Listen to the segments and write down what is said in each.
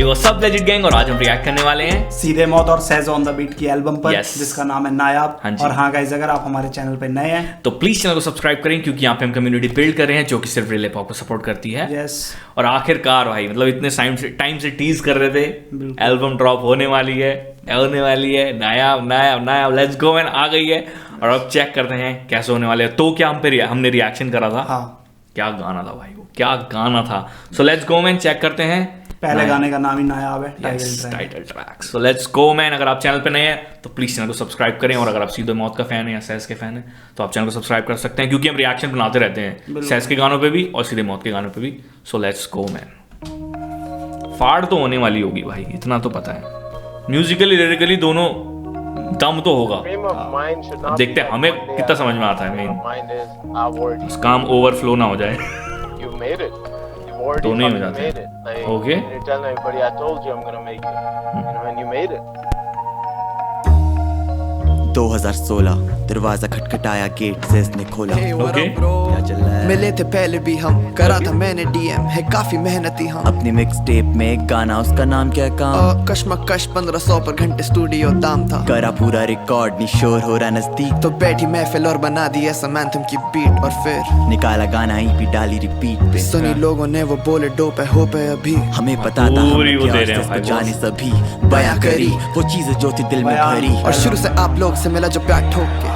What's up legit gang, और आज हम रिएक्ट करने वाले हैं सीधे मौत और सहज ऑन द बीट की एल्बम पर जिसका नाम है नायाब। हाँ और हाँ गाइस, अगर आप हमारे चैनल पर नए हैं तो प्लीज चैनल को सब्सक्राइब करें, क्योंकि यहाँ पे हम कम्युनिटी बिल्ड कर रहे हैं जो कि सिर्फ रियल हिप हॉप को सपोर्ट करती है। यस। और आखिरकार भाई, मतलब इतने टाइम से टीज कर रहे थे, एल्बम ड्रॉप होने वाली है नायाब नायाब नायाब, लेट्स गो मैन, आ गई है। और अब चेक करते हैं कैसे होने वाले हैं। तो क्या हमने रिएक्शन करा था? हाँ। क्या गाना था भाई, वो क्या गाना था। So let's go man, check करते हैं। पहले गाने का नाम ही नायाब है, title track. So let's go man. अगर आप चैनल पे नए हैं तो प्लीज चैनल को सब्सक्राइब करें, और अगर आप सीधे मौत का फैन है या सैस के फैन है तो आप चैनल को सब्सक्राइब कर सकते हैं, क्योंकि हम रिएक्शन बनाते रहते हैं सैस के गानों पे भी और सीधे मौत के गानों पे भी। सो लेट्स गो मैन। फाड़ तो होने वाली होगी भाई, इतना तो पता है। म्यूजिकली लिरिकली दोनों दम तो होगा। अब देखते हैं हमें कितना समझ में आता है। मेन काम ओवरफ्लो ना हो जाए तो नहीं हो जाते। ओके 2016 दरवाजा खटखटाया, गेट से इसने खोला। ओके क्या चल रहा है? मिले थे पहले भी हम, करा था मैंने डीएम, है काफी मेहनती हम। अपनी मिक्स टेप में एक गाना, उसका नाम क्या काम? कश्मकश 1500 पर घंटे स्टूडियो दाम था। करा पूरा रिकॉर्ड, नी शोर हो रहा नजदीक, तो बैठी महफिल और बना दी ऐसा एंथम की बीट, और फिर निकाला गाना ही भी डाली रिपीट पे। सुनी लोगों ने वो बोले डोप है हो पे अभी। हमें पता था पूरी वो हम दे क्या रहे हैं भाई, जाने सभी बयां करी वो चीजें जो थी दिल में भरी। और शुरू से आप लोग से मिला जो प्यार ठोक के,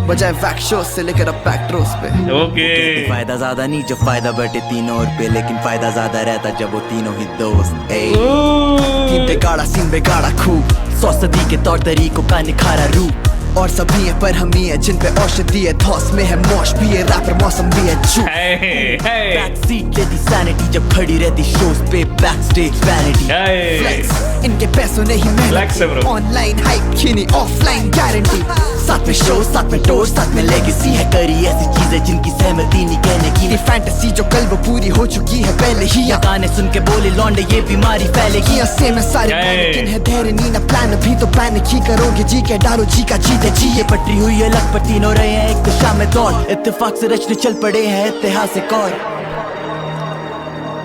बजाय वैक्स शो से लेकर अब बैकड्रोस पे। ओके फायदा ज्यादा नहीं जब फायदा बटे तीनों और पे, लेकिन फायदा ज्यादा रहता जब वो तीनों ही दोस्त। तीन बेगाड़ा सीन बेगाड़ा खूब, 100 सदी के तौर तरीकों का निखारा रूप। और सभी है पर हम ही है जिन पे औषधि है, धौस में है मौश भी है, रैपर मौसम भी है चूप। बैक सीट लेती सैनिटी जब खड़ी रहती शोज पे, बैक स्टेज वैनिटी। फ्लेक्स इनके पैसों ने ही Flex है मेहनत, bro। ऑनलाइन हाइप की नहीं ऑफलाइन गारंटी। साथ में शो, साथ में टोर, साथ में लेगेसी है, करी ऐसी चीजें जिनकी सहमति नहीं कहने की। ये फैंटेसी जो कल वो पूरी हो चुकी है पहले ही। गाने सुन के बोले लौंडे ये बीमारी फैलेगी। ये सेम है सारे लेकिन है धैर्य नहीं ना प्लान, भी तो पैनिक ही करोगे जी के डालो जी का जीते जी। ये पटरी हुई है लखपति हो रहे हैं एक दिशा में दौड़, इत्तेफाक से रचने चल पड़े हैं ऐतिहासिक और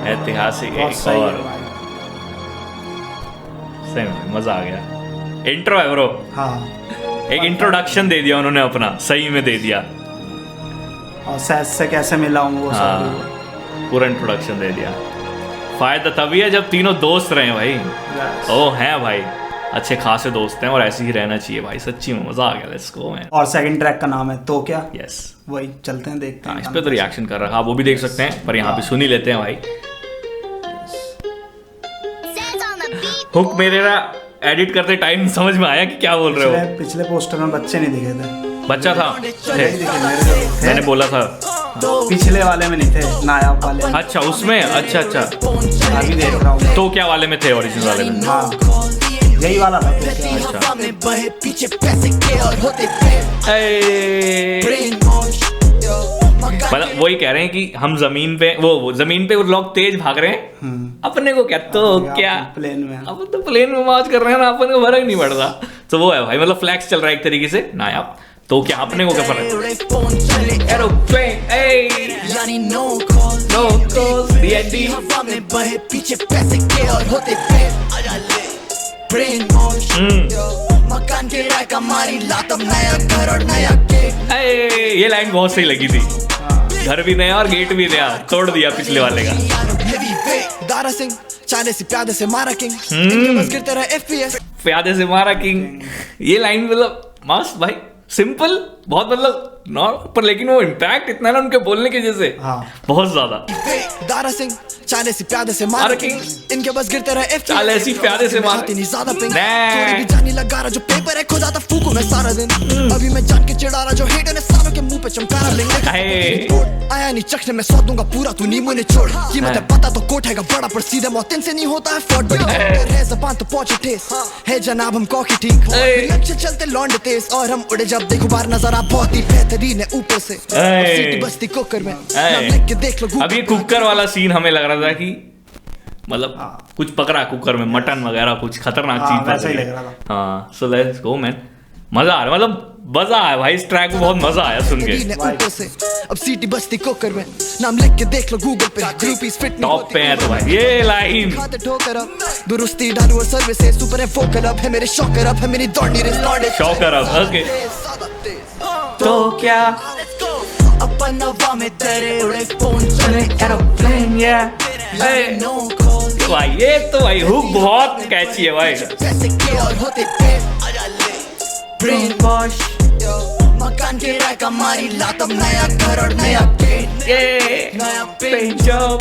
ऐतिहासिक एक और सही में मजा आ गया। इंट्रो है ब्रो। हाँ। एक इंट्रोडक्शन दे दिया उन्होंने अपना, सही में दे दिया। और सहज से कैसे मिला हूँ वो हाँ, सब पूरा इंट्रोडक्शन दे दिया। फायदा तभी है जब तीनों दोस्त रहे भाई। ओ हैं भाई, अच्छे खासे दोस्त हैं और ऐसे ही रहना चाहिए भाई। सच्ची में मजा आ गया। Let's go man. और सेकंड ट्रैक का नाम है तो क्या। यस, वही चलते हैं, देखते हैं। इस पे तो रिएक्शन कर रहा है, वो भी देख सकते हैं, पर यहाँ पे सुन ही लेते हैं भाई। हुक मेरे एडिट करते टाइम समझ में आया कि क्या बोल रहे हो। पिछले पोस्टर में बच्चे नहीं दिखे थे। बच्चा था, नहीं दिखे मेरे को। मैंने बोला था। पिछले वाले में नहीं थे, नायाब वाले। अच्छा उसमें, अच्छा अभी देख रहा हूँ। तो क्या वाले में थे, ओरिजिनल वाले में? हाँ, यही वाला था। अच्छा मतलब वही कह रहे हैं कि हम जमीन पे वो जमीन पे वो लोग तेज भाग रहे हैं, अपने को क्या तो क्या प्लेन में। अब तो प्लेन में मौज कर रहे हैं ना, अपन को फर्क नहीं पड़ता। तो वो है भाई, मतलब फ्लैक्स चल रहा है एक तरीके से नायाब। तो क्या अपने को क्या फर्क? एरोप्लेन मकान के राय का मारी लातम, नया घर और नया गेट। ये लाइन बहुत सही लगी थी। घर भी नया और गेट भी नया, तोड़ दिया पिछले वाले का। दारा सिंह चाले से प्यादे से मारा किंग, इनके बस गिरते रहे FPS। प्यादे से मारा किंग, ये लाइन मतलब मस्त भाई, सिंपल बहुत, मतलब नॉर्मल, पर लेकिन वो इम्पैक्ट इतना ना उनके बोलने की वजह से। हाँ। बहुत ज्यादा। दारा सिंह चाले से प्यादे से मारा किंग, इनके बस गिरते रहे FPS। चाले से प्यादे से मारा नहीं ज्यादा पिंग, थोड़ी भी जानी लगा रहा जो पेपर है खो जाता फूकू मैं सारा दिन। अभी मैं जान के चिढ़ा रहा जो हेटर ने सालों के मुंह पे चमकारा लेंगे। आया नहीं चखने में सौ दूंगा पूरा, तू नींबू ने छोड़। कीमत है पता तो कोट हैगा बड़ा, पर सीधे मौत इनसे नहीं होता है फ्रॉड। बड़ी है ज़बान तो पहुंचे ठेस है जनाब, हम कॉकी ठीक लक्ष्य चलते लौंडे तेज, और हम उड़े जब देखो बार नजर आप बहुत ही बेहतरीन है ऊपर से। सीटी बस्ती कुकर में लिख के देख लो। अब ये कुकर वाला सीन हमें लग रहा था कि मतलब कुछ पकड़ा कुकर में, मटन वगैरह कुछ खतरनाक चीज वैसा ही लग रहा था। हाँ, सो लेट्स गो मैन। मजा आ रहा है, मतलब मजा आया भाई, इस ट्रैक में बहुत मजा आया सुन के। ऊपर से अब सीटी बजती कोकर में, नाम लिख के देख लो गूगल पे, ग्रुपीज फिट टॉप पे है तो भाई ये लाइन। खाते ठोकर अब दुरुस्ती डालू और सर्विस है, सुपर है फोकल अप है मेरे शॉकर अप है मेरी दौड़नी रिस्टार्टेड शॉकर अप। ओके तो क्या अपन हवा में तेरे उड़े फोन चले एरोप्लेन या नो कॉल भाई ये तो भाई हुक बहुत कैची है भाई। पैसे के और होते थे ब्रेन वॉश मकान के रैक हमारी लातम, नया घर और नया गेट, ये नया पेंट जॉब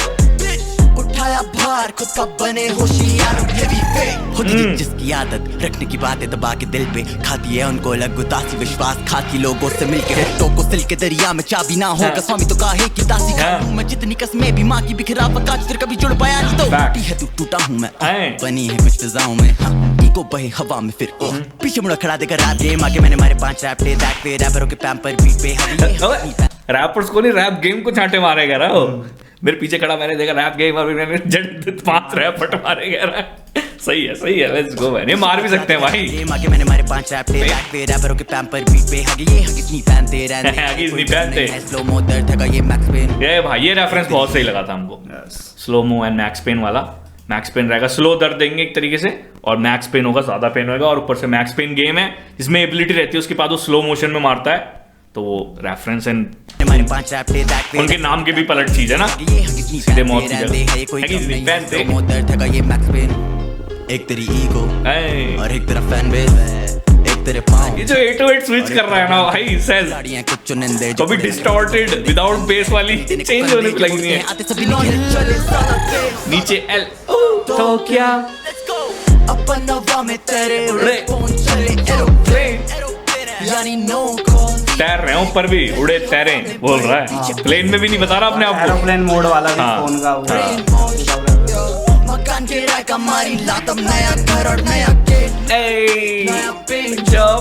उठाया भार खुद का बने होशियार हेवी वेट। होती है जिसकी आदत रखने की बातें दबा के दिल पे, खाती है उनको अलग उदासी विश्वास, खाती लोगों से मिलके रिश्तों को सिल के दरिया में चाबी ना होगा स्वामी तो काहे की दासी खाऊं मैं, जितनी कसमें भी माँ की बिखरा कांच फिर कभी जुड़ पाया नहीं तो टूटी है तू टूटा हूँ मैं, बनी है कुछ फिजाओं में इको बहे हवा में फिर पीछे मुड़ा खड़ा देकर रात गेम आके मैंने मारे 5 रैप डे दैट पे रैपरों के पैम्पर बीट पे। रैपर्स को नहीं रैप गेम को छांटे मारे कह रहा हो। मेरे पीछे खड़ा मैंने देखा रैप गेम और मैंने जड़ 5 रैप फट मारे कह रहा। सही है लेट्स गो मैन, ये मार भी सकते हैं भाई। गेम आके मैंने मारे 5 रैप डे दैट पे रैपरों के पैम्पर बीट पे हगीज नहीं पहनते रहने हगीज नहीं पहनते स्लो मो दर्द था ये मैक्स पेन। ये भाई ये रेफरेंस बहुत सही लगा था हमको, slow mo and max pain वाला। मैक्स पेन रहेगा स्लो दर्द देंगे एक तरीके से, और मैक्स पेन होगा ज्यादा पेन होगा, और ऊपर से मैक्स पेन गेम है जिसमें एबिलिटी रहती है उसके बाद वो स्लो मोशन में मारता है, तो वो रेफरेंस एंड उनके नाम के भी पलट चीज है ना, सीधे मौत की जगह। ये मैक्स पेन एक तेरी ईगो और एक तेरा फैन बेस, एक तेरे पाँव। ये जो 808 स्विच कर रहा है ना भाई सेज, कभी डिस्टॉर्टेड विदाउट बेस वाली चेंज होने पे लगी है। नीचे एल तो क्या अपन हवा में तेरे उड़े फोन चले एरोप्लेन यानी नो कॉल, तैर रहे हैं ऊपर भी उड़े तैरे बोल रहा है, प्लेन में भी नहीं बता रहा अपने आप को, एरोप्लेन मोड वाला भी फोन का मकान के रैक हमारी लातम, नया घर और नया गेट, नया पेंट जॉब।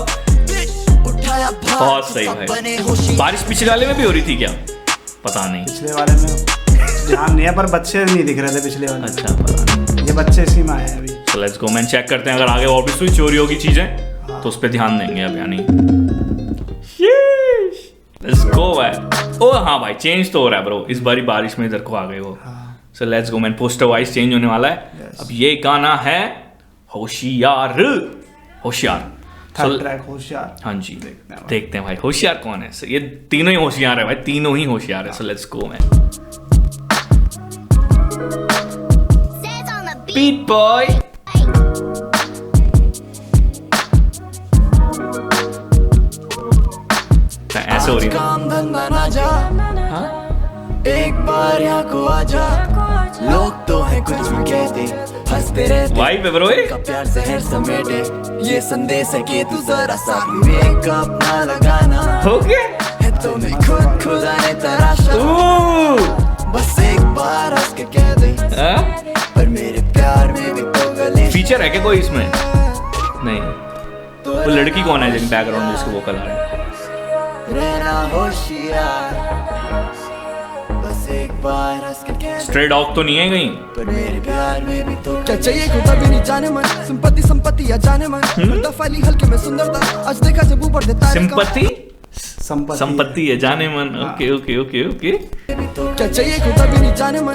उठाया भार बहुत सही भाई। बारिश पिछले वाले में भी हो रही थी क्या पता नहीं, पिछले वाले में ध्यान नहीं है पर बच्चे नहीं दिख रहे थे पिछले वाले। अच्छा पता नहीं, ये बच्चे इसी में आए हैं अभी। तो लेट्स गो मैन, चेक करते हैं अगर आगे और भी स्विच चोरी होगी चीजें तो उस पर ध्यान देंगे अब यानी। लेट्स गो भाई। ओ हाँ भाई चेंज तो हो रहा है ब्रो, इस बारी बारिश में इधर को आ गए वो। सो let's go man, poster wise change होने वाला है। अब ये गाना है होशियार, होशियार थर्ड ट्रैक होशियार। हाँ जी देखते हैं भाई होशियार कौन है। So, ये तीनों ही होशियार है भाई, तीनों ही होशियार है। So let's go man. Beat boy ऐसे हो रही है। काम धंधा ना जा, एक बार यहाँ को आजा, लोग तो है कुछ भी कहते, हंसते रहते वाइब है ब्रो ये। का प्यार से हर समेटे, ये संदेश है कि तू जरा सा मेकअप ना लगाना, हो गया है तुम्हें खुद खुदा ने तराशा, बस एक बार हंस के कह दे पर मेरे प्यार में भी तो गले। फीचर है क्या कोई इसमें? नहीं। वो लड़की कौन है जिन बैकग्राउंड में इसके वोकल आ रहे हैं? रहना होशियार, बस एक बार हंस के कह दे स्ट्रे डॉग तो नहीं है कहीं? पर मेरे प्यार में भी तो क्या चाहिए खुदा भी नहीं जाने मन, संपत्ति या जाने मन, दफाली हल्के में सुंदरता, आज देखा जब ऊपर देता सिंपत्ति संपत्ति है जाने मन। Okay okay okay okay. क्या चाहिए खुदा भी नहीं जाने मन,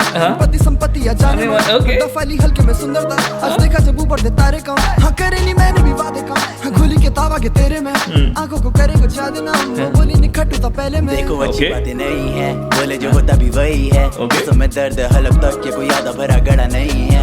संपत्ति या जाने मन, ओके। दफाली हल्के में सुंदरता, आज देखा जब ऊपर दे तारे काम, हाँ करे नहीं मैंने भी वादे काम, हाँ खुली किताब आगे तेरे में, आंखों को करे कुछ याद ना, वो बोली नहीं खटू था पहले में। देखो अच्छी बातें नहीं है, बोले जो होता भी वही है, तो मैं दर्द हलक तक के कोई आधा भरा गड़ा नहीं है।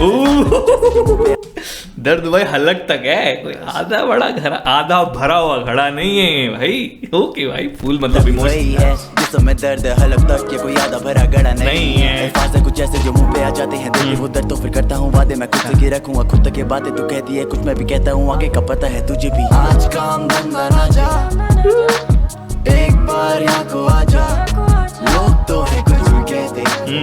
दर्द भाई हलक तक है, कोई आधा बड़ा घड़ा आधा भरा हुआ घड़ा नहीं है भाई। ओके भाई फुल मतलब वही है जिसमें दर्द हलक तक के कोई आधा भरा गड़ा नहीं है। अल्फाज है कुछ ऐसे जो मुंह पे आ जाते हैं, दिल वो दर्द तो फिर करता हूँ वादे मैं खुद से की रखूँगा, खुद तक के बातें तू कहती है कुछ मैं भी कहता हूँ, आगे का पता है तुझे भी। आज काम धंधा ना जा, एक बार यहाँ को आजा, लोग तो है कुछ भी कहते,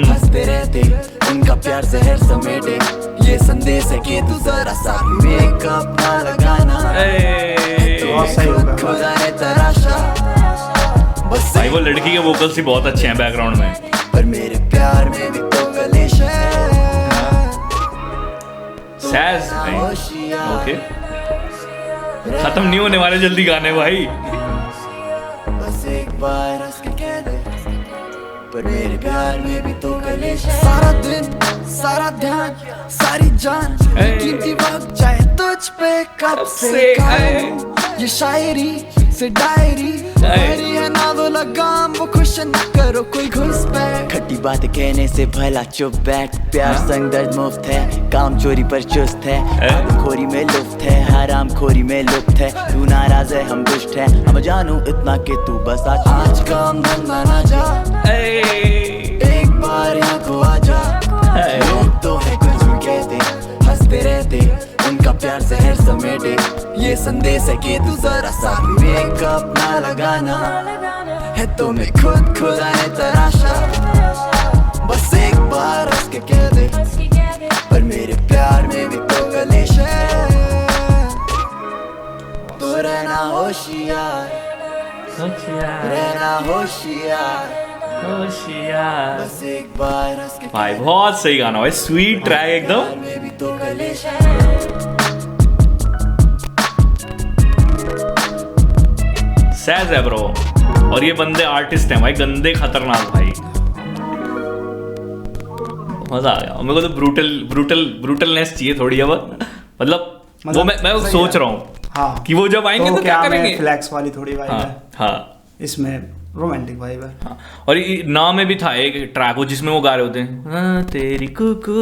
हंसते रहते, उनका प्यार से हर समेटे, ये संदेश है कि तू जरा सा मेकअप ना लगाना, खुदा ने तराशा, बस भाई वो लड़की के वोकल्स ही बहुत अच्छे हैं बैकग्राउंड में, पर मेरे प्यार में भी तो गलेश है। सैज भाई। ओके खत्म नहीं होने वाले जल्दी गाने भाई। बार हंस के कह दे, पर मेरे प्यार में भी तो कलेश है। सारा दिन सारा ध्यान सारी जान कीमती वक्त चाहे तुझ पे कब से कायम। ये शायरी से डायरी मेरी है ना वो लगाम, वो खुश न करो कोई घुसपैठ। खट्टी बात कहने से भला चुप बैठ, प्यार संग दर्द मुफ्त है, काम चोरी पर चुस्त है, खोरी में लुफ्त है, हराम खोरी में लुप्त है। तू नाराज है हम दुष्ट है, हम जानू इतना कि तू बस आज काम धंधा ना जा, एक बार यहाँ को आजा। लोग तो है कुछ भी कहते, हंसते रहते, उनका प्यार जहर समेटे। ये संदेश है कि तू जरा सा मेकअप ना लगाना, है तो मैं खुद खुदा है तराशा। बस एक बार हंस के कह दे, पर मेरे प्यार में भी तो कलेश है। तो रहना होशियार, रहना होशियार, बस एक बार हंस के भाई बहुत सही गाना भाई, स्वीट ट्रैक एकदम। में भी तो कलेश है। सैज है ब्रो, और ये बंदे आर्टिस्ट हैं भाई, गंदे खतरनाक भाई। मजा आ गया मेरे को तो। ब्रूटलनेस चाहिए थोड़ी अब, मतलब वो मैं सोच रहा हूँ हाँ कि वो जब आएंगे तो क्या करेंगे। फ्लैक्स वाली थोड़ी वाइब है हाँ इसमें, रोमांटिक वाइब है। हाँ। और नाम में भी था एक ट्रैक वो जिसमें वो गा रहे होते हैं हाँ, तेरी कुकू।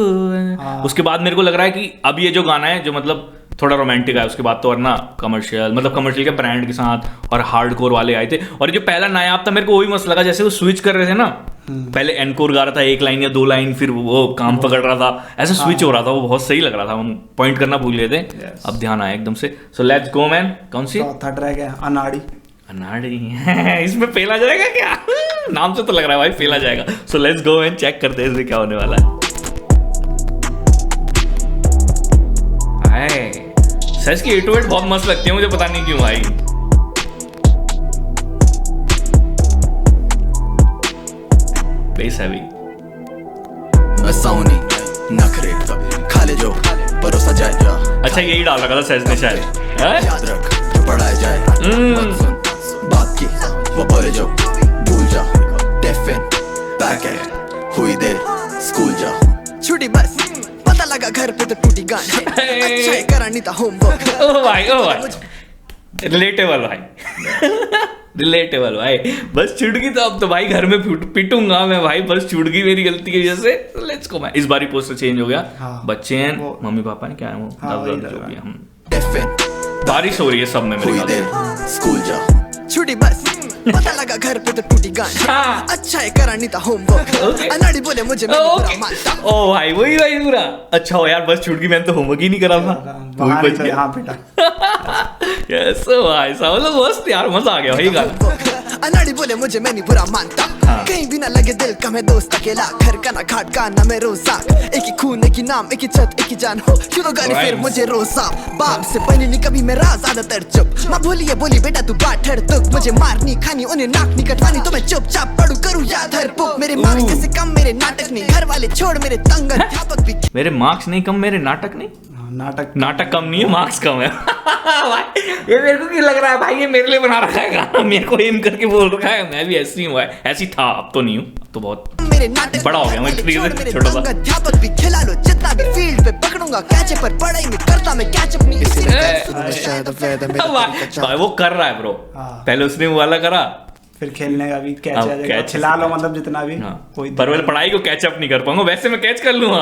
उसके बाद मेरे को लग रहा है कि अब ये जो गाना है जो मतलब थोड़ा रोमांटिक है, उसके बाद तो वरना कमर्शियल, मतलब कमर्शियल के ब्रांड के साथ और हार्डकोर वाले आए थे। और जो पहला नायाब था मेरे को वही मस्त लगा, जैसे वो स्विच कर रहे थे ना, पहले एनकोर गा रहा था 1 लाइन या 2 लाइन, फिर वो काम पकड़ रहा था, ऐसे स्विच हो रहा था, वो बहुत सही लग रहा था। हम पॉइंट करना भूल गए थे, अब ध्यान आया एकदम से। सो लेट्स गो मैन। कौन सी? चौथा ट्रैक है अनाड़ी। अनाड़ी इसमें फेला जाएगा क्या? नाम से तो लग रहा है भाई फेला जाएगा। So let's go and check करते हैं इसमें क्या होने वाला है। सच की 808 बहुत मस्त लगती है मुझे, पता नहीं क्यों भाई। बेस है भी। मसाउनी नखरे खा ले जो परोसा जाए जा। अच्छा यही डाल रखा था सैज ने शायद। याद रख जो पढ़ाया जाए, मत सुन बात की वो बोले जो भूल जा। टिफिन पैक है हुई देर स्कूल जा। छुट्टी बस पता लगा घर पे तो टूटी गान है। अच्छा है करा नहीं था होमवर्क। ओ भाई रिलेटेबल भाई रिलेटेबल भाई। बस चुटकी तो अब तो भाई घर में पिटूंगा मैं भाई, बस चुटकी मेरी गलती की वजह से। Let's go. मैं इस बार ही पोस्टर चेंज हो गया। हाँ। बच्चे हैं मम्मी पापा ने क्या है वो टिफिन बारिश हो रही है सब में मेरे हुई ख्याल देर से। स्कूल जा। छुट्टी बस पता लगा घर पे तो टूटी गान है। अच्छा है करा नहीं था होमवर्क। अनाड़ी बोले मुझे मैं बुरा मानता। ओ भाई वही भाई पूरा। अच्छा हो यार बस चुटकी, मैंने तो होमवर्क ही नहीं करा था। वहाँ तो यहाँ पिटा। यस भाई साहब मस्त यार, मजा आ गया भाई गाना। अनाड़ी बोले मुझे मैं नहीं बुरा मानता। कहीं भी ना लगे दिल का मैं दोस्त अकेला, घर का ना घाट का ना मैं रोजाक। एक ही खून एक ही नाम एक ही छत एक ही जान हो, क्यों तो गाली फिर मुझे रोजा। बाप से बनी नहीं कभी मेरा ज्यादातर चुप। माँ बोली है बोली बेटा तू बाट हर तुक। मुझे मारनी खानी उन्हें नाक नहीं कटवानी, तो मैं चुपचाप पढ़ू करूँ याद हर बुक। मेरे मार्क्स से कम मेरे नाटक नहीं, घर वाले छोड़ मेरे तंग अध्यापक भी। मेरे मार्क्स नहीं कम, मेरे नाटक नहीं। नाटक कम नहीं है, मार्क्स कम है। भाई ये मेरे को क्यों लग रहा है भाई ये मेरे लिए बना रखा है गाना, मेरे को एम करके बोल रखा है। मैं भी ऐसी हूँ, ऐसी था, अब तो नहीं हूँ, अब तो बहुत मेरे नाटक बड़ा हो गया मैं, छोटा सा। अध्यापक भी खिला लो जितना भी फील्ड पे पकड़ूंगा कैच पर, पढ़ाई में करता मैं कैच अप नहीं। भाई वो कर रहा है ब्रो, पहले उसने वो वाला करा, फिर खेलने का भी कैच आ जाएगा, खिला लो मतलब जितना भी। कोई पर मैं पढ़ाई को कैच अप नहीं कर पाऊंगा। वैसे मैं कैच कर लूंगा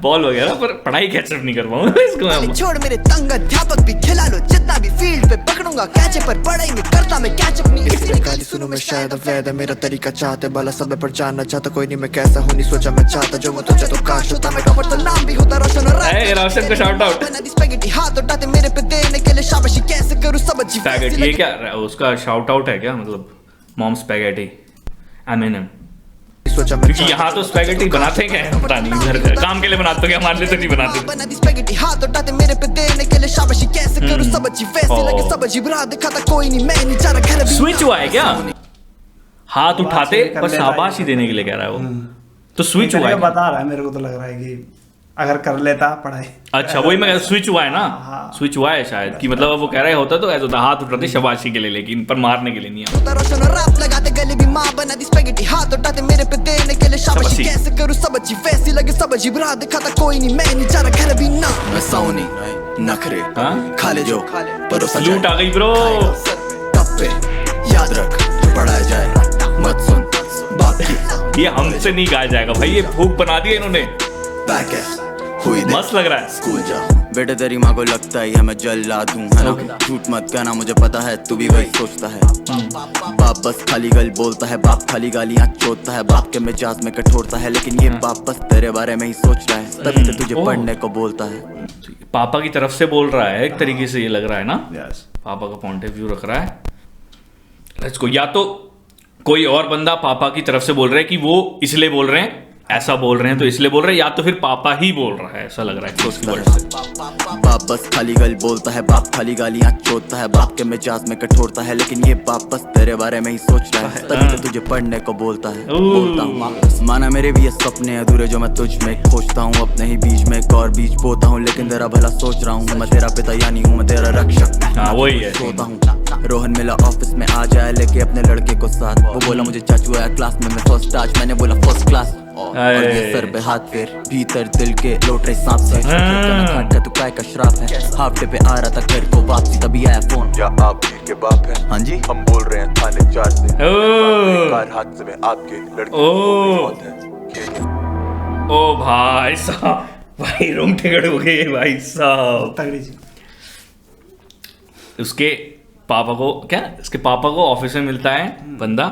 बॉल वगैरह, पर पढ़ाई कैच अप नहीं कर पाऊंगा इसको। छोड़ मेरे तंग अध्यापक भी खिला लो जितना भी फील्ड पे पकड़ूंगा कैच पर, पढ़ाई में करता मैं कैच अप नहीं। इसी गाली सुनो मैं शायद वैद मेरा तरीका चाहते भला सब पर जानना चाहता कोई नहीं मैं कैसा हूं, नहीं सोचा मैं चाहता जो मैं तुझे तो काश होता। मैं टॉपर तो नाम भी होता रोशन और रोशन को शाउट आउट। बना दी स्पैगेटी हाथ उठाते मेरे पे देने के लिए शाबाशी कैसे करूं सब अजीब। स्पैगेटी ये क्या उसका शाउट आउट है क्या, मतलब मॉम स्पैगेटी एमिनेम? क्योंकि यहाँ तो स्पैगेटी बनाते हैं क्या पता नहीं, घर काम के लिए बनाते हैं क्या, हमारे लिए तो नहीं बनाते। बना दी स्पैगेटी हाथ उठाते मेरे पे देने के लिए शाबाशी कैसे करूं सब अजीब। वैसे लगे सब अजीब राह दिखाता कोई नहीं, मैं नहीं जा रहा घर। स्विच हुआ है क्या? हाथ उठाते और शाबाशी देने के लिए कह रहा है वो, तो स्विच हुआ है। बता रहा है मेरे को तो लग रहा है कि अगर कर लेता पढ़ाई। अच्छा वही मैं स्विच हुआ है ना, स्विच हुआ है शायद कि मतलब वो कह रहा है होता तो ऐसा होता, हाथ उठाते शाबाशी के लिए लेकिन पर मारने के लिए नहीं है। रोशन और रात लगाते गले भी माँ बना दी स्पैगेटी हाथ उठाते मेरे पे देने के लिए शाबाशी शाबाशी। कैसे करूँ सब अच्छी वैसी लगे सब अजीब राह दिखाता कोई नहीं मैं नहीं जा रहा घर भी ना मैं साऊं नहीं नखरे हाँ? खा ले जो परोसा लूट आ गई ब्रो। टप पे याद रख जो पढ़ाया जाए मत सुन बात की ये हमसे नहीं गाया जाएगा भाई, ये भूख बना दिया इन्होंने। बैक है हुई दे मस्त लग रहा है। स्कूल जा बेटे तेरी माँ को लगता है मैं जल्लाद हूँ है ना झूठ मत कहना मुझे पता है तू भी वही सोचता है बाप बस खाली गल बोलता है बाप खाली गालियाँ चोटता है बाप के मिजाज में कठोरता है लेकिन ये बाप बस तेरे बारे में ही सोच रहा है तभी तो तुझे पढ़ने को बोलता है। पापा की तरफ से बोल रहा है एक तरीके से, ये लग रहा है ना। Yes. पापा का पॉइंट ऑफ व्यू रख रहा है। Let's go. या तो कोई और बंदा पापा की तरफ से बोल रहा है कि वो इसलिए बोल रहे हैं, ऐसा बोल रहे हैं तो इसलिए बोल रहे हैं, या तो फिर पापा ही बोल रहा है, ऐसा लग रहा है क्लोज की वर्ड से। बाप बस खाली गल बोलता है बाप खाली गालियाँ चोटता है बाप के मिजाज में कठोरता है लेकिन ये बाप बस तेरे बारे में ही सोच रहा है तभी तो तुझे पढ़ने को बोलता है। बोलता हूँ माना मेरे भी ये सपने अधूरे जो मैं तुझ में खोजता हूँ अपने ही बीज में एक और बीज बोता हूँ लेकिन तेरा भला सोच रहा हूँ मैं तेरा पिता यानी हूँ मैं तेरा रक्षक। हाँ वही है। सोता हूँ रोहन मिला ऑफिस में आ जाए लेके अपने लड़के को साथ वो बोला मुझे चाचू आया क्लास में मैं फर्स्ट आज मैंने बोला फर्स्ट क्लास और ये सर पे हाथ फेर भीतर दिल के लौट रहे सांप से खाट का तू काय का श्राप है हाफ डे पे आ रहा था घर को वापसी तभी आया फोन क्या आप वीर के बाप हैं? हाँ जी हम बोल रहे हैं थाने 4 से ओ। कार हादसे में आपके लड़के ओ। की मौत है। ओ भाई साहब, भाई रूम टिकट हो गई भाई साहब। तगड़ी चीज। उसके पापा को क्या, उसके पापा को ऑफिस में मिलता है बंदा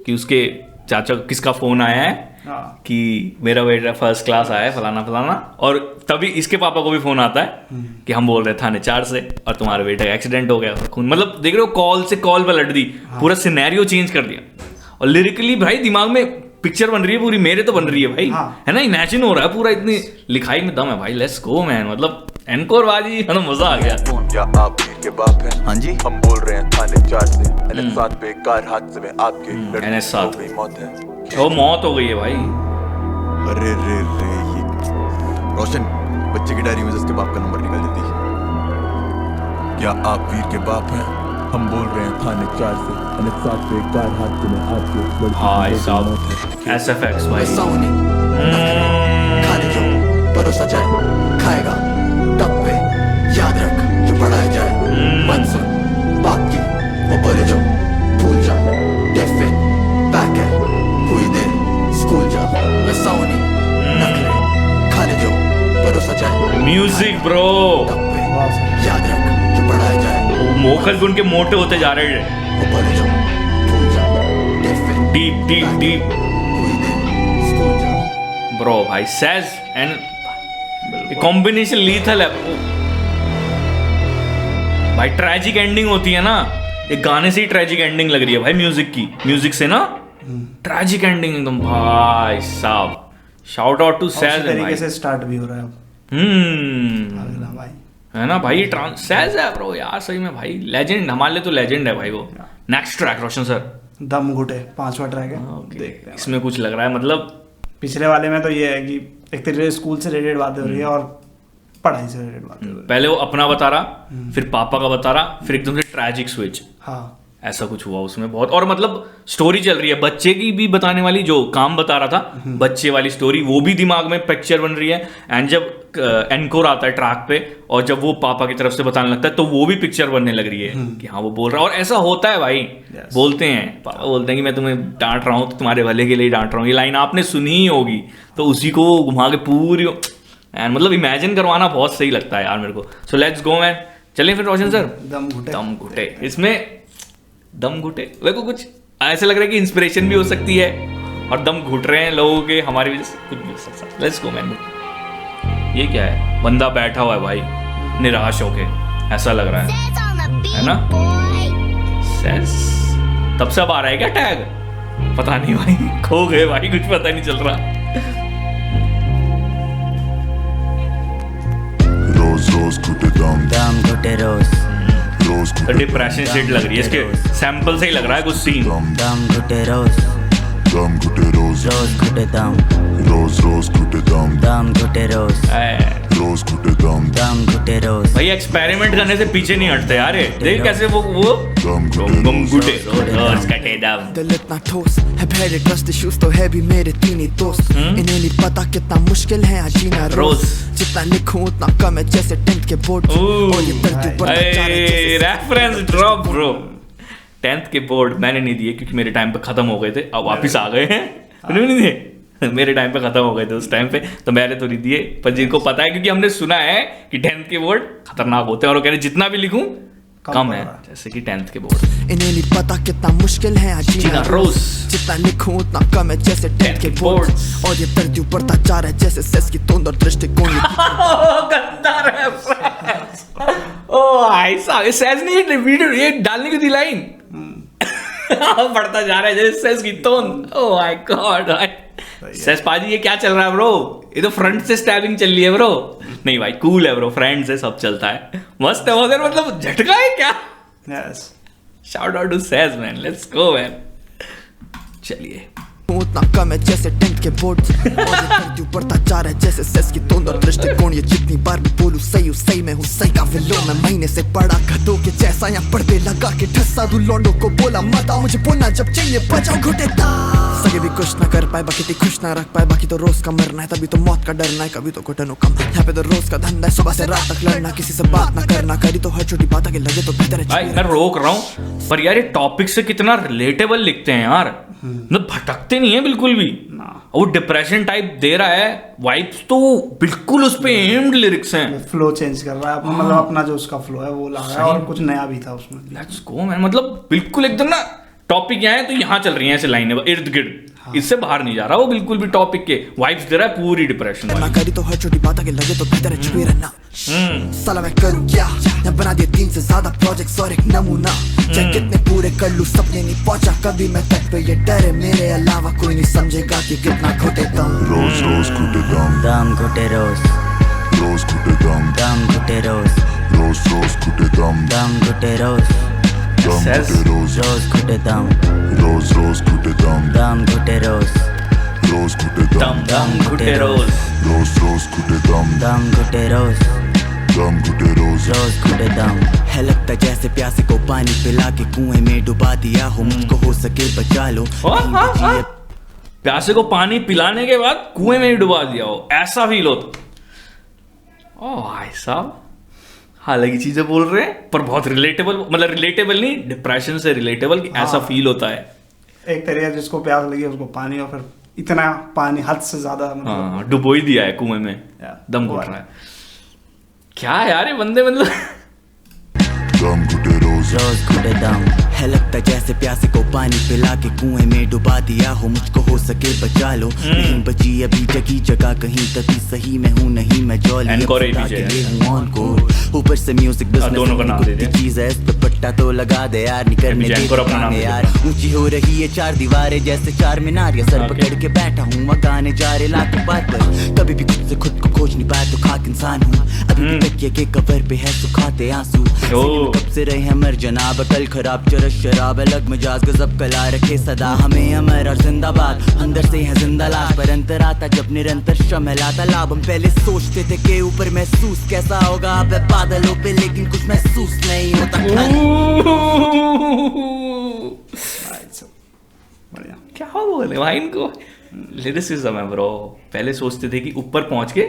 कि उसके चाचा किसका फोन आया है हाँ। कि मेरा बेटा फर्स्ट क्लास आया है फलाना फलाना, और तभी इसके पापा को भी फोन आता है कि हम बोल रहे थाने 4 से और तुम्हारे बेटे का एक्सीडेंट हो गया और खून, मतलब देख रहे हो कॉल से कॉल पर लट दी। पूरा सिनेरियो चेंज कर दिया और लिरिकली भाई दिमाग में पिक्चर बन रही है पूरी, मेरे तो बन रही है भाई। हाँ। है ना, इमेजिन हो रहा है पूरा, इतनी लिखाई में दम है भाई। लेट्स गो मैन, मतलब एनकोर बाजी, है ना, मजा आ गया। क्या आप वीर के बाप हैं? हाँ जी हम बोल रहे हैं थाने 4 से NS7 पे कार हादसे में आपके लड़के की NS7 हो गई मौत है। वो मौत हो गई है भाई। अरे रे रे ये रोशन बच्चे की डायरी में जिसके बाप का नंबर निकाल देती। क्या आप वीर के बाप हैं? हम बोल रहे हैं थाने 4 से NS7 पे कार हादसे में आपके लड़के की भाई हो गई साहब मौत है। SFX भाई। साउनी खा ले जो परोसा जाए खाएगा टप पे याद रख जो पढ़ाया जाए मत सुन बात की वो बोले जो भूल जा डेफे बैक है हुई देर स्कूल जा मैं साउनी नखरे खा ले जो परोसा जाए म्यूजिक ब्रो, टप पे याद रख जो पढ़ाया जाए मोखल भी उनके मोटे होते जा रहे हैं। वो बोले जो भूल जा डेफे डीप डीप डीप हुई देर स्कूल जा ब्रो भाई। सैज एंड कॉम्बिनेशन लीथल है भाई। ट्रेजिक एंडिंग होती है ना, एक गाने से ही ट्रेजिक एंडिंग लग रही है भाई, म्यूजिक की, म्यूजिक से ना ट्रेजिक एंडिंग एकदम भाई साहब। शाउट आउट टू और उसी सैज तरीके से स्टार्ट भी हो रहा है अब अगला भाई। है ना भाई, सैज है ब्रो यार, सही में भाई लेजेंड, हमारे लिए तो लेजेंड है भाई वो। नेक्स्ट ट्रैक रोशन सर, दम घुटे 5वां ट्रैक है। देखते हैं। इसमें कुछ लग रहा है, मतलब पिछले वाले में तो ये है कि एक तरीके से स्कूल से रिलेटेड बातें हो रही है और पढ़ाई से रिलेटेड बातें हो रही पहले वो अपना बता रहा, फिर पापा का बता रहा, फिर एकदम से ट्रैजिक स्विच, है। हाँ ऐसा कुछ हुआ उसमें बहुत। और मतलब स्टोरी चल रही है बच्चे की भी बताने वाली, जो काम बता रहा था बच्चे वाली स्टोरी, वो भी दिमाग में पिक्चर बन रही है। एंड जब एनकोर आता है ट्रैक पे और जब वो पापा की तरफ से बताने लगता है तो वो भी पिक्चर बनने लग रही है कि हाँ वो बोल रहा है। और ऐसा होता है भाई, बोलते हैं पापा बोलते हैं कि मैं तुम्हें डांट रहा हूँ तो तुम्हारे भले के लिए डांट रहा हूँ, ये लाइन आपने सुनी ही होगी, तो उसी को वो घुमा के पूरी एंड मतलब इमेजिन करवाना बहुत सही लगता है यार मेरे को। सो लेट्स गो मैन, चलिए फिर रोशन सर। दम घुटे। दम घुटे, इसमें दम घुटे मेरे को कुछ ऐसा लग रहा है कि इंस्पिरेशन भी हो सकती है और दम घुट रहे हैं लोगों के हमारी वजह से, कुछ भी हो सकता है। Let's go man. ये क्या है, बंदा बैठा हुआ है भाई निराश होके, ऐसा लग रहा है ना। सेंस तब से अब आ रहा है क्या टैग, पता नहीं भाई, खो गए भाई, कुछ पता नहीं चल रहा। रोज रोज घुटे दम दम घुटे रोज रोज घुटे डिप्रेशन सीट लग रही है इसके सैंपल से ही लग रहा है कुछ सीन। दम घुटे रोज दम घुटे रोज रोज घुटे दम रोज रोज घुटे दम दम घुटे रोज रोज घुटे दम दम घुटे रोज भाई एक्सपेरिमेंट करने से पीछे नहीं हटते यार ये। देख कैसे वो Dum गम गुटे रोज कटे दम। दिल इतना ठोस है, भेड़े ट्रस्ट इश्यूज तो है भी मेरे तीन ही दोस्त। इन्हें नहीं पता कितना मुश्किल है जीना रोज, जितना लिखूं उतना कम है जैसे 10th के बोर्ड। और ये दर्द ऊपर जा रहा है जैसे रेफरेंस ड्रॉप ब्रो। 10th के बोर्ड मैंने नहीं दिए क्योंकि मेरे टाइम पे खत्म हो गए थे, अब वापिस आ गए हैं। उन्होंने नहीं दिए, मेरे टाइम पे खत्म हो गए थे उस टाइम पे, तो मैंने तो नहीं दिए। पर जिनको पता है, क्योंकि हमने सुना है कि 10th के बोर्ड खतरनाक होते हैं और वो कह रहे जितना भी लिखूं कम है, जैसे कि 10th के बोर्ड। इन्हें नहीं पता कितना मुश्किल है जीना रोज, जितना लिखूं उतना कम है जैसे 10th के बोर्ड। और ये दर्द ऊपरता जा रहा है जैसे सेस की तोंद और दृष्टिकोण। ओ भाई साहब, सेस नहीं वीडियो ये डालने की थी लाइन। बढ़ता जा रहा है जैसे सेस की तोंद। ओ माय गॉड, सेस पाजी ये क्या चल रहा है ब्रो? ये तो फ्रंट से स्टैबिंग चल रही है ब्रो। नहीं भाई कूल है ब्रो, फ्रेंड से सब चलता है, मस्त है उधर, मतलब झटका है क्या? Yes, shout out to Sez man, let's go man. चलिए उतना कम है जैसे 10th के बोर्ड। और ये दर्द ऊपरता जा रहा है जैसे सेस की तोंद और दृष्टिकोण। ये जितनी बार भी बोलूं सही में हूँ सही का विलो। मैं महीने से पड़ा गधों के जैसा यहाँ पर्दे लगा के ठस्सा दूं लौंडों को। बोला मत आओ मुझे बोलना जब चाहिए बजाओ घुटे सगे भी कुछ ना कर पाए, बाकी थी खुश ना रख पाए। बाकी तो रोज का मरना है, तभी तो मौत का डरना है। कभी तो घुटनों कम, यहाँ पे तो रोज का धंधा है। सुबह से रात तक लड़ना, किसी से बात ना करना। करी तो हर छोटी बात आगे लगे तो बेहतर है। भाई मैं रोक रहा हूँ, पर यार ये टॉपिक से कितना रिलेटेबल लिखते हैं यार, मतलब भटकते नहीं है बिल्कुल भी। वो डिप्रेशन टाइप दे रहा है, वाइब्स तो बिल्कुल उस पे एम्ड लिरिक्स हैं। फ्लो चेंज कर रहा है अपना, मतलब अपना जो उसका फ्लो है वो ला रहा है, और कुछ नया भी था उसमें। लेट्स गो मैन, मतलब बिल्कुल एकदम ना टॉपिक यहाँ है तो यहाँ चल रही है ऐसे लाइनें इर्द गिर्द, इससे बाहर नहीं जा रहा वो, बिल्कुल भी टॉपिक के वाइब्स दे रहा है पूरी डिप्रेशन ना। करी तो हर छोटी बात आगे लगे तो बेहतर है छुपे रहना। साला मैं करूँ क्या, मैं बना दिए 3 से ज्यादा प्रोजेक्ट्स और एक नमूना। चाहे कितने पूरे कर लूं सपने नहीं पहुंचा कभी मैं तक पे। ये डर है मेरे अलावा कोई नहीं समझेगा कि कितना घुटे दम। Rose, rose, घुटे दम। दम घुटे रोज, Rose, घुटे दम। दम घुटे रोज, Rose, rose, घुटे दम। दम घुटे रोज, Dum, Says- घुटे rose। रोज घुटे दम, Rose, rose, घुटे दम। दम घुटे रोज, Rose, घुटे दम दम। दम घुटे रोज। Rose, rose, घुटे दम। दम घुटे रोज, Dum, घुटे rose। रोज घुटे दम। है लगता जैसे प्यासे को पानी पिला के कुएं में डुबा दिया हो। मुझको हो सके बचा लो। नहीं बची है प्यासे को पानी पिलाने के बाद कुएं में ही डुबा दिया हो, ऐसा फील होता। ओ भाई साहब, हालांकि चीजें बोल रहे हैं पर बहुत रिलेटेबल, मतलब रिलेटेबल नहीं, डिप्रेशन से रिलेटेबल कि ऐसा फील होता है। एक तरीका जिसको प्यास लगी उसको पानी, और फिर इतना पानी हद से ज्यादा, मतलब हाँ, डुबो ही दिया है कुएं में, दम घुट रहा है। क्या यार ये बंदे, मतलब Dum, घुटे rose। रोज घुटे दम। है लगता जैसे प्यासे को पानी पिला के कुएं में डुबा दिया हो। मुझको हो सके बचा लो। नहीं बची अभी जगी जगह कहीं, तभी सही में हूँ नहीं मैं जॉली। Encore ही पीछे है। ऊपर से म्यूजिक दोनों का नाम दे बिजनेस दिया। चीज है, इस पे पट्टा तो लगा दे यार। निकलने अभी Encore अपना नाम दे यार, ऊंची हो रही है 4 दीवारें जैसे 4 मीनार। या सर पकड़ के बैठा हूँ मैं गाने जा रहे लाखों बार पर। कभी भी खुद से खुद को खोज नहीं पाया तो खाक इंसान हूँ। अभी भी तकिए के कवर पे है सुखाते आंसू। कब से रहे हैं मर जनाब, कल खराब चरस शराब। अलग मिजाज गजब कला रखे सदा हमें अमर और जिंदाबाद। अंदर से है जिंदा लाश पर अंतर आता जब निरंतर शमलाता लाभ। हम पहले सोचते थे कि ऊपर महसूस कैसा होगा अब बादलों पे, लेकिन कुछ महसूस नहीं होता। बढ़िया। क्या बोले भाई इनको, लिरिसिज्म है ब्रो। पहले सोचते थे कि ऊपर पहुंच के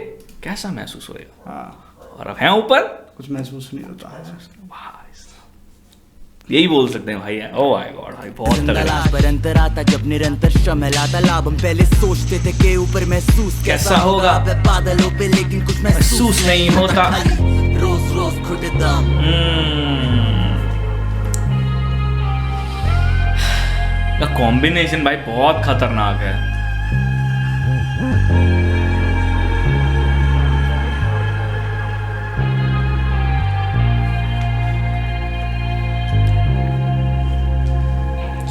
कैसा महसूस होएगा, हाँ, और अब हैं ऊपर, कुछ महसूस नहीं होता है। भाई साहब, यही बोल सकते हैं भाई। ओ माय गॉड भाई, बहुत जिंदा तगड़ा। लाश पर अंतर आता जब निरंतर शमलाता लाभ। हम पहले सोचते थे कि ऊपर महसूस कैसा होगा अब बादलों पे, लेकिन कुछ महसूस नहीं होता। रोज रोज घुटे दम। का कॉम्बिनेशन भाई बहुत खतरनाक है।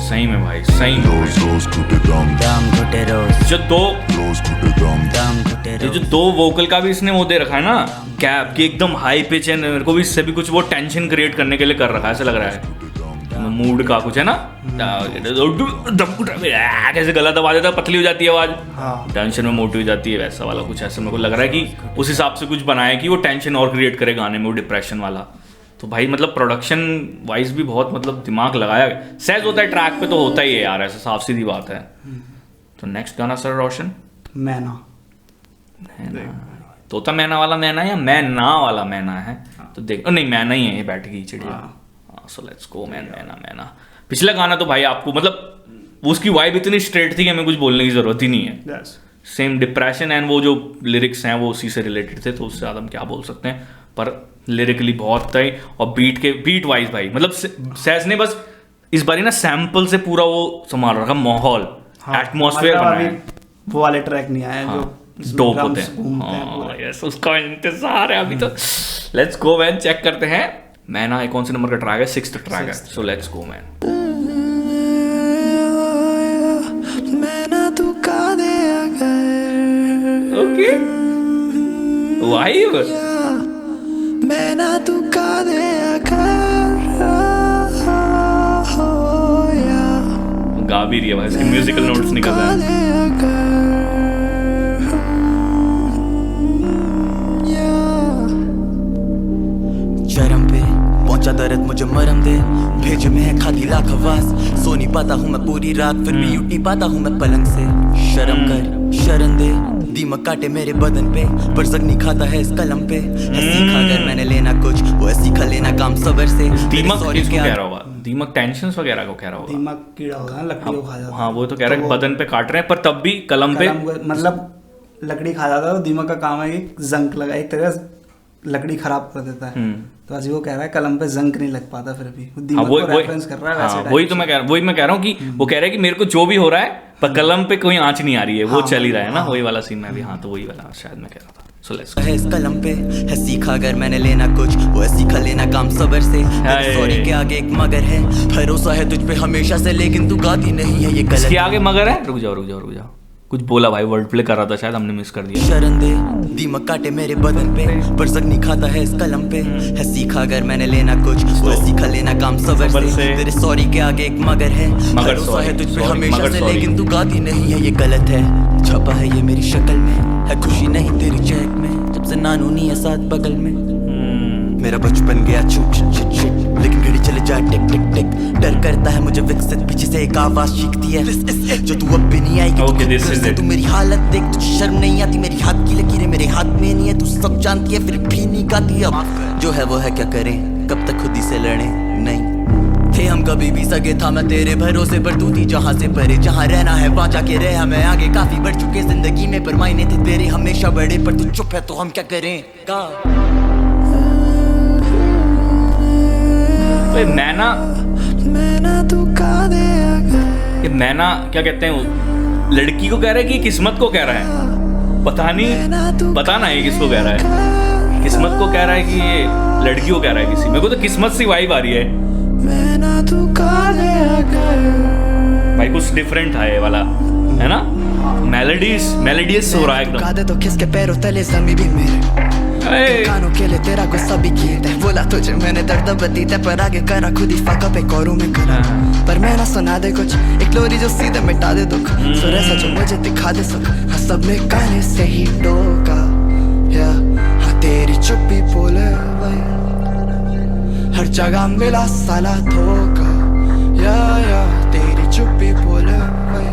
सही में भाई, सही में। Rose, rose, घुटे दम। दम घुटे रोज, जो दो, Rose, घुटे दम। दम घुटे ये जो रोज, 2 वोकल का भी इसने वो दे रखा है ना गैप, कि एकदम हाई पिच है। मेरे को भी इससे भी कुछ वो टेंशन क्रिएट करने के लिए कर रखा है, ऐसा लग रहा है। मूड का कुछ है ना, कैसे गला दबा देता है, पतली हो जाती है आवाज, टेंशन में मोटी हो जाती है, वैसा वाला कुछ ऐसा मेरे को लग रहा है कि उस हिसाब से कुछ बनाया कि वो टेंशन और क्रिएट करे गाने में, वो डिप्रेशन वाला। तो भाई मतलब प्रोडक्शन वाइज भी बहुत मतलब दिमाग लगाया गया। सहज होता है ट्रैक पे तो होता ही है यार, ऐसा साफ सीधी बात है। तो नेक्स्ट गाना सर रोशन, मैना। तोता मैना वाला मैना या मैना वाला मैना है? तो देख, नहीं मैना ही है, ये बैठ गई चिड़िया। सो लेट्स गो मैन, मैना मैना। पिछला गाना तो भाई आपको मतलब उसकी वाइब इतनी स्ट्रेट थी कि हमें कुछ बोलने की जरूरत ही नहीं है। सेम डिप्रेशन एंड वो जो लिरिक्स हैं वो उसी से रिलेटेड थे, तो उससे ज़्यादा हम क्या बोल सकते हैं। पर लिरिकली बहुत था, और बीट वाइज भाई मतलब सहज ने बस इस बारी ना सैंपल से पूरा वो संभाल रखा माहौल, एटमॉस्फेयर बनाया। वो वाले ट्रैक नहीं आए जो डोप होते हैं। यस, उसका इंतजार है अभी तो। लेट्स गो मैन, चेक करते हैं मैना ये कौन से नंबर का ट्रैक है? 6th ट्रैक है। So let's go man. Okay vibe, मैना तू का दे गा भी रही है भाई, इसके म्यूजिकल नोट्स निकल रहे हैं। चरम पे पहुंचा दर्द मुझे मरम दे, भेज में है खाती लाख आवाज, सो नहीं पाता हूँ मैं पूरी रात, फिर भी उठ नहीं पाता हूँ मैं पलंग से। शर्म कर शरण दे, दीमक काटे मेरे बदन पे, पर जग नहीं खाता है इस कलम पे। सीखा अगर मैंने लेना कुछ, वो सीखा लेना काम सबर से। दीमक किसको कह रहा होगा? दीमक टेंशन्स वगैरह को कह रहा होगा। दीमक कीड़ा होगा ना, लकड़ी को खा जाता है। हाँ वो तो कह रहा है बदन पे काट रहे हैं, पर तब भी कलम पे मतलब लकड़ी खा जाता है। तो दीमक का काम है कि जंक लगा, एक तरह लकड़ी खराब कर देता है। तो अजी वो कह रहा है कलम पे जंक नहीं लग पाता, फिर भी दीमक को रेफरेंस कर रहा है वैसे। वही तो मैं कह रहा हूँ कि वो कह रहा है कि मेरे को जो भी हो रहा है पर कलम पे कोई आंच नहीं आ रही है, वो चल ही रहा है ना, वही वाला सीन में भी। हाँ तो वही वाला शायद मैं कह रहा था। सो लेट्स है इस कलम पे, है सीखा अगर मैंने लेना कुछ, वो है सीखा लेना काम सबर से। सॉरी के आगे एक मगर है, भरोसा है तुझ पे हमेशा से, लेकिन तू गाती नहीं है ये गलत। इसके आगे मगर है? रुक जाओ कुछ बोला भाई, वर्ड प्ले कर रहा था शायद, हमने मिस कर दिया। शरण दे, दीमक काटे मेरे बदन पे, पर जग नहीं खाता है इस कलम पे। है सीखा अगर मैंने लेना कुछ, वो है सीखा लेना काम सबर से। तेरे सॉरी के आगे एक मगर है, भरोसा है तुझ पे हमेशा से, लेकिन तू गाती नहीं है ये गलत है। छपा है ये मेरी शक्ल में, है खुशी नहीं तेरी चहक में, जब से नानू नहीं है साथ बगल में। मेरा बचपन गया छुट छुट छुट, लेकिन घड़ी चले जाए टिक टिक टिक। डर करता है मुझे विकसित, पीछे से एक आवाज चीखती है जो तू अब भी नहीं आएगी। तू मेरी हालत देख, तुझे शर्म नहीं आती, मेरी हाथ की लकीरें मेरे हाथ में नहीं है, तू सब जानती है फिर भी नहीं गाती। अब जो है वो है, क्या करें, कब तक खुद ही से लड़े। नहीं थे हम कभी भी सगे, था मैं तेरे भरोसे पर, तू थी जहाँ से परे। जहाँ रहना है वहाँ जाके रहे, हमें आगे काफी बढ़ चुके जिंदगी में, पर मायने थे तेरे हमेशा बड़े। पर तू चुप है तो हम क्या करें। मैना तू का दे, ये मैना क्या कहते हैं? लड़की को कह रहा है कि किस्मत को कह रहा है? पता नहीं, पता ना ये किसको कह रहा है। किस्मत को कह रहा है कि ये लड़की को कह रहा है किसी। मेरे को तो किस्मत से वाइब आ रही है भाई, कुछ डिफरेंट है ये वाला, है ना? मेलोडियस हो रहा है एकदम। तो किसके पैरों तले ज़मीं भी मेरे कानों के लिए तेरा गुस्सा भी किए थे। बोला तुझे मैंने दर्द बती थे, पर आगे करा खुद ही फाका पे कौरों में करा। पर मैं ना सुना दे कुछ, एक लोरी जो सीधे मिटा दे दुख, सुर ऐसा जो मुझे दिखा दे सुख। हाँ सब में गाने से ही टोका, या हाँ तेरी चुप्पी बोले भाई, हर जगह मिला साला धोखा। या तेरी चुप्पी बोले भाई,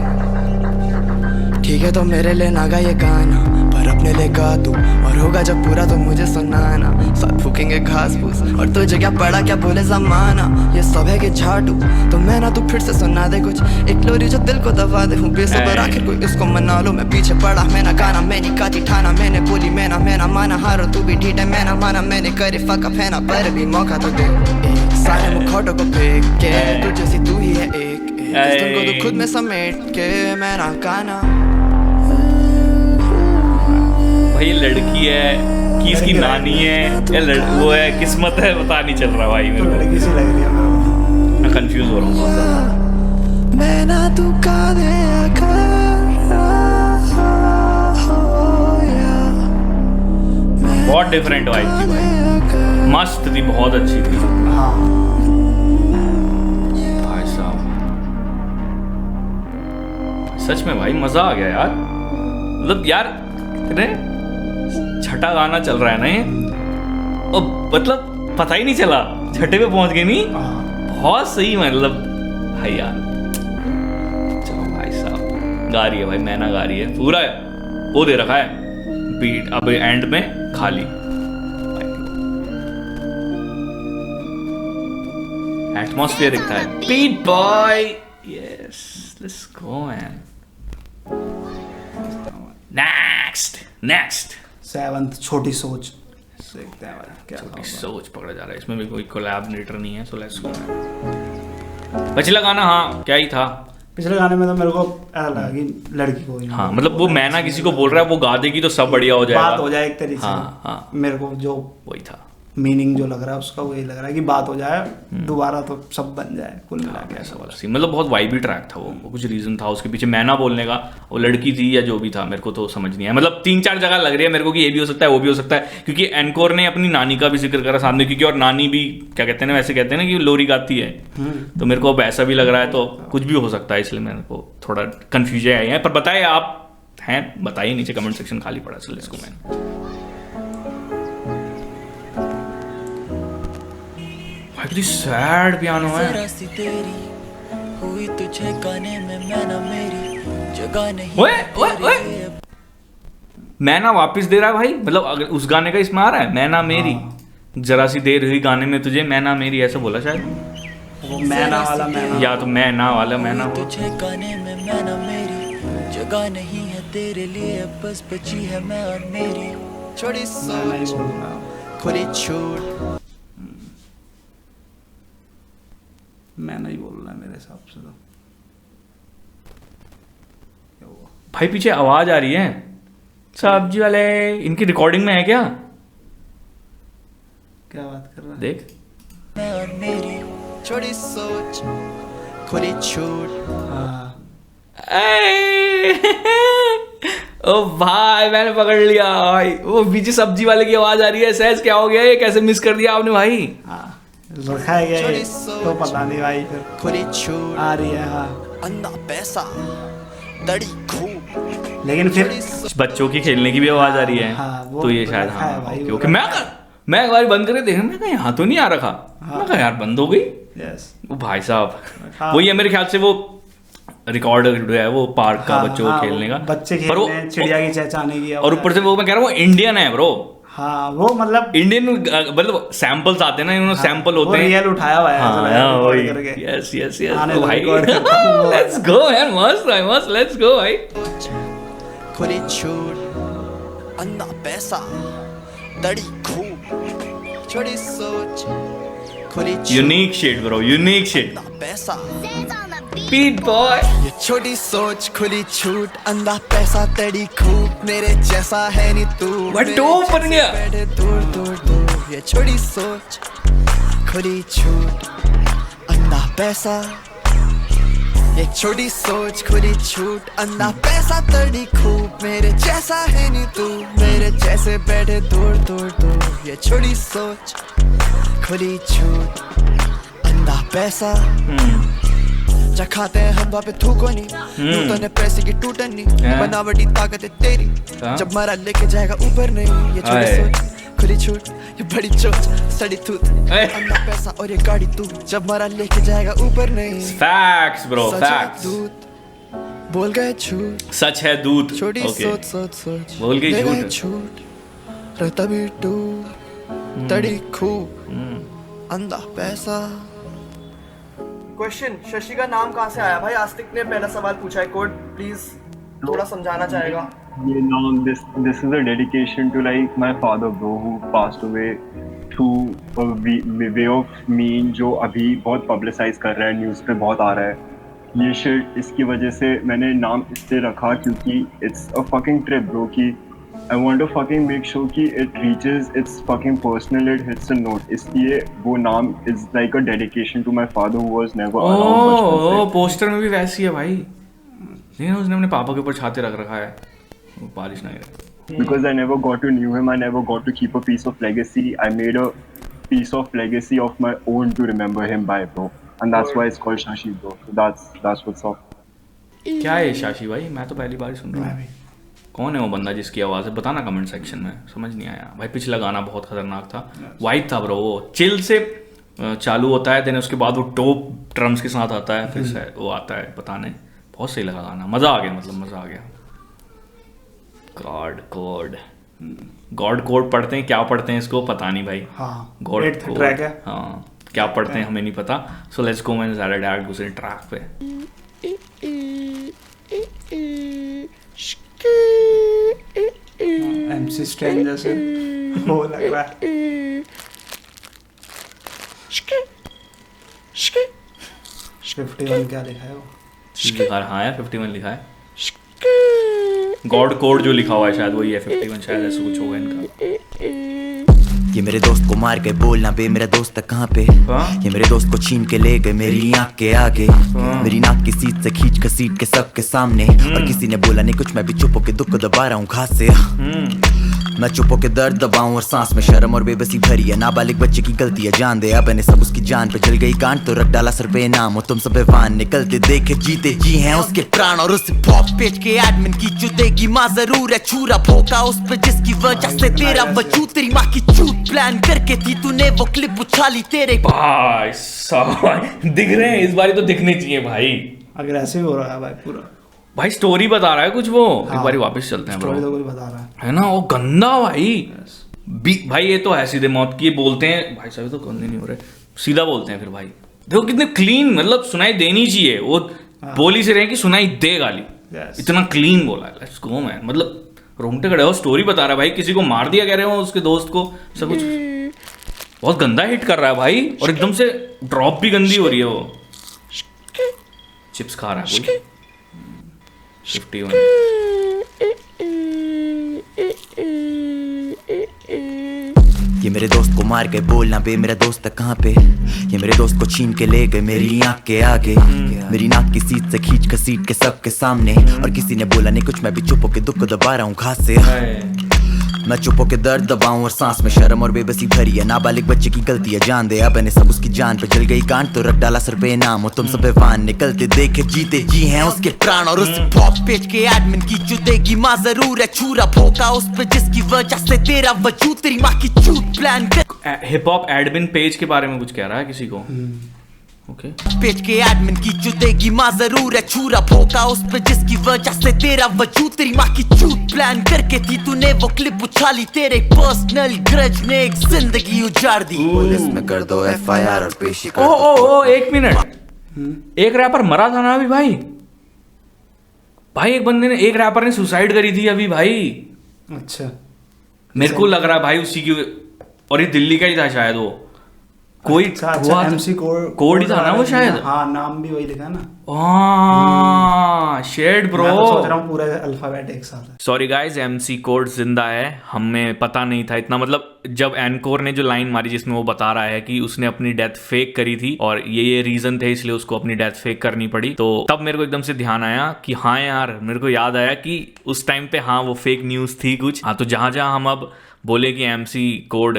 ठीक है तो मेरे लिए ना गा ये गाना, पर अपने लिए गा तू, और होगा जब पूरा तो मुझे सुनाना। साथ फूकेंगे घास फूस, और तुझे क्या पड़ा क्या बोले जमाना, ये सब है कि झाड़ू। तो मैं ना तू फिर से सुना दे कुछ, एक लोरी जो दिल को दबा दे। हूँ बेसबर आखिर कोई इसको मना लो, मैं पीछे पड़ा मैं ना गाना, मैंने काटी ठाना, मैंने बोली मैं ना माना हारो, तू भी ढीठ है मैं ना माना, मैंने करे फका फैना, पर भी मौका तो दे। सारे मुखौटों को फेंक के, तू जैसी तू ही है एक तुमको तो खुद में समेट के मैं ना गाना। भाई लड़की है कि इसकी नानी है या वो है, किस्मत है, पता नहीं चल रहा भाई मेरे को। लड़की सी लग रही है मेरे को, मैं कंफ्यूज हो रहा हूँ बहुत ज़्यादा। मैना तू का दे बहुत डिफरेंट वाइब थी भाई, मस्त थी, बहुत अच्छी थी। सच में भाई मजा आ गया यार, मतलब यार इतने छठा गाना चल रहा है ना ये, और मतलब पता ही नहीं चला छठे पे पहुंच गए नहीं, बहुत सही मतलब भाई यार। चलो भाई साहब गा रही है भाई, मैना गा रही है, पूरा वो दे रखा है बीट, अब एंड में खाली एटमॉस्फेयर दिखता है। Beat boy, yes let's go man. Next 7th छोटी सोच, देखते हैं भाई क्या छोटी सोच पकड़ा जा रहा है, इसमें भी कोई कोलैबोरेटर नहीं है, सो लेट्स गो। पिछला गाना हाँ क्या ही था, पिछले गाने में तो मेरे को ऐसा लगा कि लड़की को हाँ मतलब वो मैना किसी को बोल रहा है, वो गा देगी तो सब बढ़िया हो जाएगा, बात हो जाए एक तरीके से। हाँ मेरे को जो वही था मीनिंग जो लग रहा है उसका वही लग रहा है कि बात हो जाए दोबारा तो सब बन जाए, कुल मिला के ऐसा वाला सीन, मतलब बहुत वाइबी ट्रैक था वो कुछ रीजन था उसके पीछे मैना बोलने का, वो लड़की थी या जो भी था मेरे को तो समझ नहीं है, मतलब 3-4 जगह लग रही है मेरे को कि ये भी हो सकता है वो भी हो सकता है, क्योंकि एनकोर ने अपनी नानी का भी जिक्र करा सामने, क्योंकि और नानी भी क्या कहते हैं ना, वैसे कहते हैं ना कि लोरी गाती है, तो मेरे को अब ऐसा भी लग रहा है, तो कुछ भी हो सकता है, इसलिए मेरे को थोड़ा कन्फ्यूजन आई है। पर बताए आप हैं, बताइए नीचे कमेंट सेक्शन खाली पड़ा, चलो इसको मैंने कितनी सैड पियानो है। हुई तुझे गाने में मैना मेरी जगह नहीं, ओए मैना वापस दे रहा है भाई, मतलब अगर उस गाने का इसमें आ रहा है मैना मेरी, जरा सी देर हुई गाने में तुझे मैना मेरी, ऐसा बोला शायद, वो मैना वाला मैना, या तो मैना वाला मैना। तुझे गाने में मैना मेरी जगह नहीं है तेरे लिए, बस बची है मैं और मेरी छोटी सोच खुली छूट। मैं नहीं बोल रहा मेरे हिसाब से तो। क्या हुआ भाई पीछे आवाज आ रही है, सब्जी वाले इनकी रिकॉर्डिंग में है क्या? क्या बात कर रहा है? देख मैं और मेरी छोटी सोच खुली छूट। ओ भाई मैंने पकड़ लिया भाई, वो पीछे सब्जी वाले की आवाज आ रही है। सहज क्या हो गया, ये कैसे मिस कर दिया आपने भाई? रखा है क्या ये? तो पता नहीं भाई, फिर खुली छूट आ रही है। हाँ अंधा पैसा दड़ी खूब, लेकिन फिर बच्चों की खेलने की भी आवाज आ रही है। हाँ, वो तो ये शायद रखा है हाँ भाई, ओके वो ओके। रखा मैं एक बार बंद करके देखा, मैं कहा यहाँ तो नहीं आ रखा, मैं कहा यार बंद हो गई। यस वो भाई साहब हाँ। वही है मेरे ख्याल से, वो रिकॉर्डर जो है वो पार्क का बच्चों को खेलने का, बच्चे पर वो खेलने चिड़िया की चहचाने की। और ऊपर से वो मैं कह रहा हूँ इंडियन है ब्रो। हाँ वो मतलब इंडियन मतलब सैंपल्स आते हैं ना, इन्होंने सैंपल होते हैं, रियल उठाया हुआ है हाँ वही, यस यस यस भाई लेट्स गो यार, मस्त है मस्त, लेट्स गो भाई। खुली छूट अंधा पैसा दड़ी खूब, छोटी सोच खुली छूट, unique shit bro, unique shit. अंधा पैसा बीट बॉय, ये छोटी सोच खुली छूट, अंधा पैसा तड़ी खूब, मेरे जैसा है नहीं तू, What dope बन गया। बैठे दूर दूर दूर, ये छोटी सोच खुली छूट, अंधा पैसा, ये छोटी सोच खुली छूट, अंधा पैसा तड़ी खूब, मेरे जैसा है नहीं तू, मेरे जैसे बैठे दूर दूर दूर, ये छोटी सोच खुली छूट, अंधा पैसा जा खाते हैं हम वहाँ पे थूको नहीं, तो ने पैसे की टूटन नहीं, बनावटी ताकत है तेरी, जब मारा लेके जाएगा ऊपर नहीं, ये छोटी सोच खुली छूट, ये बड़ी चोच सड़ी थूत, अंधा पैसा और ये गाड़ी तू, जब मारा लेके जाएगा ऊपर नहीं। फैक्ट्स ब्रो, सच है फैक्ट्स। दूत बोल गए झूठ, सच है दूध, छोटी ओके सोच सोच सोच बोल गई ले झूठ। झूठ रहता भी टू तड़ी खूब, अंधा पैसा। क्वेश्चन, शशि का नाम कहाँ से आया भाई? आस्तिक ने पहला सवाल पूछा है, कोड प्लीज थोड़ा समझाना चाहेगा? ये नाम this is a dedication to like my father bro who passed away through a way of mean जो अभी बहुत publicize कर रहा है, न्यूज़ पे बहुत आ रहा है ये shit। इसकी वजह से मैंने नाम इससे रखा क्योंकि it's a fucking trip bro कि I want to fucking make sure कि it reaches its fucking personal, it hits a note, इसलिए वो नाम is like a dedication to my father who was never around बचपन से। Poster में भी वैसी है भाई, नहीं उसने अपने पापा के ऊपर छाते रख रखा है, वो बारिश ना गिरे। Because I never got to knew him, I never got to keep a piece of legacy. I made a piece of legacy of my own to remember him by, bro, and that's why it's called Shashi, bro. So that's what's up. क्या है शाशी भाई, मैं तो पहली बार ही सुन रहा हूँ। कौन है वो बंदा जिसकी आवाज़ है, बताना कमेंट सेक्शन में, समझ नहीं आया भाई। पिछला गाना बहुत खतरनाक था, वाइब था ब्रो, वो चिल से चालू होता है, देन उसके बाद वो टॉप ड्रम्स के साथ आता है, फिर से वो आता है, पता नहीं, बहुत सही लगा गाना, मज़ा आ गया, मतलब मज़ा आ गया। गॉड कोड पढ़ते हैं, क्या पढ़ते हैं इसको पता नहीं भाई। गॉड ट्रैक है, हाँ क्या पढ़ते हैं हमें नहीं पता। सो लेट्स गो, मैंने ज़्यादा डायरेक्ट दूसरे ट्रैक पे। MC Strain जैसे वो लग रहा है। 51 क्या लिखा है वो? हाँ है 51 लिखा है। गॉड कोड जो लिखा हुआ है शायद वही है 51, शायद ऐसा कुछ होगा इनका। ये मेरे दोस्त को मार के बोलना बे, मेरा दोस्त कहाँ पे? ये मेरे दोस्त को छीन के ले गए मेरी आँख के आगे, मेरी नाक की सीट से खींच घसीट के सबके सामने, और किसी ने बोला नहीं कुछ, मैं भी चुप होके दुख को दबा रहा हूँ घास से। मैं चुप होके दर्द दबाऊं और सांस में शर्म और बेबसी भरी है, नाबालिग बच्चे की गलती है, जान दे अब मैंने सब उसकी जान पे जल गई कांड, तो रख डाला सर पे नाम, और तुम सब बेवान निकलते देखे जीते जी हैं उसके प्राण, और उस पॉप पेज के एडमिन की जुदेगी माँ जरूर है, छुरा भोंका उस पे जिसकी वजह से तेरा वजूद, तेरी माँ की चूत प्लान करके थी तूने वो क्लिप उछाली तेरे। भाई साहब दिख रहे हैं इस बारी, तो दिखने चाहिए भाई, अग्रेसिव हो रहा है भाई पूरा। भाई स्टोरी बता रहा है कुछ वो, एक बारी वापस चलते हैं ब्रो, स्टोरी तो कुछ बता रहा है ना, वो गंदा भाई। भाई ये तो है सीधे मौत की, बोलते हैं भाई साहब तो गंदे नहीं हो रहे, सीधा बोलते हैं फिर भाई, देखो कितने क्लीन, मतलब सुनाई देनी चाहिए, वो बोल ही से रहे कि सुनाई दे गाली, इतना क्लीन बोला है। लेट्स गो मैन, मतलब रोंगटे खड़े हो, स्टोरी बता रहा है भाई, किसी को मार दिया कह रहे हो उसके दोस्त को, सब कुछ बहुत गंदा हिट कर रहा है भाई, और एकदम से ड्रॉप भी गंदी हो रही है, वो चिप्स खा रहा है कोई। 51 ये मेरे दोस्त को मार के बोलना बे, मेरा दोस्त कहाँ पे? ये मेरे दोस्त को छीन के ले गए मेरी आँख के आगे, मेरी नाक की सीट से खींच घसीट के सबके सामने, और किसी ने बोला नहीं कुछ, मैं भी चुप होके दुख को दबा रहा हूँ घास से। मैं चुप होके दर्द दबाऊं और सांस में शर्म और बेबसी भरी है, नाबालिग बच्चे की गलती है, जान दे अब मैंने सब उसकी जान पे जल गई कांड, तो रख डाला सर पे नाम, और तुम सब बेवान निकलते देखे जीते जी हैं उसके प्राण, और उस पॉप पेज के एडमिन की जुदेगी माँ जरूर है, छुरा भोंका उस पे जिसकी वजह से तेरा वजूद, तेरी माँ की चूत प्लान कर। हिप हॉप एडमिन पेज के बारे में कुछ कह रहा है किसी को, ओके पेज के एडमिन की जुदेगी माँ जरूर है, छुरा भोंका उस पे जिसकी वजह से तेरा वजूद, तेरी माँ की चूत प्लान करके थी तूने वो क्लिप उछाली, तेरे पर्सनल ग्रज ने एक जिंदगी उजाड़ दी, पुलिस में कर दो FIR और पेशी कर दो। ओ एक मिनट, एक रैपर मरा था ना अभी भाई, एक बंदे ने, एक रैपर ने सुसाइड करी थी अभी भाई। अच्छा, मेरे को लग रहा है भाई उसी की, और ये दिल्ली का ही था शायद, वो कोई अच्छा, MC कोड ही था ना वो शायद, हाँ नाम भी वही लिखा है ना। शेड ब्रो, मैं तो सोच रहा हूँ पूरा अल्फाबेट एक साथ है। सॉरी गाइस, MC कोड जिंदा है, हमें पता नहीं था इतना, मतलब जब एनकोर ने जो लाइन मारी जिसमें वो बता रहा है कि उसने अपनी डेथ फेक करी थी और ये रीजन थे इसलिए उसको अपनी डेथ फेक करनी पड़ी, तो तब मेरे को एकदम से ध्यान आया कि हाँ यार, मेरे को याद आया कि उस टाइम पे हाँ वो फेक न्यूज थी कुछ, हाँ तो जहां जहां हम अब बोले कि MC कोड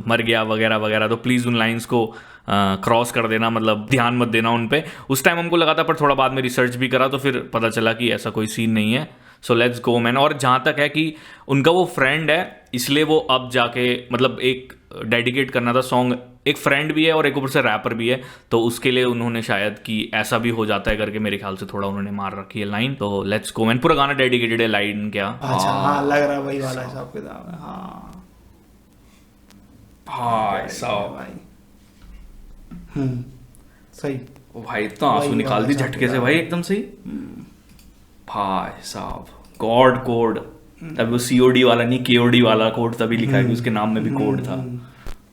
मर गया वगैरह वगैरह, तो प्लीज़ उन लाइंस को क्रॉस कर देना, मतलब ध्यान मत देना उन पे। उस टाइम हमको लगा था, पर थोड़ा बाद में रिसर्च भी करा तो फिर पता चला कि ऐसा कोई सीन नहीं है। So let's go man. और जहाँ तक है कि उनका वो फ्रेंड है, इसलिए वो अब जाके मतलब एक डेडिकेट करना था सॉन्ग, एक फ्रेंड भी है और एक ऊपर से रैपर भी है, तो उसके लिए उन्होंने शायद कि ऐसा भी हो जाता है करके मेरे ख्याल से थोड़ा उन्होंने मार रखी है लाइन। तो लेट्स गो मैन, पूरा गाना डेडिकेटेड है लाइन क्या। अच्छा हाँ, लग रहा है वही वाला हिसाब किताब है। हाँ भाई साहब भाई, सही भाई, इतना आंसू निकाल दी झटके से भाई, एकदम सही भाई साहब। गॉड कोड, तभी वो COD वाला नहीं KOD वाला कोड तभी लिखा है कि उसके नाम में भी कोड था।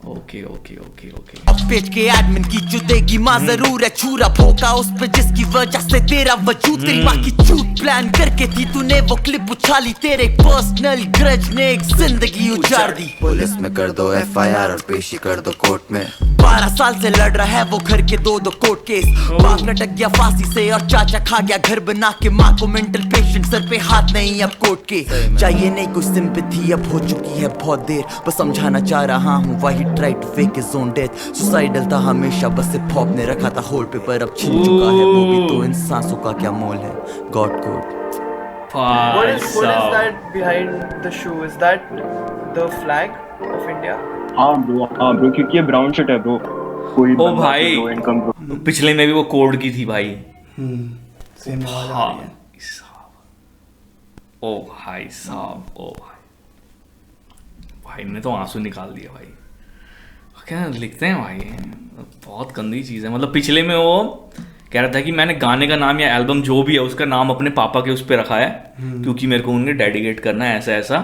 Okay okay okay okay. Page के एडमिन की जुदेगी माँ जरूर है, छुरा भोंका उस पे जिसकी वजह से तेरा वजूद, तेरी माँ की चूत प्लान करके थी तूने वो क्लिप उछाली, तेरे पर्सनल ग्रज ने एक जिंदगी उजाड़ दी, पुलिस में कर दो FIR और पेशी कर दो कोर्ट में। 12 साल से लड़ रहा है वो घर के 2 कोर्ट केस, बाप लटक गया फांसी से और चाचा खा गया घर बना के माँ को मेंटल पेशेंट, सर पे हाथ नहीं अब कोर्ट के, चाहिए नहीं कुछ सिंपैथी, अब हो चुकी है बहुत देर, बस समझाना चाह रहा हूँ वही tried to fake his own death. Suicidal था हमेशा, बस सिर्फ हॉप ने रखा था होल्ड पे, पर अब छिन चुका है वो भी, तो इन सांसों का क्या मोल है. God code. What is that behind the shoe? Is that the flag of India? हाँ ब्रो क्योंकि ये ब्राउन शर्ट है ब्रो. कोई ओ भाई लो इनकम पिछले में भी वो कोड की थी भाई. सेम आवाज आ रही है. ओ भाई साहब, ओ भाई ने तो आंसू निकाल दिया भाई. क्या लिखते हैं भाई, बहुत गंदी चीज़ है. मतलब पिछले में वो कह रहा था कि मैंने गाने का नाम या एल्बम जो भी है उसका नाम अपने पापा के उस पर रखा है क्योंकि मेरे को उन्हें डेडिकेट करना है ऐसा.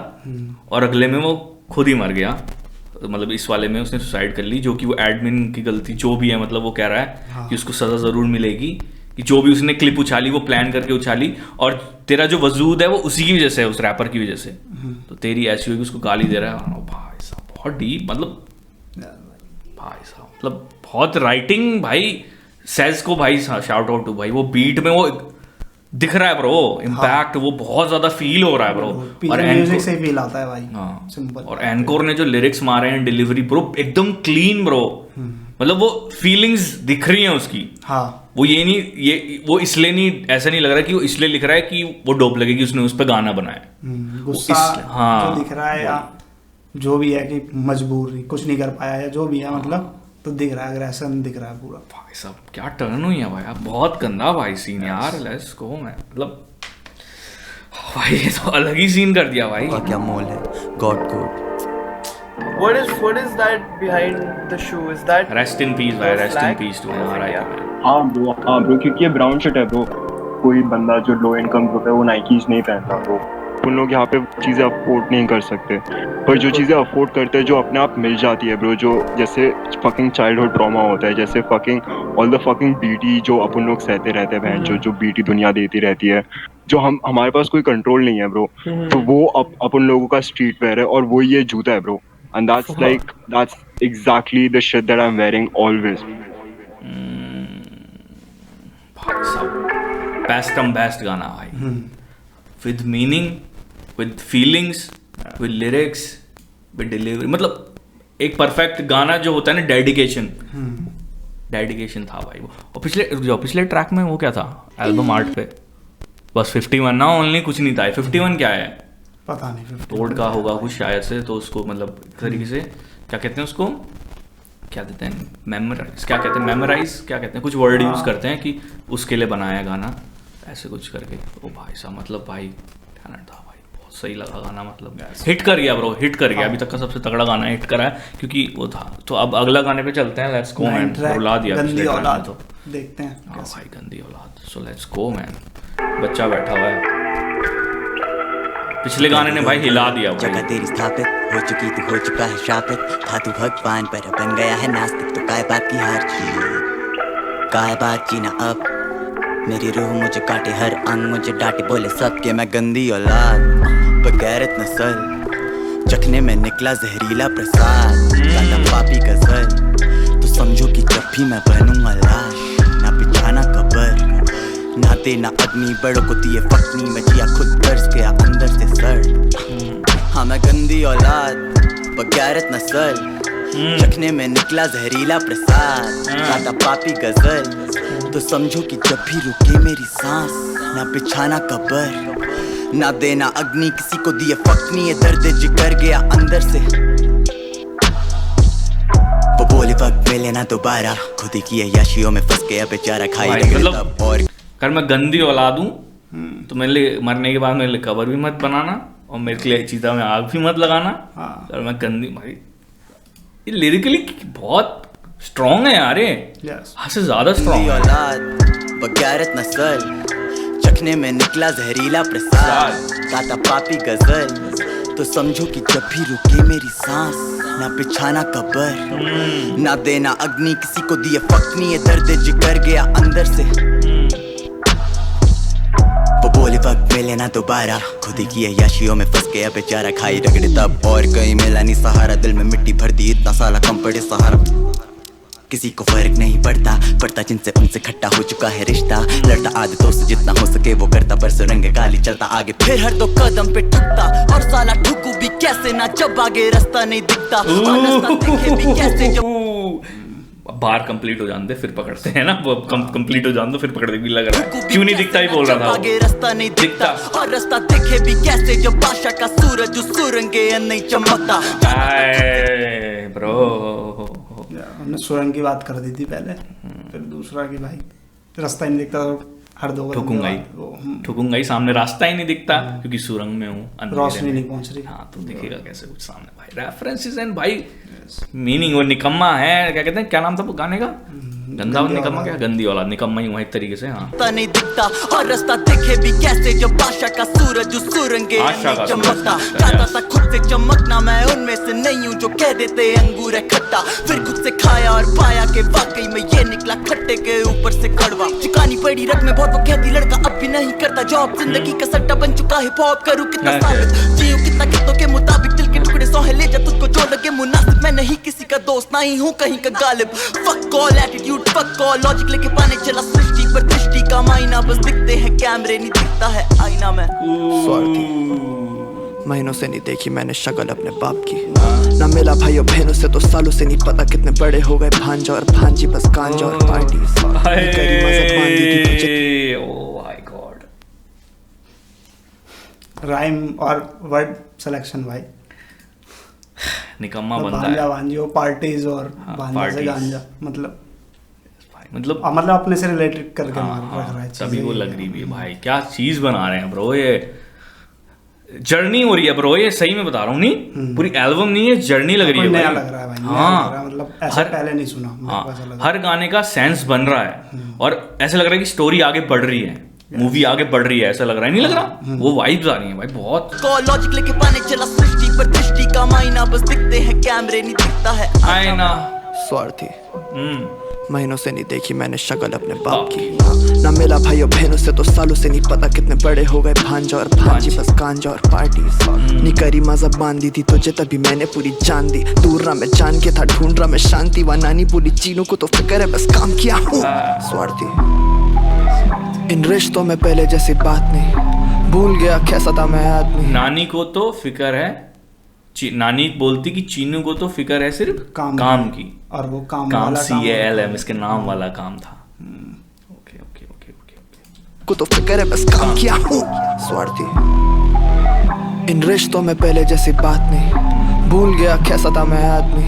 और अगले में वो खुद ही मर गया. मतलब इस वाले में उसने सुसाइड कर ली, जो कि वो एडमिन की गलती जो भी है. मतलब वो कह रहा है कि उसको सज़ा ज़रूर मिलेगी, कि जो भी उसने क्लिप उछाली वो प्लान करके उछाली, और तेरा जो वजूद है वो उसी की वजह से है, उस रैपर की वजह से. तो तेरी ऐसी होगी, उसको गाली दे रहा है. भाई साहब बहुत डीप, मतलब भाई साहब मतलब बहुत राइटिंग भाई. सेज को भाई शाउट आउट टू भाई. वो बीट में वो दिख रहा है ब्रो इम्पैक्ट. वो बहुत ज्यादा फील हो रहा है ब्रो. और म्यूजिक से फील आता है भाई. सिंपल. और एनकोर ने जो लिरिक्स मारे हैं, डिलीवरी ब्रो एकदम क्लीन ब्रो. मतलब वो फीलिंग्स दिख रही हैं उसकी. वो ये नहीं, ये वो इसलिए नहीं, ऐसा नहीं लग रहा कि वो इसलिए लिख रहा है कि वो डोप लगे कि उसने उस पर गाना बनाया. गुस्सा जो दिख रहा है, या जो भी है कि मजबूर कुछ नहीं कर पाया या जो भी है, मतलब तो दिख रहा है, अग्रेशन दिख रहा है पूरा. भाई साहब क्या टर्न हुई है भाई. बहुत गंदा भाई सीन यार. Let's go man. मतलब भाई ये तो अलग ही सीन कर दिया भाई. क्या मोल है. God code. What is that behind the shoe? Is that rest in peace भाई. rest in peace to हाँ ब्रो क्योंकि ये ब्राउन शर्ट है ब्रो. कोई बंदा जो लो इनकम ग्रुप है वो नाइकीज नहीं पहनता ब्रो. उन लोग यहाँ पे चीज़ें अफोर्ड नहीं कर सकते, पर जो चीज़ें अफोर्ड करते हैं जो अपने आप मिल जाती है ब्रो, जो जैसे फकिंग चाइल्डहुड ट्रॉमा होता है, जैसे fucking all the fucking BT जो अपन लोग सहते रहते हैं बहन, जो बीटी दुनिया देती रहती है, जो हमारे पास कोई कंट्रोल नहीं है ब्रो. तो वो अपन लोगों का स्ट्रीट वेयर है, और वो ये जूता है bro. And that's exactly the shit that I'm wearing always. Best गाना भाई. With meaning, with feelings, with lyrics, with delivery. मतलब एक परफेक्ट गाना जो होता है ना, डेडिकेशन था भाई वो. और पिछले ट्रैक में वो क्या था एल्बम आर्ट पे, बस 51 ना ओनली, कुछ नहीं था. 51 क्या है पता नहीं. टोड का होगा कुछ शायद से. तो उसको मतलब एक तरीके से क्या कहते हैं उसको, क्या देते हैं, मेमोराइज, क्या कहते हैं, मेमोराइज क्या कहते हैं, कुछ वर्ड यूज़ करते हैं कि उसके लिए बनाया गाना ऐसे कुछ करके. ओ भाई साहब मतलब भाई टैलेंट था भाई. बहुत सही लगा गाना. मतलब हिट कर गया ब्रो, हिट कर गया. अभी तक का सबसे तगड़ा गाना हिट करा है क्योंकि वो था. तो अब अगला गाने पे चलते हैं. Let's go man. रुला दिया गंदी औलाद, तो देखते हैं. हाँ भाई गंदी औलाद. सो लेट्स गो मैन. बच्चा बैठा हुआ है. पिछले गाने ने भाई हिला दिया. जगह तेरी स्थापित हो चुकी, तू हो चुका है शापित. था तू भगवान पर बन गया है नास्तिक. तो काय बात की हार जीत, काय बात जीना अब. मेरी रूह मुझे काटे, हर अंग मुझे डांटे. बोले सबके मैं गंदी औलाद, बगैरत नस्ल. चखने में निकला जहरीला प्रसाद, गाता पापी गजल. तो समझो कि जब भी मैं बनूंगा लाश, ना बिछाना कब्र, ना देना अग्नि. बड़ों को दिए फकनी, मैं जिया खुद बरस गया अंदर से सर. हाँ मैं गंदी औलाद, बगैरत नस्ल. चखने में निकला जहरीला प्रसाद, गाता पापी गजल. तो समझो कि जब भी रुके मेरी सांस, ना बिछाना कब्र, ना देना अग्नि. किसी को दिए फकनी, ये दर्द जिगर गया अंदर से. वो बोले वक्त मिले ना दोबारा, खुद ही की याशियों में फंस गया बेचारा. खाई मतलब और कर मैं गंदी औलाद हूँ तो मेरे लिए मरने के बाद मेरे लिए कब्र भी मत बनाना, और मेरे लिए चीता में आग भी मत लगाना. और मैं गंदी भाई. ये लिरिकली बहुत स्ट्रॉन्ग है यार. ये से ज्यादा स्ट्रॉन्ग है. औलाद बगैरत नस्ल, चखने में निकला जहरीला प्रसाद, गाता पापी गजल. तो समझो कि जब भी रुके मेरी सांस, ना बिछाना कब्र, ना देना अग्नि. किसी को दिए फकनी, ये दर्द जिगर गया अंदर से. वो बोले वक्त मिले ना दोबारा, खुद ही की याशियों में फंस गया बेचारा. खाई रगड़े तब और कहीं मिला नहीं सहारा. दिल में मिट्टी भर दी, इतना साला कम पड़े सहारा. किसी को फर्क नहीं पड़ता जिनसे उनसे खट्टा हो चुका है रिश्ता लड़ता आदतों से जितना हो सके वो करता पर सुरंग गाली चलता आगे फिर हर दो कदम पे ठुकता और साला ठुकू भी कैसे ना जब आगे रास्ता नहीं दिखता और रास्ता दिखे भी कैसे जब बार कंप्लीट हो जानते फिर पकड़ते हैं ना वो कंप्लीट हो जान दो फिर पकड़ते भी लग रहा है क्यों नहीं दिखता ही बोल रहा था आगे रास्ता नहीं दिखता और रास्ता दिखे भी कैसे जब बादशाह का सूरज उस सुरंगे नहीं चमकता ब्रो हमने सुरंग की बात कर दी थी पहले फिर दूसरा की भाई रास्ता ही नहीं दिखता तो हर दो ठुकूंगा ही सामने रास्ता ही नहीं दिखता क्योंकि सुरंग में हूँ रोशनी नहीं पहुंच रही हाँ तो दिखेगा कैसे कुछ सामने भाई रेफरेंसेस एंड भाई मीनिंग वो निकम्मा है क्या कहते हैं क्या नाम था वो गाने का गंदा निकम्मा क्या गंदी औलाद निकम्मा ही हुआ एक तरीके से हाँ नहीं दिखता और रास्ता दिखे भी कैसे जब बादशाह का सूरज उस सुरंगे नहीं चमकता चाहता था खुद से चमकना मैं उनमें से नहीं हूँ जो कह देते अंगूर है खट्टा फिर खुद से खाया और पाया कि वाकई में ये निकला खट्टे के ऊपर से कड़वा चुकानी पड़ी रक में बहुत वो कहती लड़का अब भी नहीं करता जॉब जिंदगी का सट्टा बन चुका है पॉप करूँ कितना साबित जियो कितना कितों के मुताबिक दिल के टुकड़े सौ है ले जा तुझको जो लगे मुनासिब मैं नहीं किसी का दोस्त नहीं हूँ कहीं का Ghalib fuck all attitude fuck all logic लेके पाने चला सृष्टि पर दृष्टि का मायना बस दिखते हैं कैमरे नहीं दिखता है आईना में स्वार्थी महीनों से नहीं देखी मैंने शक्ल अपने बाप की ना मिला भाइयों बहनों से तो सालों से नहीं पता कितने बड़े हो गए भांजा और भांजी बस गांजा और पार्टी राइम और वर्ड सिलेक्शन भाई निकम्मा बंदा भांजा भांजी और पार्टीज और भांजा से गांजा मतलब अपने से रिलेटेड करके मार रहा है तभी वो लग रही है भाई क्या चीज बना रहे हैं ब्रो ये जर्नी हो रही है ब्रो ये सही में बता रहा हूँ नहीं पूरी एल्बम नहीं है जर्नी लग रही है नया लग रहा है भाई हाँ मतलब ऐसा पहले नहीं सुना हर गाने का सेंस बन रहा है और ऐसा लग रहा है कि स्टोरी आगे बढ़ रही है मूवी आगे बढ़ रही है ऐसा लग रहा है नहीं लग रहा वो वाइब्स आ रही हैं भाई बहुत लॉजिक लेके पाने चला सृष्टि पर दृष्टि का मायना बस दिखते हैं कैमरे नहीं दिखता है आईना स्वार्थी महीनों से नहीं देखी मैंने शक्ल अपने बाप की ना मिला भाइयों बहनों से तो सालों से नहीं पता कितने बड़े हो गए भांजा और भांजी बस गांजा और पार्टी नहीं करी मजा बांधी थी तुझे तभी मैंने पूरी जान दी दूर रहा मैं जान के था ढूंढ रहा मैं शांति व नानी पूरी चीनों को तो फिक्र है बस काम किया हूँ स्वार्थी इन रिश्तों में पहले जैसी बात नहीं भूल गया कैसा था मैं आदमी नानी को तो फिक्र है नानी बोलती कि चीनू को तो फिक्र है सिर्फ काम की और वो काम CALM इसके नाम वाला काम था ओके को तो फिक्र है बस काम किया हूँ स्वार्थी इन रिश्तों में पहले जैसी बात नहीं भूल गया कैसा था मैं आदमी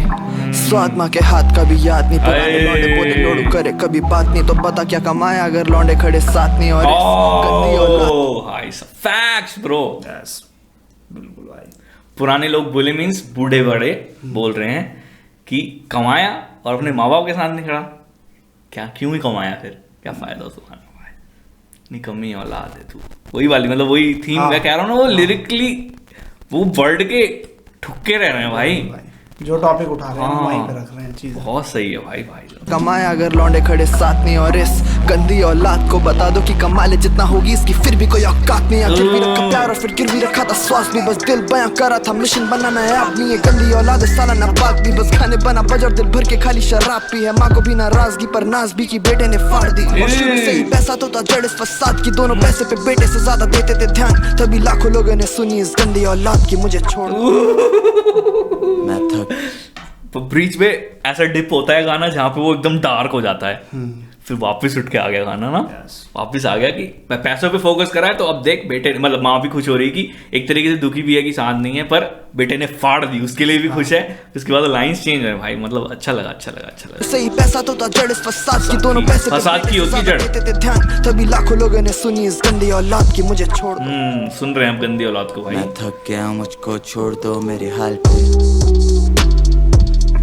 स्वाद माँ के हाथ का भी याद नहीं पुराने लौंडे बोले लोड़ू करे कभी बात नहीं तो पता क्या कमाया अगर लौंडे खड़े साथ नहीं और फैक्ट्स ब्रो बिल्कुल भाई पुराने लोग बोले मीन्स बूढ़े बड़े बोल रहे हैं कि कमाया और अपने माँ बाप के साथ नहीं खड़ा क्या क्यों ही कमाया फिर क्या फायदा उस दुकान में भाई निकम्मी औलाद है तू वही वाली मतलब वही थीम मैं कह रहा हूँ ना वो लिरिकली वो वर्ड के ठुक्के रह रहे हैं भाई जो टॉपिक उठा रहे हैं वहीं पे रख रहे हैं चीज बहुत सही है भाई कमाया अगर लौंडे खड़े साथ नहीं और इस गंदी औलाद को बता दो कि कमा ले जितना होगी इसकी फिर भी कोई औकात नहीं गिर भी रखा प्यार और फिर गिर भी रखा था श्वास भी बस दिल बयां करा था मिशन बनाना है आदमी ये गंदी औलाद साला ना पाक भी बस खाने बना बजर दिल भर के खाली शराब पी है माँ को भी नाराजगी पर नाज भी की बेटे ने फाड़ दी और शुरू से ही पैसा तो था जड़ इस फसाद की दोनों पैसे पे बेटे से ज्यादा देते थे ध्यान तभी लाखों लोगों ने सुनी इस गंदी औलाद की मुझे छोड़ मैं थक तो ब्रीच में ऐसा डिप होता है गाना जहाँ पे वो एकदम डार्क हो जाता है फिर वापस उठ के आ गया गाना ना वापस आ गया कि पैसों पे फोकस करा है तो अब देख बेटे मतलब माँ भी खुश हो रही कि एक तरीके से दुखी भी है कि साथ नहीं है पर बेटे ने फाड़ दी उसके लिए भी खुश है उसके बाद लाइंस चेंज है भाई मतलब अच्छा लगा सही पैसा तो था जड़ इस फसाद की दोनों पैसे फसाद की होती जड़ देते थे ध्यान तभी लाखों लोगों ने सुनी इस गंदी औलाद की मुझे छोड़ दो सुन रहे हैं हम गंदी औलाद को भाई मैं थक गया मुझको छोड़ दो मेरे हाल पे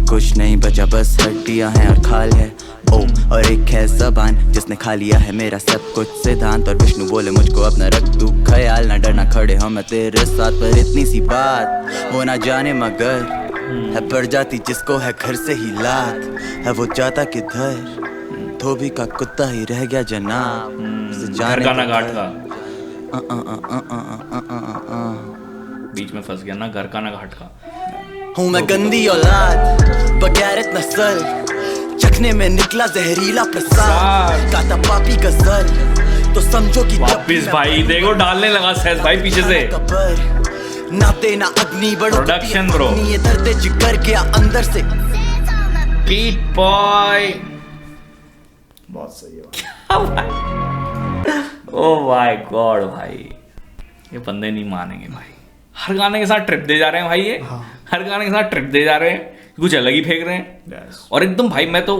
कुछ नहीं बचा बस हड्डियां हैं और खाल है ओ और एक है ज़बान जिसने खा लिया है मेरा सब कुछ सिद्धांत और विष्णु बोले मुझको अपना रख तू ख्याल ना डरना खड़े हम मैं तेरे साथ पर इतनी सी बात हो ना जाने मगर है पड़ जाती जिसको है घर से ही लात है वो जाता किधर धोबी का कुत्ता ही रह गया जनाब घाट का बीच में फंस गया ना घर का ना घाट का हूँ मैं गंदी औलाद बगैरत नस्ल चखने में निकला जहरीला प्रसाद, गाता पापी गजल तो समझो कि वापिस भाई देखो डालने लगा सहज भाई पीछे से। ना तेना अग्नि बढ़ो प्रोडक्शन ब्रो, ये दर्द जिगर के अंदर से। पीट बॉय बहुत सही है ओ माय गॉड भाई, ये बंदे नहीं मानेंगे भाई। हर गाने के साथ ट्रिप दे जा रहे हैं भाई ये, हर गाने के साथ ट्रिप दे जा रहे हैं, कुछ अलग ही फेंक रहे हैं। और एकदम भाई मैं तो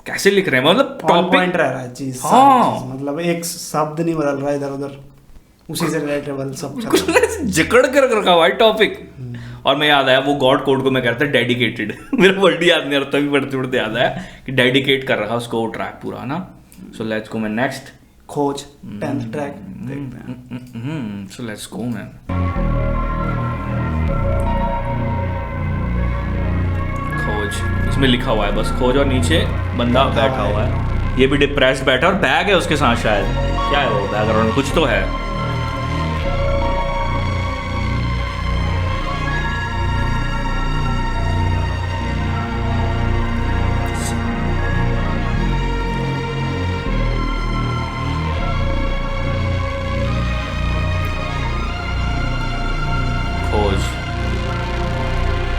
कैसे लिख रहे हैं, मतलब पॉइंट रह रहा है चीज। हाँ मतलब एक शब्द नहीं बदल रहा इधर उधर, उसी से रिलेटेबल सब जकड़ कर रखा भाई टॉपिक। और मैं याद आया वो गॉड कोड को मैं कहता था डेडिकेटेड मेरा वर्ड याद नहीं आ रहा, तभी पढ़ते पढ़ते याद आया कि डेडिकेट कर रखा उसको वो ट्रैक पूरा ना। सो लेट्स गो मैन नेक्स्ट खोज 10th ट्रैक देखते हैं। सो लेट्स गो मैन। खोज इसमें लिखा हुआ है बस खोज, और नीचे बंदा बैठा हुआ है, ये भी डिप्रेस्ड बैठा और बैग है उसके साथ शायद, क्या है वो बैकग्राउंड कुछ तो है।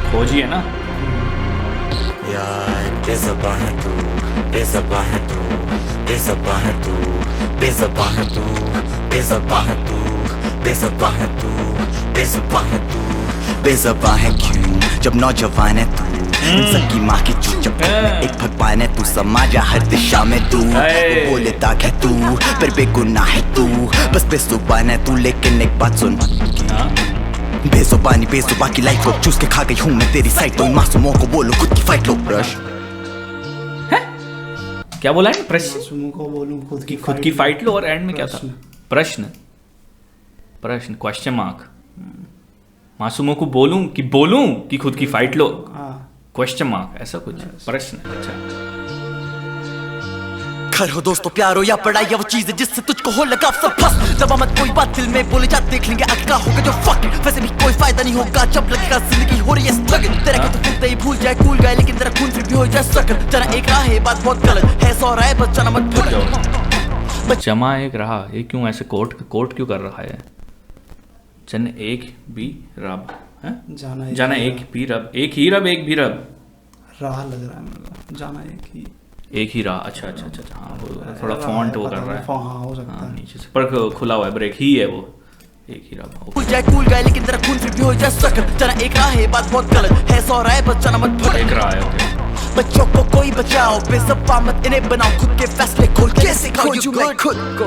खोज ही है ना यार, बेज़बान है तू, बेज़बान है तू, बेज़बान है तू, बेज़बान है तू, बेज़बान है तू, बेज़बान है तू, बेज़बान है तू, बेज़बान है क्यों जब नौजवान है तू, सबकी माँ की चूचक में एक भगवान है तू, समाजा हर दिशा में तू, बोले दाग है तू, पर बेगुनाह है तू, बस बेजुबान है तू, लेकिन एक बात सुन, बेजुबानी बेजुबा की लाइफ को चूस के खा गई हूँ मैं तेरी साइड, तो इन मासूमों को बोलो खुद की फाइट लो। ब्रश क्या बोला है? प्रश्न को बोलूं खुद की फाइट लो, और एंड में क्या था? प्रश्न क्वेश्चन मार्क। मासूमों को बोलूं कि खुद की फाइट लो, क्वेश्चन मार्क ऐसा कुछ प्रश्न। अच्छा घर हो दोस्तों प्यारो या पढ़ाई या वो चीज जिससे तुझको हो लगा सब फंस, दबा मत कोई बात दिल में बोले जा, देख लेंगे आगे क्या होगा जो फक, वैसे भी कोई फायदा नहीं होगा जब लगेगा जिंदगी हो रही है स्ट्रगल, तेरा के तो फिर ही भूल जाए कूल गए लेकिन तेरा खून फिर भी हो जाए सकल, तेरा एक राह है बात बहुत गलत है, 100 राह बस जाना मत भूल। जमा एक रहा, ये क्यों ऐसे कोट क्यों कर रहा है? जन एक भी रब है, जाना एक भी रब, एक ही रब एक भी रब, राह लग रहा है मतलब जाना एक ही रहा। अच्छा हाँ वो थोड़ा फॉन्ट वो कर रहा है, हाँ हो सकता है नीचे से पर खुला हुआ है, ब्रेक ही है वो, एक ही रहा। भूल जाए कूल गए लेकिन तेरा खून फिर भी हो जाए सकल, जाना एक राह है बात बहुत गलत है, 100 राह बस जाना मत भूल। एक रहा है ओके। बच्चों को कोई बचाओ, बेज़बान मत इन्हें बनाओ, खुद के फैसले खोल, कैसे खोजूं मैं खुद को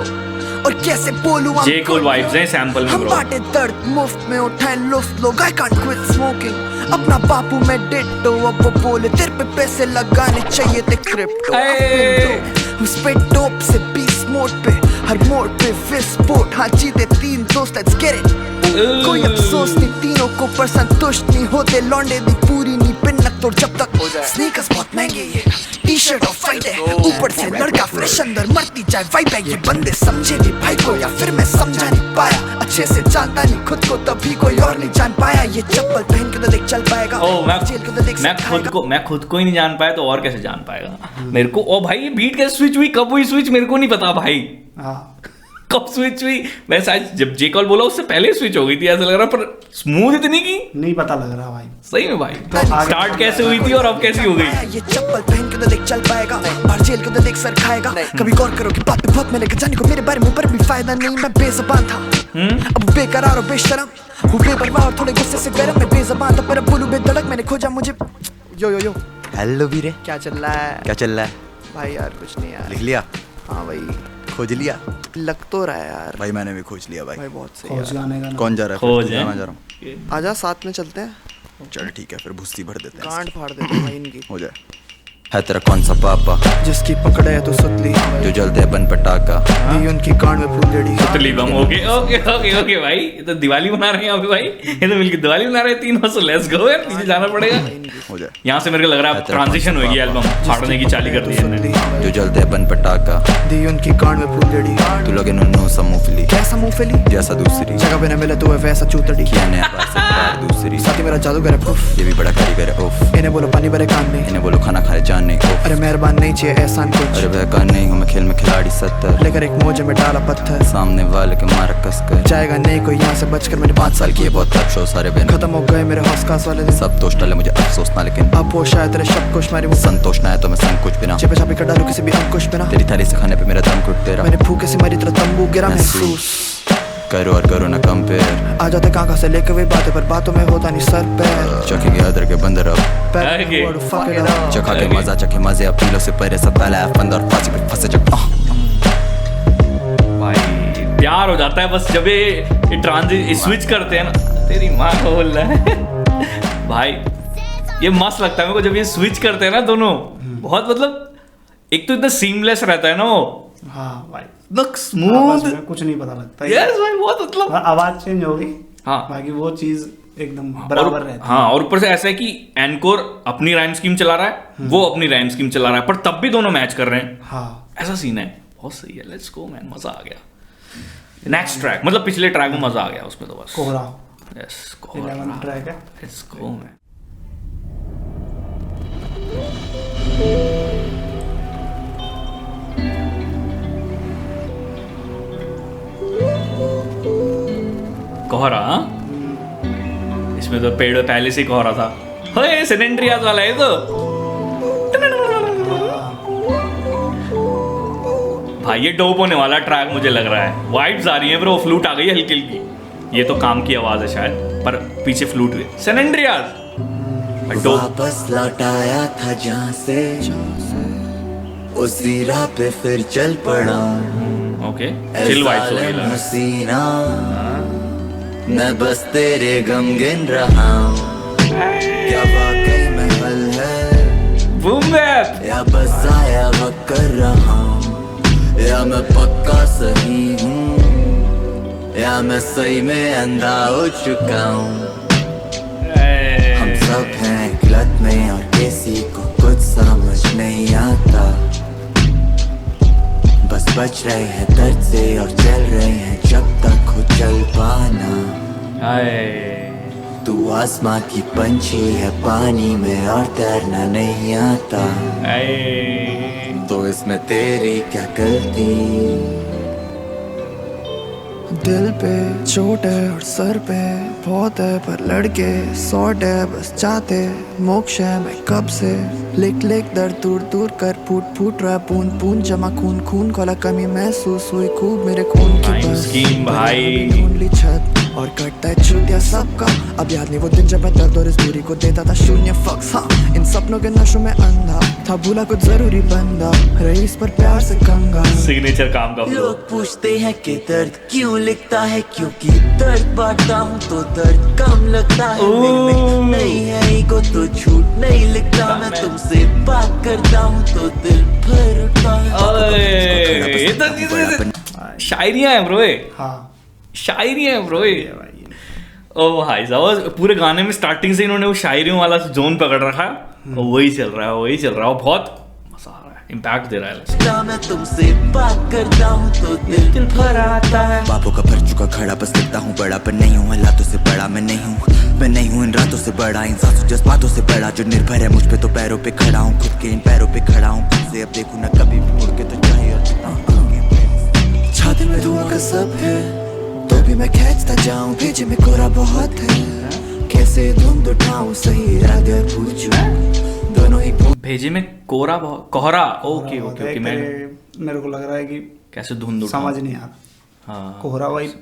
और कैसे बोलूं जे कूल वाइब्स हैं सैंपल में हम ब्रो। बांटे दर्द मुफ्त में उठाए लुफ्त लोग, I can't quit smoking, अपना बापू मैं डिट्टो, अब वो बोले तेरे पे पैसे लगाने चाहिए थे क्रिप्टो, उस पे डोप से 20 मोड पे हर मोड पे विस्फोट, हाँ जीते 3 दोस्त let's get it, कोई अफसोस नहीं तीनों को पर संतुष्ट नहीं होते, लौंडे दी पूरी नहीं पिन्नत तोड़ जब तक स्नीकर्स बहुत महंगे ये टी-शर्ट और फाइट है, ऊपर से लड़का फ्रेश अंदर मरती जाए वाइब है, ये बंदे समझे नहीं भाई को या फिर मैं समझा नहीं पाया, अच्छे से जानता नहीं खुद को तभी कोई और नहीं जान पाया, ये चप्पल पहन के तो देख चल पाएगा, मैं खुद को ही नहीं जान पाया तो और कैसे जान पाएगा मेरे को। ओ भाई ये बीट कैसे स्विच हुई, कब हुई स्विच मेरे को नहीं पता भाई, कब स्विच हुई? मैं शायद जब जे कॉल बोला उससे पहले स्विच हो गई थी ऐसा लग रहा, पर स्मूथ इतनी की नहीं पता लग रहा भाई सही में भाई। स्टार्ट कैसे हुई थी और अब कैसी हो गई? ये चप्पल पहन के तो देख चल पाएगा, बाहर जेल को तो देख सर खाएगा, कभी गौर करो कि बात पे बहुत मिलेगा जाने को, मेरे बारे में ऊपर भी फायदा नहीं, मैं बेज़बान था अब बेकरार और बेशरम, वो बेपरवाह और थोड़े गुस्से से गरम, मैं बेज़बान था पर अब बोलूं बेधड़क, मैंने खोजा मुझे यो हेलो वीरे, क्या चल रहा है? क्या चल रहा है भाई यार कुछ नहीं यार, लिख लिया? हाँ भाई खोज लिया? लग तो रहा है यार भाई मैंने भी खोज लिया भाई बहुत सही खोज गाने का कौन जा रहा है? खोज मैं जा रहा हूँ। आजा साथ में चलते हैं, चल ठीक है फिर भुस्सी भर देते हैं, गांड फाड़ देते हैं भाई इनकी। हो जाए। है तेरा कौन सा पापा जिसकी पकड़े है तो सुतली, जो जलते बन पटाखा, दी उनकी कान में फूल जड़ी, सुतली बम। ओके भाई, ये तो दिवाली मना रहे हैं अभी भाई, ये तो मिलकर दिवाली मना रहे हैं तीनों, सो लेट्स गो यार, पीछे जाना पड़ेगा। हो जाए। यहाँ से मेरे को लग रहा है ट्रांजिशन होगी, एल्बम फाड़ने की चाली कर दी है, जो जलते बन पटाखा, दी उनकी कान में फूल जड़ी, तू लोगे नो सा मूंगफली, कैसा मूंगफली जैसा दूसरी जगह पे न मिले तो है वैसा चूतड़ी, किया नया बार दूसरी, साथी मेरा जादूगर है फुफ, ये भी बड़ा कारीगर है उफ, इन्हें बोलो पानी भरे कान में, इन्हें बोलो खाना खाए जान मेहरबान नहीं हो, अरे मेहरबान नहीं चाहिए एहसान कुछ, अरे बेकार नहीं हूँ मैं खेल में खिलाड़ी 70, लेकर एक मोजे में डाला पत्थर, सामने वाले के मारा कसकर, जाएगा नहीं कोई यहाँ से बचकर। मैंने 5 साल किए बहुत शो सारे बिन खत्म हो गए मेरे हौसकास वाले दिन, सब दोस्त डाले मुझे अफसोस ना, लेकिन अब वो शायद तेरे शब्द कुछ मारी मुझे संतोष ना है तो मैं संकुच बिना चिपे चापे कर डालू किसी भी अंकुश बिना, तेरी थाली से खाने पे मेरा दम घुट तेरा, मैंने भूखे से मरी तेरा तंबू गिरा महसूस करो और करो ना कंपेयर, आ जाते काका से लेके हुए बातें पर बातों में होता नहीं सर पैर, चखेंगे अदर के बंदर अब चखा के मजा चखे मजे अब पीलो से परे सब पहला है फंद और फांसी पे फंसे जब भाई प्यार हो जाता है बस जब ये ट्रांजिट स्विच करते हैं ना, तेरी माँ को बोल रहा है भाई ये मस्त लगता है मेरे को जब ये स्विच करते हैं ना दोनों, बहुत मतलब एक तो इतना सीमलेस रहता है ना वो, हाँ भाई स्मूथ, कुछ नहीं पता लगता। यस भाई बहुत मतलब आवाज चेंज होगी, हाँ बाकी वो चीज एकदम बराबर रहती है। हाँ और ऊपर से ऐसा है कि एनकोर अपनी राइम स्कीम चला रहा है, वो अपनी राइम स्कीम चला रहा है, पर तब भी दोनों मैच कर रहे हैं। हाँ ऐसा सीन है, बहुत सही है। लेट्स गो मैन, मजा आ गया। नेक्स्ट ट्रैक मतलब पिछले ट्रैक में मजा आ गया उसमें तो बस कोहरा, यस 11 ट्रैक है। Let's go man. कोहरा, इसमें तो पेड़ पहले से कोहरा था। हे सैन एंड्रियास वाला है तो भाई ये डोप होने वाला ट्रैक मुझे लग रहा है। वाइब्स आ रही हैं ब्रो, फ्लूट आ गई है हल्की हल्की। ये तो काम की आवाज है शायद, पर पीछे फ्लूट हुई। सैन एंड्रियास वापस लौटाया था जहाँ से, उसी राह पे फिर चल पड़ा। ओके चिल वाइब्स हो गई। हसीना मैं बस तेरे गम गिन रहा हूँ, क्या वाकई में हल है बूम बैप, या बस आया वक्त कर रहा हूँ, या मैं पक्का सही हूँ, या मैं सही में अंधा हो चुका हूँ। हम सब हैं गलत में और किसी को कुछ समझ नहीं आता, बस बच रहे हैं दर्द से और चल रहे हैं जब तक हो चल पाना। तू आसमां की पंछी है पानी में और तैरना नहीं आता, तो इसमें तेरी क्या गलती। दिल पे चोट है और सर पे बहुत है, पर लड़के सॉर्ट है बस चाहते मोक्ष है। मैं कब से लिख लिख दर्द दूर दूर कर फूट फूट रहा बूंद बूंद जमा खून खून खोला कमी महसूस हुई खूब मेरे खून की बस भाई ढूंढ ली छत और कटता है चूतिया सबका। अब याद नहीं वो दिन जब मैं दर्द और इस दूरी को देता था शून्य फक्स। हाँ इन सपनों के नशों में अंधा था, भूला कुछ जरूरी बंदा रही इस पर प्यार से कंगा। सिग्नेचर काम का लोग पूछते हैं कि दर्द क्यों लिखता है, क्योंकि दर्द बांटता हूँ तो दर्द कम लगता है। नहीं है ईगो तो झूठ नहीं लिखता, मैं तुमसे बात करता हूँ तो दिल भर उठता है। शायरियां हैं ब्रो, हाँ शायरी है ब्रो। ओ भाई साहब पूरे गाने में स्टार्टिंग से इन्होंने वो शायरियों वाला जोन पकड़ रखा है, वही चल रहा है वही चल रहा है, बहुत मजा आ रहा है, इम्पैक्ट दे रहा है। मैं तुमसे बात करता हूँ तो दिल भर आता है। बापों का भर चुका खड़ा बस दिखता हूँ बड़ा, पर नहीं हूँ हालातों से बड़ा। मैं नहीं हूँ इन रातों से बड़ा, इन सांसों जज्बातों से बड़ा। जो निर्भर है मुझ पे तो पैरों पे खड़ा हूँ, खुद के इन पैरों पे खड़ा हूँ खुद से। अब देखूँ ना कभी भी मुड़ के तो चाहिए छाती में धुआं का सब है तो भी मैं खींचता जाऊं, भेजे में कोरा बहुत है कैसे धुंध उठाऊं, सही इरादे और पूछूं दोनों ही भेजे में कोहरा ओके ओके ओके। मेरे को लग रहा है कि कैसे धुंध समझ नहीं आ रहा। हाँ कोहरा भाई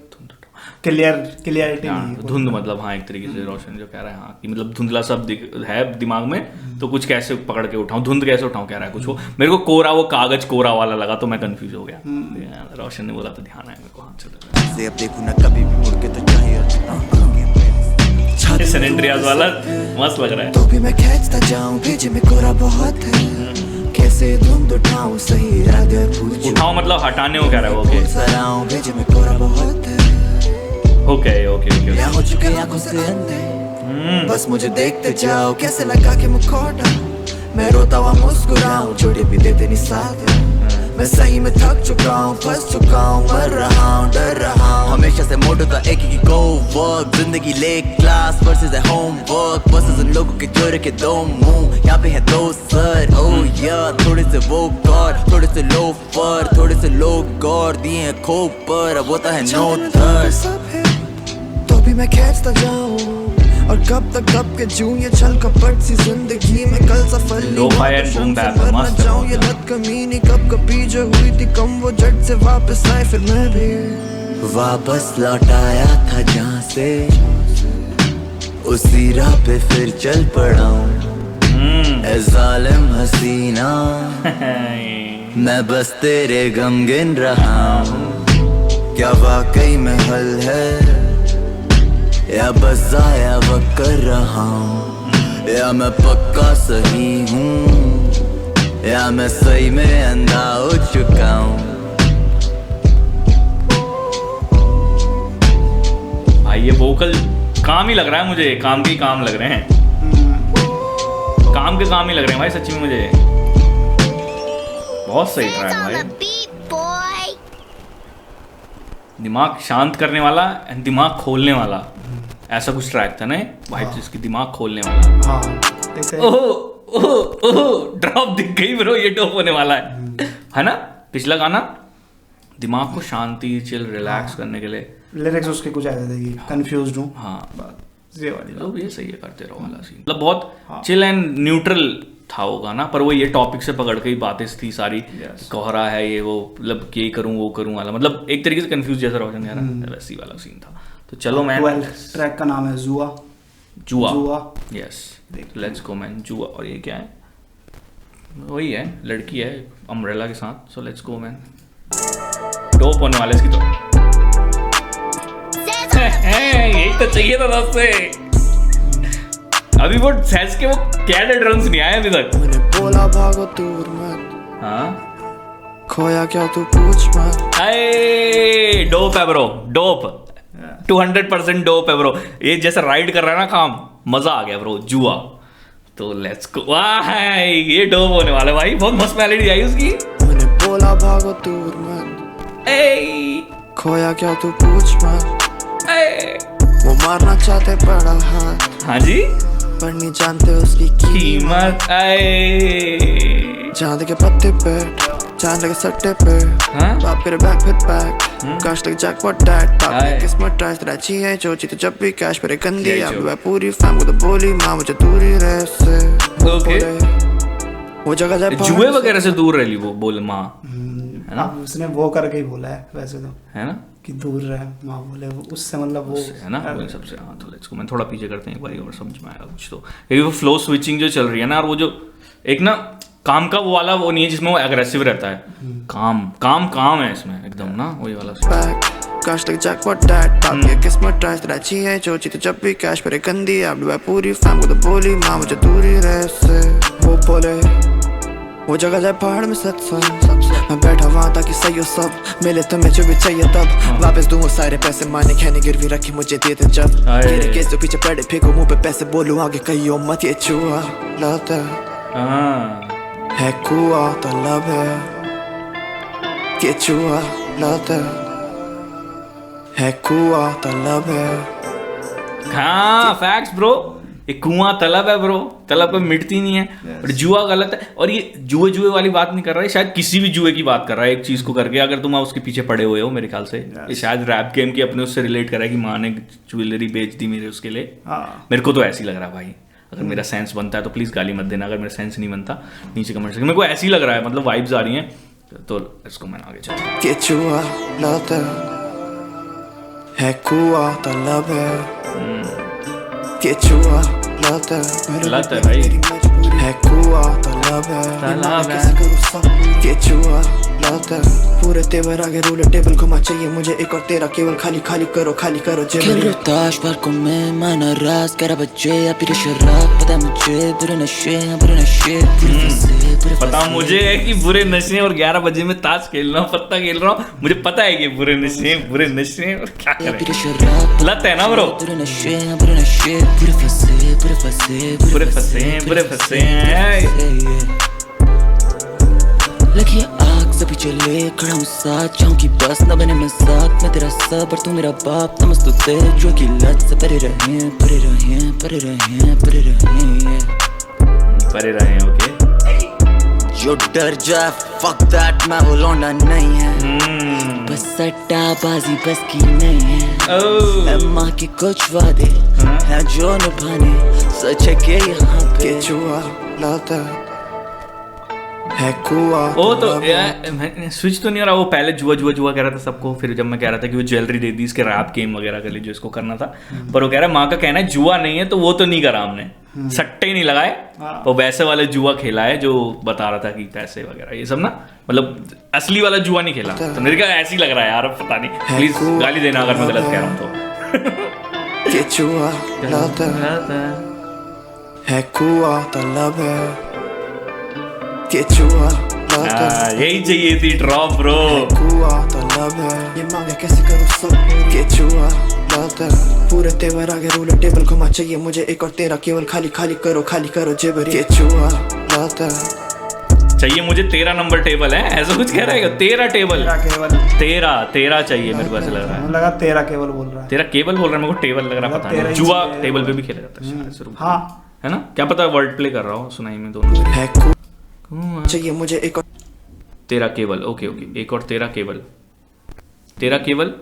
क्लियरिटी नहीं है। धुंध मतलब हाँ एक तरीके से रोशन जो कह रहा है, हाँ कि मतलब धुंधला सब है दिमाग में, तो कुछ कैसे पकड़ के उठाऊं, धुंध कैसे उठाऊं कह रहा है कुछ वो। मेरे को कोरा वो कागज कोरा वाला लगा तो मैं कंफ्यूज हो गया। रोशन ने बोला तो ध्यान आया मेरे को। हाँ चलो अब देखूं ना कभी भी मुड़ के तो चाहिए। सैन एंड्रियास वाला मस्त लग रहा है। तो भी मैं खींचता जाऊं, भेजे में कोरा बहुत है कैसे धुंध उठाऊं, सही इरादे और पूछूं। उठाओ मतलब हटाने को कह रहा है वो। ओके सराऊं, भेजे में कोरा बहुत है। Okay okay okay. हो चुके आंखों से अंधे, बस मुझे देखते जाओ कैसे लगा के मुखौटा। मैं रोता हुआ मुस्कुराऊं, छोटे भी देते नहीं साथ। मैं सही में थक चुका हूँ, फंस चुका हूँ, मर रहा हूँ, डर रहा हूँ। हमेशा से मोटो था एक ही गो वर्क, जिंदगी ले क्लास वर्सेस है होमवर्क, वर्सेस उन लोगों के जोड़े के दो मुंह, यहाँ पे है दो सर। ओह यार थोड़े से वो गॉड, थोड़े से लोफर, थोड़े से लोग गौर दिए हैं खोप पर, अब होता है नो थर्ड। तो भी मैं खींचता जाऊँ और कब तक के जूं ये छल कपट सी जिंदगी में कल सफल नहीं जाऊं, ये लत कमीनी कब कभी जो हुई थी कम वो झट से वापस आए, फिर मैं भी वापस लौट आया था जहाँ से, उसी राह पे फिर चल पड़ा हूँ। ए जालिम हसीना मैं बस तेरे गम गिन रहा हूँ, क्या वाकई में हल है या बस जाया वक्त कर रहा हूँ, या मैं पक्का सही हूँ या मैं सही में अंधा हो चुका हूँ। भाई ये वोकल काम ही लग रहा है मुझे, काम के काम लग रहे हैं, काम के काम ही लग रहे हैं भाई सच्ची में मुझे, बहुत सही ट्रैक भाई, दिमाग शांत करने वाला एंड दिमाग खोलने वाला, ऐसा कुछ ट्रैक था ना वाइब, जिसकी दिमाग खोलने वाला। ओह ड्रॉप दिख गई ब्रो, ये टॉप होने वाला है ना। पिछला गाना दिमाग को शांति चिल रिलैक्स करने के लिए, लिरिक्स उसके कुछ ऐसे थे कि कंफ्यूज्ड हूँ। हाँ ये वाली लोग ये सही है, करते रहो वाला सीन, मतलब बहुत चिल एंड न्यूट्रल था वो गाना, पर वो ये टॉपिक से पकड़ के ही बातें थी सारी, कोहरा है ये वो, मतलब ये करूँ वो करूँ वाला, मतलब एक तरीके से कंफ्यूज जैसा रोशन यार वैसी वाला सीन था। तो चलो मैन, ट्रैक का नाम है जुआ। जुआ यस, लेट्स गो मैन, जुआ। और ये क्या है, वही है लड़की है अम्ब्रेला के साथ, सो लेट्स गो मैन, डोप होने वाले इसकी तो यही तो चाहिए था दोस्तों। अभी वो सैस के वो कैड ड्रम्स नहीं आए अभी तक। मैंने बोला भागो दूर मत, हाँ खोया क्या तू पूछ मत। अरे डोप है ब्रो, डोप 200% डोप है ब्रो, ये जैसा राइड कर रहा है ना काम, मजा आ गया ब्रो। जुआ तो लेट्स गो, वाह ये डोप होने वाला भाई, बहुत मस्त मेलोडी आई उसकी। मैंने बोला भागो दूर मत, खोया क्या तू पूछ मत। वो मारना चाहते बड़ा हाथ, हाँ जी, पर नहीं जानते उसकी कीमत। चांद के पत्ते पे, चांद के सट्टे पे, बाप करे बैक फिर बैक, काश लग जैकपॉट डैड, बाप की किस्मत ट्राइस तेरा अच्छी है जो जीते जब भी कैश पर गंदी, अब मैं पूरी फैम को तो बोली माँ मुझे दूरी रहे से। ओके वो जगह जाए जुए वगैरह से दूर रही वो बोले माँ, है ना, उसने वो करके ही बोला है वैसे तो, है ना कि दूर रहे माँ बोले वो, उससे मतलब वो है ना वो सबसे। हाँ तो लेट्स गो मैं थोड़ा पीछे करते हैं एक बार और समझ में आएगा कुछ तो, क्योंकि वो फ्लो स्विचिंग जो चल रही है ना, और वो जो एक ना काम का वो वाला वो नहीं है जिसमें वो एग्रेसिव रहता है, काम है इसमें एकदम ना, वही वाला। काश लग जैकपॉट डैड, बाप की किस्मत ट्राइस तेरा अच्छी है जो जीते जब भी कैश पर गंदी, अब मैं पूरी फैम को तो बोली माँ मुझे दूरी रहे से। वो बोले वो जगह जाए पहाड़ में सत्संग, मैं बैठा वहाँ ताकि सही हो सब, मिले तुम्हें जो भी चाहिए तब, वापस दूँ वो सारे पैसे माने खैनी गिरवी रखी मुझे देते जब, मेरे केस तो पीछे पड़े फेंको मुँह पे पैसे बोलूँ आगे कहियो मत, ये चूहा लत है कुआ तलब है, ये चूहा लत है कुआ तलब है। हाँ फैक्ट्स ब्रो, एक कुआं तलब है ब्रो, तलब पे मिटती नहीं है। और जुआ गलत है, और ये जुए वाली बात नहीं कर रहा है, शायद किसी भी जुए की बात कर रहा है, एक चीज को करके अगर तुम उसके पीछे पड़े हुए हो, मेरे ख्याल से ये शायद रैप गेम की अपने उससे रिलेट कर रहा है कि माँ ने ज्वेलरी बेच दी मेरे उसके लिए। मेरे को तो ऐसे ही लग रहा है भाई, अगर मेरा सेंस बनता है तो प्लीज गाली मत देना, अगर मेरा सेंस नहीं बनता नीचे कमेंट सेक्शन, मेरे को ऐसे ही लग रहा है, मतलब वाइब्स आ रही हैं, तो इसको मैं आगे चलता है कुआ तलब है, के चुआ लत है भाई, है कुआ तलब है, के चुआ लत है, पूरे तेवर आगे रूल टेबल घुमा चाहिए मुझे एक और तेरा केवल खाली करो खेल ताश पर को मैं माना राज करा बच्चे या फिर शराब, पता मुझे बुरे नशे पता मुझे है कि बुरे नशे और 11 बजे में ताश खेल रहा हूँ, पत्ता खेल रहा हूँ, मुझे पता है कि बुरे नशे और क्या करें, लत है ना ब्रो, बुरे फंसे लगी आग से पीछे ले खड़ा हूँ साथ, जाऊँ की बस न बने मजाक, मैं तेरा सब और तू मेरा बाप, नमस तो तेरे जो की लत से परे रहे, परे रहे, परे रहे, परे रहे, परे रहे, ओके। जो डर जाए fuck that, मैं वो लौंडा नहीं है, बस सट्टाबाजी बस की नहीं है, माँ के कुछ वादे हैं जो निभाने, सच है कि यहाँ पे जुआ लाता है कुआ। ओ तो स्विच तो नहीं हो रहा, वो पहले जुआ जुआ जुआ कह रहा था सबको, फिर जब मैं कह रहा था कि वो ज्वेलरी दे दी इसके रैप गेम वगैरह के लिए जो इसको करना था, पर वो कह रहा है माँ का कहना है जुआ नहीं है, तो वो तो नहीं करा हमने, सट्टे ही नहीं लगाए, वो वैसे वाले जुआ खेला है जो बता रहा था कि पैसे वगैरह ये सब ना, मतलब असली वाला जुआ नहीं खेला। तो मेरे को ऐसे ही लग रहा है यार, पता नहीं, प्लीज गाली देना अगर मैं गलत कह रहा हूँ तो। ये जुआ लाता है कुआ तलब है, ये जुआ लाता यही चाहिए थी ड्रॉप ब्रो। कुआ तलब है, ये मांगे कैसे करूँ सब, ये जुआ लाता पूरे तेवर आगे रूलर टेबल घुमा, चाहिए मुझे एक और तेरा केवल, खाली खाली करो जेबर, ये जुआ लाता चाहिए मुझे 13 नंबर टेबल है, ऐसा कुछ कह रहा है, 13 टेबल, 13 चाहिए मेरे को, ऐसा लग रहा है, लगा 13 केबल बोल रहा है, 13 केबल बोल रहा है, मेरे को टेबल लग रहा है, पता नहीं जुआ टेबल पे भी खेला जाता है, हाँ है ना, क्या पता वर्ड प्ले कर रहा हूँ सुनाई में दोनों है, चाहिए मुझे एक और 13 केबल, ओके ओके, एक और 13 केबल, 13 केबल,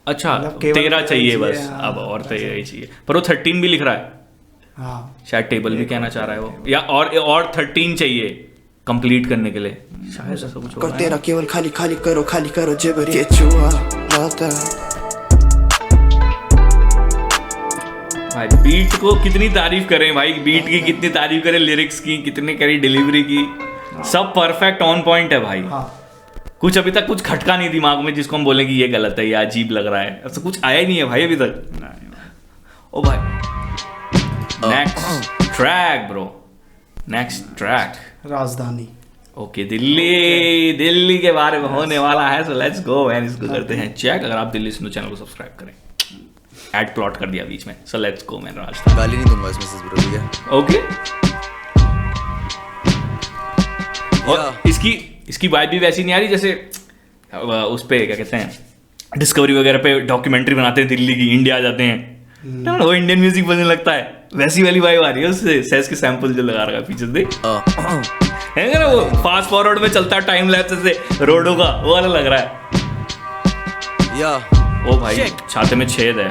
अच्छा 13 चाहिए बस, अब और 13 ही चाहिए, पर वो 13 भी लिख रहा है, हाँ शायद टेबल भी कहना चाह रहा है वो, या और 13 चाहिए कंप्लीट करने के लिए, शायद ऐसा कुछ होगा। तेरा केवल खाली खाली करो जेबर, ये जुआ लाता भाई बीट को कितनी तारीफ करें भाई, बीट की कितनी तारीफ करें, लिरिक्स की कितनी करी, डिलीवरी की, सब परफेक्ट ऑन पॉइंट है भाई, कुछ अभी तक कुछ खटका नहीं दिमाग में जिसको हम बोले कि ये गलत है, ये अजीब लग रहा है, ऐसा कुछ आया ही नहीं है भाई अभी तक। ओ भाई next track bro, next track राजधानी, ओके दिल्ली के बारे में होने वाला है, सो लेट्स गो एंड इसको करते हैं चेक। अगर आप दिल्ली सुनो चैनल को सब्सक्राइब करें, एड प्लॉट कर दिया बीच में, सो लेट्स गो मैन राजस्थान, गाली नहीं दूंगा इसमें से ब्रो, ठीक है ओके। और इसकी वाइब भी वैसी नहीं आ रही जैसे उस पे क्या कहते हैं डिस्कवरी वगैरह पे डॉक्यूमेंट्री बनाते हैं दिल्ली की, इंडिया आ जाते हैं वो इंडियन म्यूजिक बजने लगता है, वैसी वाली वाइब आ रही है उससे, सेस के सैंपल जो लगा रखा है पीछे देख है ना, वो फास्ट फॉरवर्ड में चलता है टाइम लैप्स से रोडों का, वो वाला लग रहा है या। ओ भाई छाते में छेद है,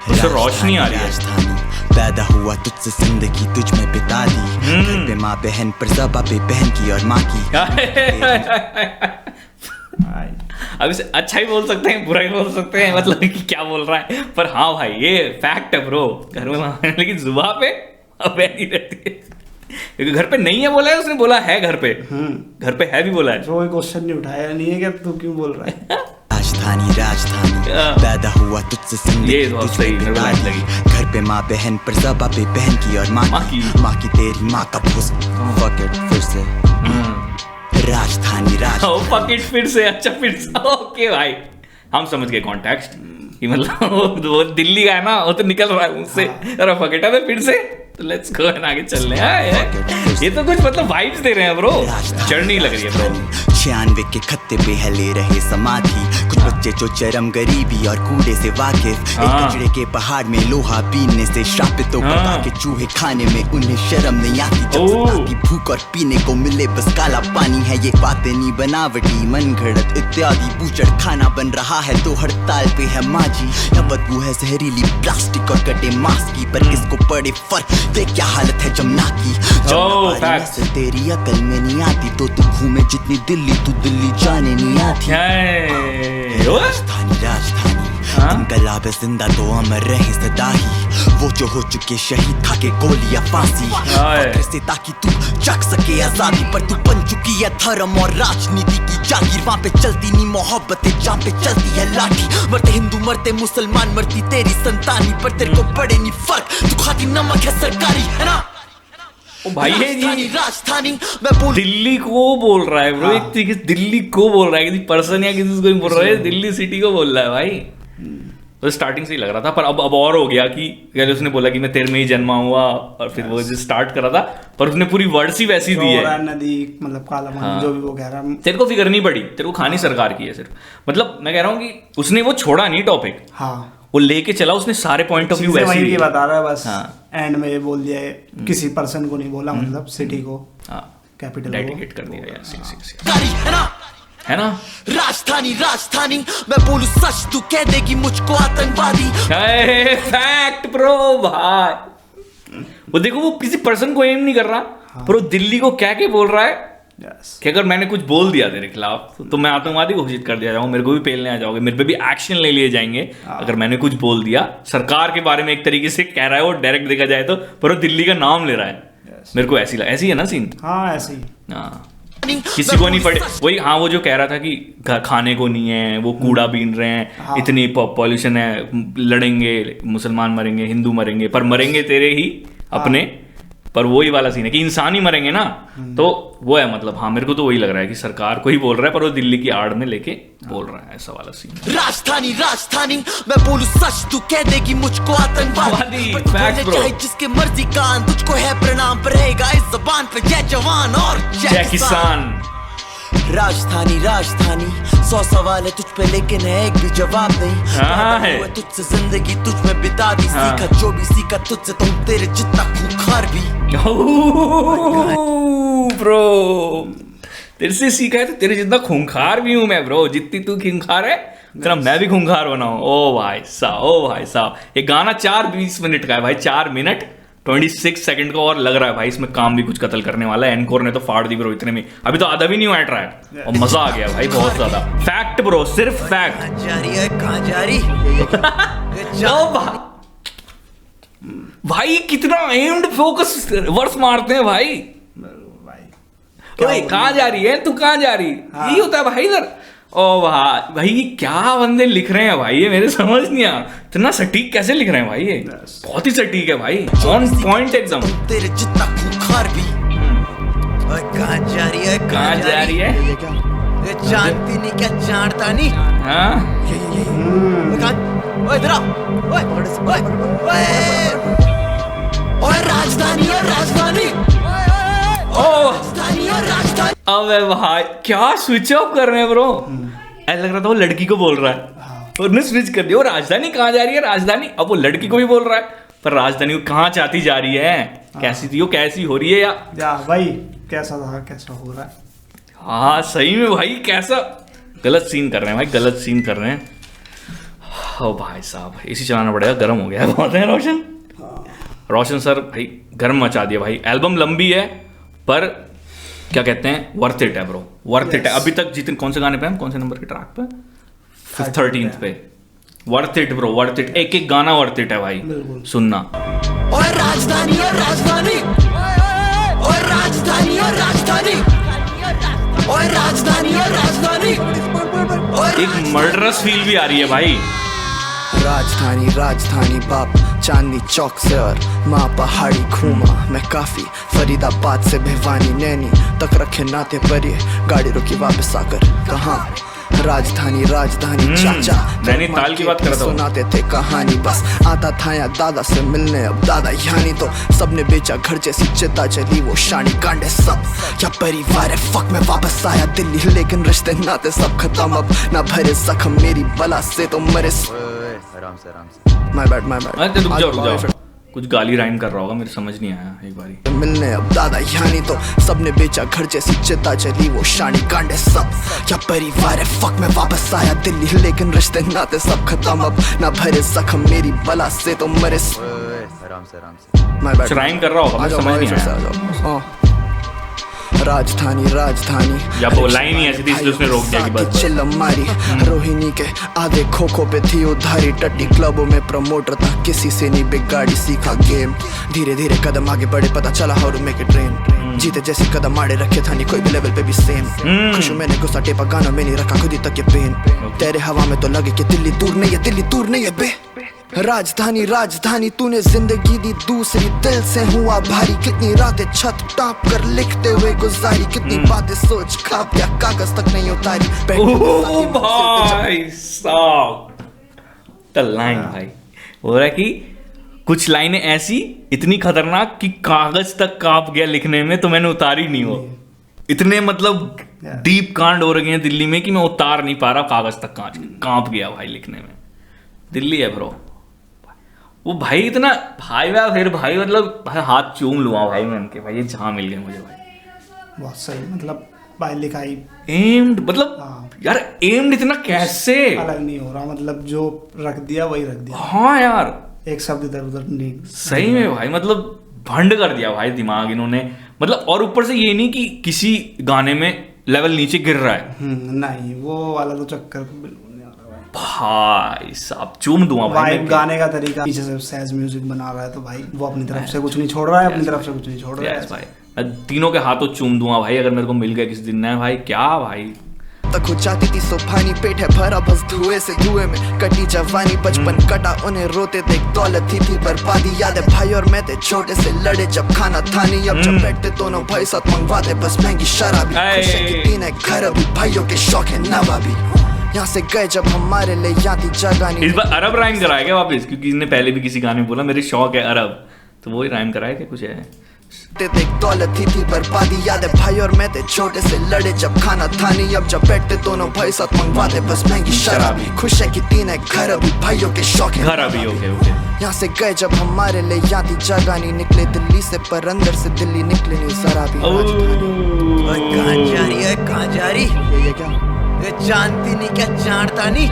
उससे रोशनी आ रही है, पैदा हुआ तुझसे जिंदगी तुझ में बिता दी, घर पे माँ बहन पर ज़बा पे बहन की और माँ की। अब इसे अच्छा ही बोल सकते हैं बुरा ही बोल सकते हैं, मतलब कि क्या बोल रहा है, पर हाँ भाई ये फैक्ट है ब्रो, घर में लेकिन जुबान पे अब नहीं रहती है, क्योंकि घर पे नहीं है बोला है उसने, बोला है घर पे, घर पे है भी बोला है, तो कोई क्वेश्चन नहीं उठाया नहीं है कि तू क्यों बोल रहा है। राजधानी पैदा हुआ तुझसे जिंदगी तुझ में बिता दी, घर पे माँ बहन पर ज़बा पे बहन की और माँ की तेरी माँ का भूस, फिर से राजधानी फक इट फिर से, अच्छा फिर से, ओके भाई हम समझ गए कॉन्टेक्स्ट कि मतलब वो दिल्ली का है ना, वो तो निकल रहा है मुझसे, अरे फक इट है फिर से, तो लेट्स गो एंड आगे चल रहे हैं, ये तो कुछ मतलब वाइब्स दे रहे हैं ब्रो, चढ़नी लग रही है ब्रो। 96 के खत्ते पे है ले रहे समाधि, कुछ बच्चे जो चरम गरीबी और कूड़े से वाकिफ, एक कचड़े के पहाड़ में लोहा पीने से श्रापितों पका के चूहे खाने में उन्हें शर्म नहीं आती, जब सत्ता की भूख और पीने को मिले बस काला पानी है, ये बातें नहीं बनावटी मन घड़त इत्यादि, बूचड़ खाना बन रहा है तो हड़ताल पे है माजी, या बदबू है जहरीली प्लास्टिक और कटे मांस की, पर किसको पड़े फर्क देख क्या हालत है जमुना की, से तेरी अकल में नहीं आती तो तू घूमे जितनी दिल्ली तू दिल्ली जाने नहीं आती। राजधानी इनकलाब जिंदा तो अमर रहे सदा ही, वो जो हो चुके शहीद खा के गोलियां फांसी, से ताकि तू चख सके आजादी, पर तू बन चुकी है धर्म और राजनीति की जागीर, वहाँ पे चलती नहीं मोहब्बतें जहाँ पे चलती है लाठी, मरते हिंदू मरते मुसलमान मरती तेरी संतानी, पर तेरे को पड़े नहीं फर्क, तू खाती नमक है सरकारी, है ना भाई है जी। राजधानी मैं दिल्ली को बोल रहा है ब्रो, एक तरीके से दिल्ली को बोल रहा है, किसी पर्सन या किसी को बोल रहा है, दिल्ली सिटी को बोल रहा है भाई, तो स्टार्टिंग से ही लग रहा था, पर अब और हो गया कि पहले उसने बोला कि मैं तेरे में ही जन्मा हुआ, और फिर वो स्टार्ट करा था, पर उसने पूरी वर्ड्स ही वैसी दी है, नदी मतलब काला पानी, जो भी वो कह रहा है। तेरे को फिक्र नहीं पड़ी, तेरे को खानी सरकार की है सिर्फ, मतलब मैं कह रहा हूँ कि उसने वो छोड़ा नहीं टॉपिक, हाँ वो लेके चला, उसने सारे पॉइंट ऑफ व्यू वही वैसे की बता रहा है बस। हाँ। एंड में ये बोल दिया है, किसी पर्सन को नहीं बोला, मतलब सिटी को, कैपिटल डेडिकेट कर दिया यार, गाड़ी है ना राजधानी राजधानी, मैं बोलूं सच तू कह देगी मुझको आतंकवादी। फैक्ट ब्रो भाई, वो देखो वो किसी पर्सन को एम नहीं कर रहा, पर वो दिल्ली को क्या के बोल रहा है कि अगर मैंने कुछ बोल दिया तेरे खिलाफ तो मैं आतंकवादी घोषित कर दिया जाऊंगा, मेरे को भी पेलने आ जाओगे, मेरे पे भी एक्शन ले लिए जाएंगे अगर मैंने कुछ बोल दिया। सरकार के बारे में एक तरीके से कह रहा है वो, डायरेक्ट देखा जाए तो, पर वो दिल्ली का नाम ले रहा है। मेरे को ऐसी है ना सीन। हाँ ऐसी, हाँ किसी को नहीं पड़े वही। हाँ वो जो कह रहा था कि खाने को नहीं है, वो कूड़ा बीन रहे हैं, हाँ। इतनी पॉल्यूशन है, लड़ेंगे, मुसलमान मरेंगे, हिंदू मरेंगे, पर मरेंगे तेरे ही अपने। पर वही वाला सीन है कि इंसान ही मरेंगे ना, तो वो है मतलब। हाँ मेरे को तो वही लग रहा है कि सरकार को ही बोल रहा है, पर वो दिल्ली की आड़ में लेके बोल रहा है, ऐसा वाला सीन। राजधानी राजधानी, मैं बोलूं सच तू कह देगी मुझको आतंकवादी। जिसके मर्जी कान, तुझको है प्रणाम, पर रहेगा इस जुबान पे जय जवान और जय किसान। राजधानी राजधानी, 100 सवाल है तुझ पे लेकिन है एक भी जवाब नहीं। तुझसे जिंदगी तुझ में बिता दी, सीखा जो भी सीखा तुझसे, तुम तेरे जितना खूंखार भी। ब्रो तेरे से सीखा है तो तेरे जितना खूंखार भी हूं मैं ब्रो, जितनी तू खूंखार है तेरा मैं भी खूंखार बनाऊं। ओ भाई साहब, ये गाना 4:20 मिनट का है भाई, 4 मिनट 26 सेकंड का, और लग रहा है भाई इसमें काम भी कुछ कत्ल करने वाला है। एनकोर ने तो फाड़ दी ब्रो इतने में, अभी तो आधा भी नहीं हुआ ट्रैक, और मजा आ गया भाई बहुत ज्यादा। फैक्ट ब्रो, सिर्फ फैक्ट। कहां जा रही भाई कितना एम्ड फोकस वर्स मारते हैं भाई। कहां जा रही है तू, कहां जा रही, यही होता है भाई इधर। ओ भाई ये क्या बंदे लिख रहे हैं भाई, ये मेरे समझ नहीं आया, इतना सटीक कैसे लिख रहे हैं भाई, ये बहुत ही सटीक है भाई, ऑन पॉइंट एकदम। तेरे जितना खूंखार भी। कहां जा रही है, कहां जा रही है, ये जानती नहीं क्या जानता नहीं। हाँ इधर आ, ओए राजधानी है राजधानी, अबे भाई क्या स्विच ऑफ कर रहे हैं ब्रो, ऐसा लग रहा था वो लड़की को बोल रहा है, और स्विच कर दिया, वो राजधानी कहाँ जा रही है राजधानी, अब वो लड़की को भी बोल रहा है, पर राजधानी को कहाँ चाहती जा रही है, कैसी थी वो, कैसी हो रही है या भाई कैसा था, कैसा हो रहा है। हाँ सही में भाई, कैसा गलत सीन कर रहे हैं भाई, गलत सीन कर रहे हैं। ओ भाई साहब एसी चलाना पड़ेगा, गर्म हो गया है बहुत है रोशन सर भाई, गर्म मचा दिया भाई। एल्बम लंबी है पर क्या कहते हैं, वर्थ इट है ब्रो, वर्थ इट है। अभी तक जितने कौन से गाने पे हम, कौन से नंबर के ट्रैक पे, 13th पे, worth it bro, worth it, एक एक गाना वर्थ इट है भाई सुनना। और राजधानी और राजधानी, और राजधानी और राजधानी, और राजधानी और राजधानी, एक मर्डरस फील भी आ रही है भाई। राजधानी राजधानी बाप चांदनी चौक से और माँ पहाड़ी घूमा मैं काफी, फरीदाबाद से भिवानी नैनी तक रखे नाते पर ये गाड़ी रुकी वापस आकर कहाँ। राजधानी राजधानी चाचा नैनीताल की बात कर रहा था, सुनाते थे कहानी, बस आता था या दादा से मिलने, अब दादा यानी तो सबने बेचा घर जैसी चिता चली वो शानी कांडे सब, क्या परिवार है फक में वापस आया दिल्ली, लेकिन रिश्ते नाते सब खत्म अब ना भरे जख्म मेरी बला से तो मरे। आराम से माय बैड रुक जाओ, कुछ गाली राइम कर रहा होगा, मेरे समझ नहीं आया एक बारी। मिलने अब दादा यानी तो सबने बेचा घर जैसी चिता चली वो शानी कांडे सब, क्या परिवार है फक में वापस आया दिल्ली, लेकिन रिश्ते नाते सब खत्म अब ना भरे जख्म मेरी बला से तो मरे। आराम से माय बैड राइम कर रहा होगा, मुझे समझ नहीं आया। राजधानी राजधानी या वो लाइन ही ऐसी थी इसलिए उसने रोक दिया कि बस चिल्लम मारी। रोहिणी के आधे खो पे थी उधारी, टट्टी क्लबों में प्रमोटर था, किसी से नहीं बिगाड़ी सीखा गेम, धीरे धीरे कदम आगे बढ़े पता चला how to make it rain, जीते जैसे कदम आड़े रखे था नहीं कोई भी लेवल पे भी सेम, खुशी मैंने गुस्सा टेपा गाना में नहीं रखा खुद ही तक ये पेन, तेरे हवा में तो लगे कि दिल्ली दूर नहीं है, दिल्ली दूर नहीं है बे। राजधानी राजधानी तूने जिंदगी दी दूसरी, दिल से हुआ भारी, कितनी रातें छत टाप कर लिखते हुए गुजारी, कितनी बातें सोच खाप क्या कागज तक नहीं उतारी। भाई साहब द लाइन भाई हो रहा है कि कुछ लाइनें ऐसी इतनी खतरनाक कि कागज तक कांप गया लिखने में, तो मैंने उतारी नहीं हो। इतने मतलब डीप कांड हो रहे हैं दिल्ली में कि मैं उतार नहीं पा रहा, कागज तक कांप गया भाई लिखने में। दिल्ली है ब्रो वो भाई, इतना भाई मैं फिर भाई मतलब भाई हाथ चूम लूँगा भाई मैं उनके, भाई ये जहाँ मिल गए मुझे भाई। बहुत सही, मतलब भाई लिखाई एम्ड, मतलब यार एम्ड इतना कैसे अलग नहीं हो रहा, मतलब जो रख दिया वही रख दिया। हाँ यार एक शब्द इधर उधर नहीं, सही में भाई मतलब भंड कर दिया भाई दिमाग इन्होंने, मतलब। और ऊपर से ये नहीं कि किसी गाने में लेवल नीचे गिर रहा है, नहीं वो वाला तो चक्कर बिल्कुल नहीं आ रहा भाई साहब। चूम दूंगा भाई गाने का तरीका, पीछे से सैज म्यूजिक बना रहा है तो भाई वो अपनी तरफ से कुछ नहीं छोड़ रहा है, अपनी तरफ से कुछ नहीं छोड़ रहा है भाई। मैं तीनों के हाथों चूम दूंगा भाई अगर मेरे को मिल गया किसी दिन ना भाई। क्या भाई तक हो जाती थी सुभानी, पेट है भरा बस धुएं से, धुएं में कटी जवानी, बचपन कटा उन्हें रोते देख, दौलत थी बर्बादी। याद है भाई और मैं थे छोटे से लड़े जब खाना था नहीं, अब जब बैठते दोनों भाई साथ मंगवाते बस महंगी शराबी। खुश है कि तीन है घर अभी, भाइयों के शौक है नवाबी, यहाँ से गए जब हमारे लिए याद जगह नहीं। इस बार अरब राइम कराएगा वापस, क्योंकि इसने पहले भी किसी गाने में बोला मेरे शौक है अरब, तो वही राइम कराएगा कुछ है। देख दौलत थी बर्बादी, याद है भाई और मैं थे छोटे से लड़े जब खाना था नहीं, अब जब बैठते दोनों भाई साथ मंगवाते बस महंगी शराबी। खुश है कि तीन है घर अभी, भाइयों के शौक है घर अभी। ओके यहाँ से गए जब हमारे लिए याद जगह नहीं, निकले दिल्ली से पर अंदर से दिल्ली निकले नहीं शराबी। कहाँ जा रही है, कहाँ जा रही? ये क्या, ये जानती नहीं क्या, जानता नहीं?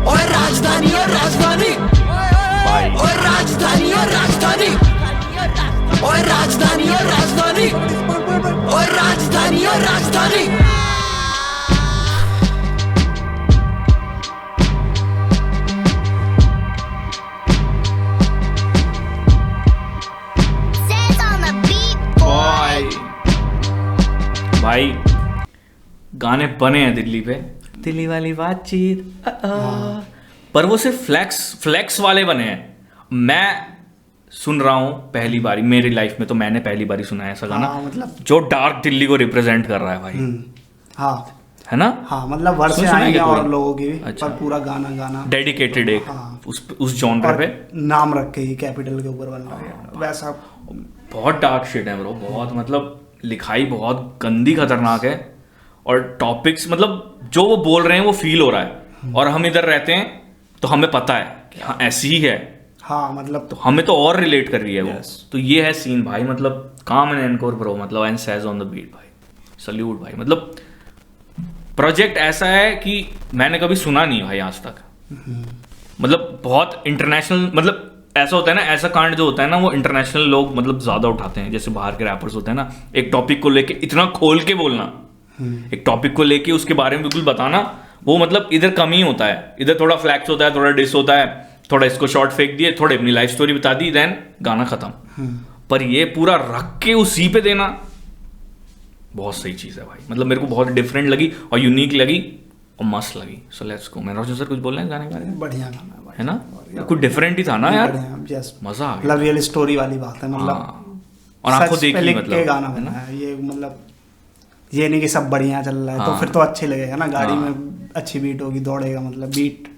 और राजधानी और राजधानी, और राजधानी और राजधानी, और राजधानी और राजधानी, और राजधानी और राजधानी। भाई गाने बने हैं दिल्ली पे, दिल्ली वाली बातचीत, पर वो सिर्फ फ्लेक्स वाले बने हैं। मैं सुन रहा हूँ पहली बारी मेरी लाइफ में, तो मैंने पहली बारी सुना है ऐसा गाना, मतलब जो डार्क दिल्ली को रिप्रेजेंट कर रहा है भाई। हाँ है ना, हाँ मतलब वर्ड से आएंगे और लोगों की भी, पर पूरा गाना डेडिकेटेड एक उस जॉनर पे नाम रख के ही कैपिटल के ऊपर बन रहा है वैसा। बहुत डार्क शिट है ब्रो, बहुत मतलब लिखाई बहुत गंदी खतरनाक है, और टॉपिक्स मतलब जो वो बोल रहे हैं वो फील हो रहा है, और हम इधर रहते हैं तो हमें पता है कि हाँ ऐसी ही है। हाँ मतलब तो हमें तो और रिलेट कर रही है वो। तो ये है सीन भाई, मतलब काम एंड एनकोर ब्रो, मतलब and Sez on the beat भाई, सल्यूट भाई। मतलब प्रोजेक्ट ऐसा है कि मैंने कभी सुना नहीं भाई आज तक, मतलब बहुत इंटरनेशनल, मतलब ऐसा होता है ना, ऐसा कांड जो होता है ना वो इंटरनेशनल लोग मतलब ज्यादा उठाते हैं, जैसे बाहर के रैपर्स होते हैं ना, एक टॉपिक को लेके इतना खोल के बोलना, एक टॉपिक को लेके उसके बारे में बिल्कुल बताना, वो मतलब इधर कम ही होता है। इधर थोड़ा फ्लैक्स होता है, थोड़ा डिस होता है, थोड़ा इसको शॉर्ट फेंक दिए, थोड़े अपनी लाइफ स्टोरी बता दी, देन गाना खत्म। पर ये पूरा रख के उसी पे देना बहुत सही चीज़ है भाई, मतलब मेरे को बहुत डिफरेंट लगी और यूनिक लगी और मस्त लगी। सो लेट्स गो। मैं रोशन सर कुछ बोल रहे हैं गाने के बारे में? बढ़िया गाना है ना, कुछ डिफरेंट ही था ना यार, मजा आ गया। मतलब रियल स्टोरी वाली बात है, मतलब और आपको देखिए मतलब गाना बना है ये, मतलब ये नहीं कि सब बढ़िया चल रहा है तो फिर तो अच्छे लगेगा ना, गाड़ी में अच्छी बीट होगी दौड़ेगा, मतलब बीट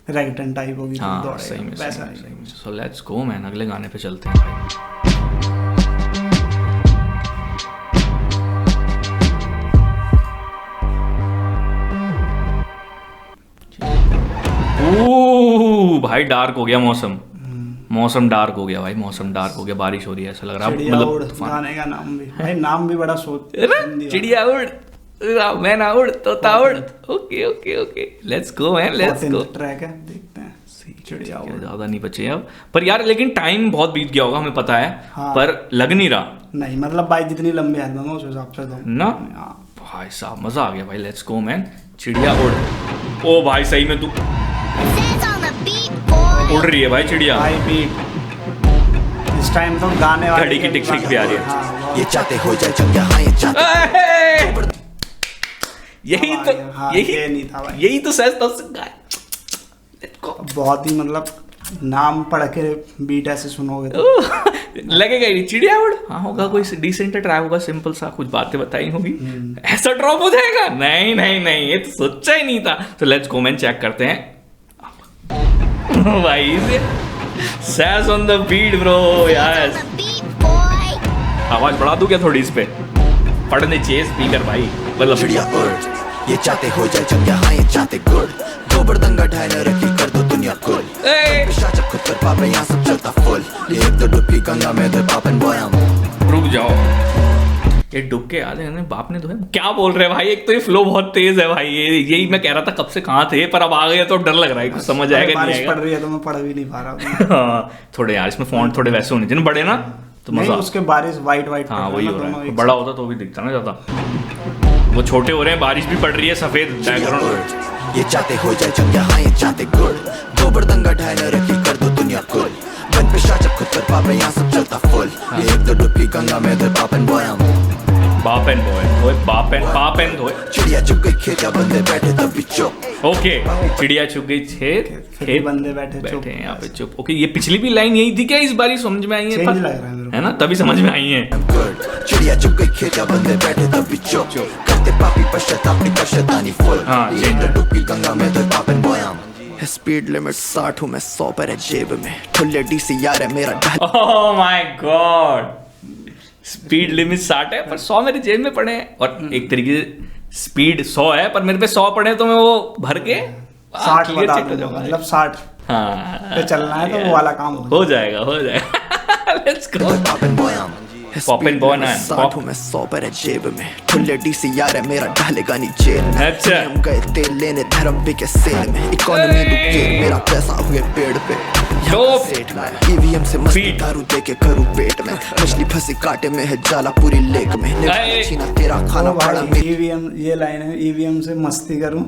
रैगटन टाइप होगी तो दौड़ेगा वैसा ही। सो लेट्स गो मैन, अगले गाने पे चलते हैं भाई। भाई डार्क हो गया मौसम, मौसम डार्क हो गया भाई, मौसम डार्क हो गया, बारिश हो रही है ऐसा लग रहा है। मतलब गाने का नाम भी भाई, नाम भी बड़ा सोच, चिड़िया उड़ मैना उड़ तोता उड़। Okay okay okay let's go man, let's go. Track है, देखते हैं। चिड़िया उड़ ज्यादा नहीं बचे अब, पर यार लेकिन टाइम बहुत बीत गया होगा हमें पता है, पर लग नहीं रहा। नहीं मतलब भाई जितनी लंबी एल्बम है उस हिसाब से तो ना भाई साहब मजा आ गया भाई। लेट्स गो मैन, चिड़िया उड़। ओ भाई सही में तू उड़ रही है भाई चिड़िया भाई, बीट इस टाइम तो गाने वाले घड़ी की टिक टिक भी आ रही है। ये चाहते हो जाए जब यहाँ ये चाहते, यही तो ये नहीं था भाई, यही तो सच तो बहुत ही मतलब नाम पढ़ के बीट ऐसे सुनोगे तो लगेगा ही चिड़िया उड़, हाँ होगा कोई डिसेंट ट्राई होगा, सिंपल सा कुछ बातें बताई होगी, ऐसा ड्रॉप हो जाएगा। नहीं नहीं नहीं, ये तो सोचा ही नहीं था। तो लेट्स गो मैन, चेक करते हैं भाई। Sez on the beat bro, yes. आवाज बढ़ा दूं क्या थोड़ी इस पे, पढ़ने चाहिए स्पीकर भाई, मतलब चिड़िया उड़, ये चाहते हो जाए जब यहाँ, ये चाहते गुड़, गोबर दंगा ढाई न रखी कर दो दुनिया कुल, जब खुद कर पापे यहाँ सब चलता फुल, ये एक तो डुबकी गंगा में तो पापन बोयाम। रुक जाओ, ये डुब के आधे बाप ने तो है, क्या बोल रहे हैं भाई? एक तो ये फ्लो बहुत तेज है भाई, यही मैं कह रहा था कब से कहाँ थे, पर अब आ गए तो डर लग रहा है, कुछ समझ आएगा नहीं आएगा। पड़ रही है तो मैं पढ़ भी नहीं पा रहा हूँ। हाँ थोड़े यार इसमें फॉन्ट थोड़े वैसे होने चाहिए बड़े ना, तो मजा। उसके बारिश वाइट वाइट, हाँ वही हो रहा है, बड़ा होता तो भी दिखता ना ज्यादा, वो छोटे हो रहे हैं, बारिश भी पड़ रही है, सफेद बैकग्राउंड। ये चाहते हो जाए जब यहाँ, ये चाहते गुड़, गोबर दंगा ढाई न रखी कर दो दुनिया कुल, बन पे शाचक खुद कर पापे यहाँ सब चलता फुल, ये एक तो डुबकी गंगा में तो पापन बोयाम। बाप एंड बॉय, बाप एंड बॉय। चिड़िया चुग गई खेत, या बंदे बैठे तब भी चुप। ओके, चिड़िया चुग गई खेत, बंदे बैठे यहाँ पे चुप। ओके, ये पिछली भी लाइन यही थी क्या? इस बार ही समझ में आई है, लग रहा है ना, तभी समझ में आई है। चिड़िया चुग गई खेत, या बंदे बैठे तब भी चुप, करते पापी पश्चाताप निकल शैतानी फुल, ये तो डुबकी गंगा में तो पापन बोयाम। स्पीड लिमिट 60 हूँ मैं, 100 पर है जेब में, ठुल्ले डीसी यार है मेरा ढल। Oh my God, speed limit 60 है पर 100 मेरे जेब में पड़े हैं, और एक तरीके से स्पीड 100 है पर मेरे पे 100 पड़े, तो मैं वो भर के 60 बता दूंगा, मतलब 60 हाँ चलना है तो वो वाला काम हो जाएगा। Let's go. पॉपिन बॉय ना, 60 हूँ मैं, 100 पर है जेब में, ठुल्ले डीसी यार है मेरा ढलेगा नहीं जेल में। अच्छा, हम गए तेल लेने धर्म के सेल में, इकोनॉमी डूबे मेरा पैसा हुए पेड़ पे, ईवीएम से मस्ती दारू दे के करूँ पेट में, मछली फंसी कांटे में है जाला पूरी लेक में, छीना तेरा खाना पड़ा मेरी। ईवीएम, ये लाइन है, ईवीएम से मस्ती करूँ,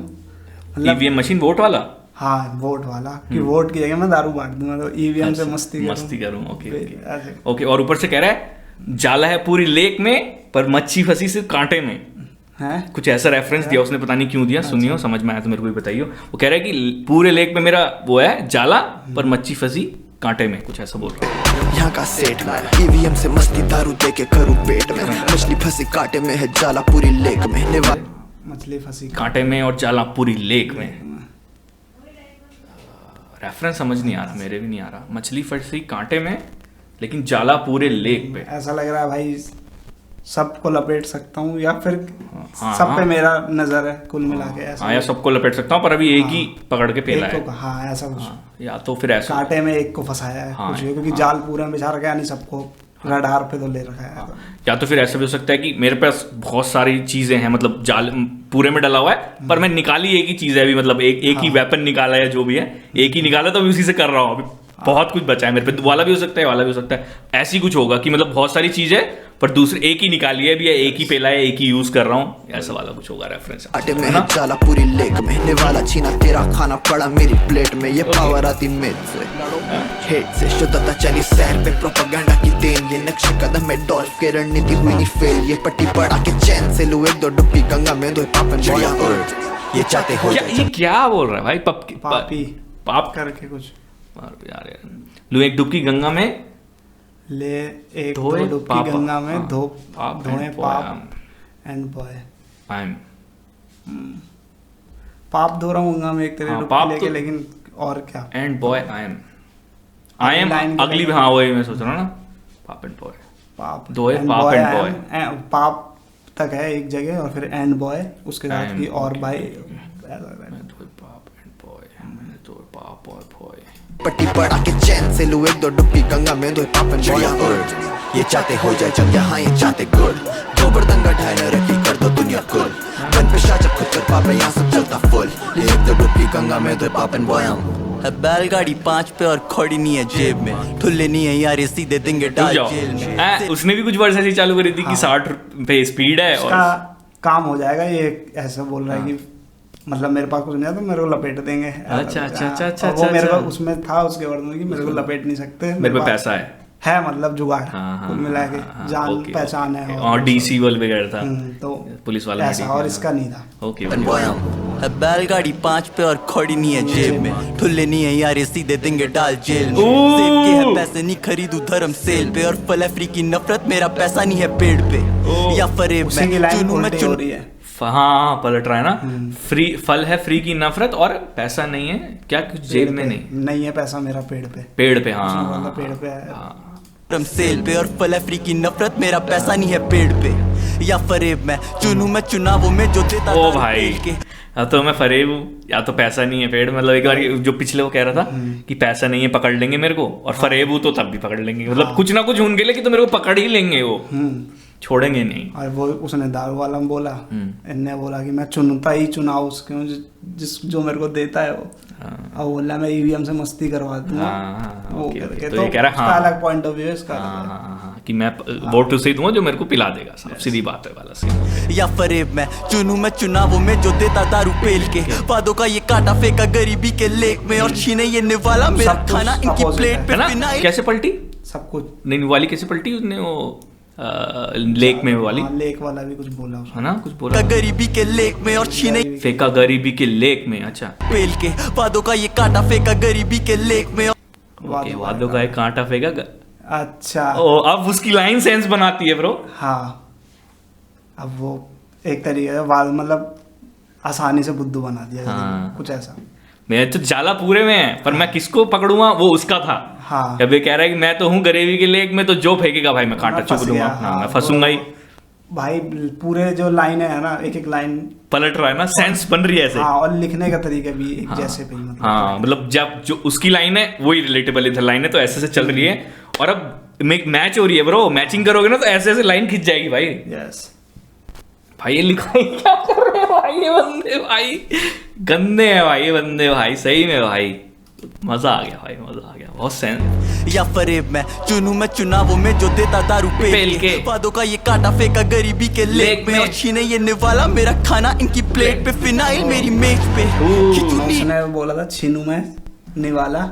ईवीएम मशीन वोट वाला, हाँ वोट वाला, कि वोट की जगह मैं दारू बांट दूंगा, तो ईवीएम से मस्ती करूँ। ओके, और ऊपर से कह रहा है जाला है पूरी लेक में पर मच्छी फंसी सिर्फ कांटे में है, कुछ ऐसा रेफरेंस दिया उसने, पता नहीं क्यों दिया। सुनियो, समझ में आया तो मेरे को भी बताइयो। वो कह रहा है कि पूरे लेक में मेरा वो है जाला पर मच्छी फंसी कांटे में, कुछ ऐसा बोल रहा है। यहाँ का सेठ मैं, ईवीएम से मस्ती दारू दे के करूँ पेट में, मछली फंसी कांटे में है जाला पूरी लेक में, मछली फंसी कांटे में और जाला पूरी लेक में। रेफरेंस समझ नहीं आ रहा, मेरे भी नहीं आ रहा। मछली फंसी कांटे में लेकिन जाला पूरे लेक पे, ऐसा लग रहा है भाई सबको लपेट सकता हूँ, या फिर सब पे मेरा नजर है कुल मिला के ऐसा। हाँ, या सबको लपेट सकता हूँ पर अभी एक ही पकड़ के पेला है। हाँ ऐसा कुछ, या तो फिर ऐसा कांटे में एक को फंसाया है कुछ, क्योंकि जाल पूरे में बिछा रखा है, नहीं सबको रडार पे तो ले रखा है। या तो फिर ऐसा भी हो सकता है कि मेरे पास बहुत सारी चीजें हैं, मतलब जाल पूरे में डला हुआ है पर मैं निकाली एक ही चीज है अभी, मतलब एक ही वेपन निकाला है, जो भी है एक ही निकाला, तो अभी उसी से कर रहा हूँ। अभी बहुत कुछ बचा है मेरे पे, वाला भी हो सकता है, वाला भी हो सकता है, ऐसी कुछ होगा कि मतलब बहुत सारी चीजें पर दूसरे एक ही निकाली है भी, एक ही पेला है, एक ही यूज कर रहा हूँ, ऐसा वाला कुछ होगा रेफरेंस। आटे में है जाला पूरी लेक में, निवाला छीना तेरा खाना पड़ा मेरी प्लेट में, ये पावर आती मेद से, हेट से शुद्धता चली शहर पे, प्रोपेगेंडा की देन, ये नक्शे कदम में डॉल्फ के रणनीति हुई नहीं फेल, ये पट्टी पड़ा के चैन से लू एक दो डुबकी गंगा में, दो पापन चिड़िया उड़, ये चाहते हो ये क्या बोल रहा है भाई? पाप करके कुछ यार, लू एक डुबकी गंगा में, ले एक दो डुबकी गंगा में, धो धोए पाप एंड बॉय, आई एम पाप धो रहा हूँ गंगा में एक तरह डुबकी लेके, लेकिन और क्या, एंड बॉय आई एम अगली, हाँ वही मैं सोच रहा हूँ ना, पाप एंड बॉय, पाप धोए पाप एंड बॉय, पाप तक है एक जगह और फिर एंड बॉय उसके साथ की, और भाई पट्टी पड़ा के चैन से लू एक दो डुबकी गंगा में, दो पापन चिड़िया उड़, ये चाहते हो जाए जब यहाँ, ये चाहते गुड़, गोबर दंगा ढाई न रखी कर दो दुनिया कुल, बन पे शाचक खुद कर पापे यहाँ सब चलता फुल, ये एक दो डुबकी गंगा में, दो पापन बोयाम। बैलगाड़ी 5 पे और खड़ी नहीं है जेब में, ठुल्ले नहीं है यार, ये सीधे देंगे डाल जेल में। उसने भी कुछ वर्ष ऐसी चालू करी थी कि 60 पे स्पीड है और काम हो जाएगा, ये ऐसा बोल रहा है कि मतलब मेरे पास कुछ नहीं है तो मेरे को लपेट देंगे। अच्छा, वो मेरे को उसमें था उसके वर्णन में कि मेरे को लपेट नहीं सकते, मेरे पे पैसा है। है मतलब जुगाड़ हाँ, कुल मिला के जान ओके, पहचान ओके। है और डीसी बल वगैरह था तो पुलिस वाला ऐसा, और इसका नहीं था। ओके बैलगाड़ी 5 पे और खड़ी नहीं है जेब में, ठुल्ले नहीं है यार ये सीधे देंगे डाल जेल में, सेब के है पैसे नहीं खरीदू धर्म सेल पे, और फल फ्री की नफरत मेरा पैसा नहीं है पेड़ पे, या फरेब उसी की में लाइन चुनू मैं उल्टी हो चुन रही है। हाँ पलट रहा है ना, फ्री फल है फ्री की नफरत और पैसा नहीं है क्या कुछ जेब में नहीं है पैसा मेरा पेड़ पे, पेड़ पे वाला हाँ पेड़ पे है। धर्म सेल पे, और फल फ्री की नफरत मेरा पैसा नहीं है पेड़ पे, या फरेब में चुनू मैं चुनावों में जो देता ओ दारू भाई पेल के। या तो मैं फरेब हूँ या तो पैसा नहीं है पेड़, मतलब एक बार जो पिछले वो कह रहा था कि पैसा नहीं है पकड़ लेंगे मेरे को, और फरेब हूँ तो तब भी पकड़ लेंगे, मतलब कुछ ना कुछ उनके लिए कि तो मेरे को पकड़ ही लेंगे वो, छोड़ेंगे नहीं। और वो उसने दारू वाला में बोला, इनने बोला कि मैं चुनता ही चुनाव उसके जिस जो मेरे को देता है वो, और बोला मैं ईवीएम से मस्ती करवा दूंगा वो करके, तो ये कह रहा है उसका अलग पॉइंट ऑफ व्यू है इसका। कि मैं वोट उसे ही दूंगा जो मेरे को पिला देगा, साहब सीधी बात है वाला सीन। या फरेब में चुनू मैं चुनावों में जो देता दारू पेल के, वादों का ये काटा फेंका गरीबी के लेक में, और छीने ये निवाला मेरा खाना इनकी प्लेट पे फिनाइल। कैसे पलटी सब कुछ नहीं वाली कैसे पलटी उसने वो लेक में वाली, लेक वाला भी कुछ बोला है ना, कुछ बोला गरीबी के लेक में, और छीने फेंका गरीबी के लेक में। अच्छा पेल के, वादों का ये काटा फेंका गरीबी के लेक में, ओके वादों का एक कांटा फेंका अच्छा ओ अब उसकी लाइन सेंस बनाती है ब्रो। हाँ अब वो एक तरीके से वाद मतलब आसानी से बुद्धू बना दिया कुछ ऐसा। मैं तो जाला पूरे में है पर मैं किसको पकड़ूंगा वो उसका था। हाँ जब ये कह रहा है कि मैं तो हूँ गरीबी के लेक में तो जो फेंकेगा भाई मैं कांटा चुप दूंगा। हाँ मैं फंसूंगा ही भाई। पूरे जो लाइन है ना एक एक लाइन पलट रहा है ना, सेंस बन रही है ऐसे। हाँ और लिखने का तरीका भी एक जैसे भी मतलब हाँ मतलब जब जो उसकी लाइन है वही रिलेटेबल इधर लाइन है तो ऐसे से चल रही है, और अब मैच हो रही है ब्रो, मैचिंग करोगे ना तो ऐसे ऐसे लाइन खिंच जाएगी भाई। यस भाई ये लिखा क्या कर रहे हैं भाई ये बंदे, भाई गंदे हैं भाई ये बंदे भाई, सही में भाई मजा आ गया भाई, मजा आ गया बहुत सेंस। या फरेब में चुनू मैं चुनावों में जो देता दारू पेल के, वादों का ये काटा फेंका गरीबी के लेक में, और छीने ये निवाला मेरा खाना इनकी प्लेट पे फिनाइल मेरी मेज पे। उसने बोला था छीनू मैं निवाला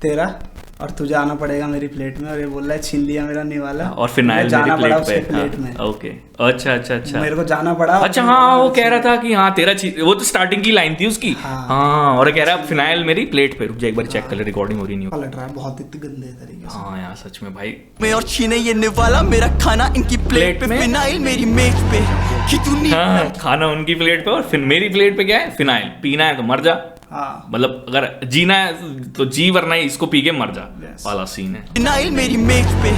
तेरा और तुझे आना पड़ेगा मेरी प्लेट में, और ये बोल रहा है छीन लिया मेरा निवाला और फिनाइल जाना मेरी पड़ा प्लेट उसके प्लेट में। ओके अच्छा अच्छा अच्छा मेरे को जाना पड़ा। अच्छा हाँ वो कह रहा था कि हाँ तेरा वो तो स्टार्टिंग की लाइन थी उसकी। हाँ और कह रहा है फिनाइल मेरी प्लेट पे, रुक जा एक बार चेक कर ले रिकॉर्डिंग हो रही नहीं पलट रहा है बहुत ही गंदे तरीके से। हाँ यार सच में भाई मैं, और छीने ये निवाला मेरा खाना इनकी प्लेट पे फिनाइल मेरी मेज पे। हाँ खाना उनकी प्लेट पे और फिर मेरी प्लेट पे क्या है फिनाइल, पीना है तो मर जा। हाँ मतलब अगर जीना है तो जी वरना इसको पी के मर जा वाला सीन है। फिनाइल मेरी मेज पे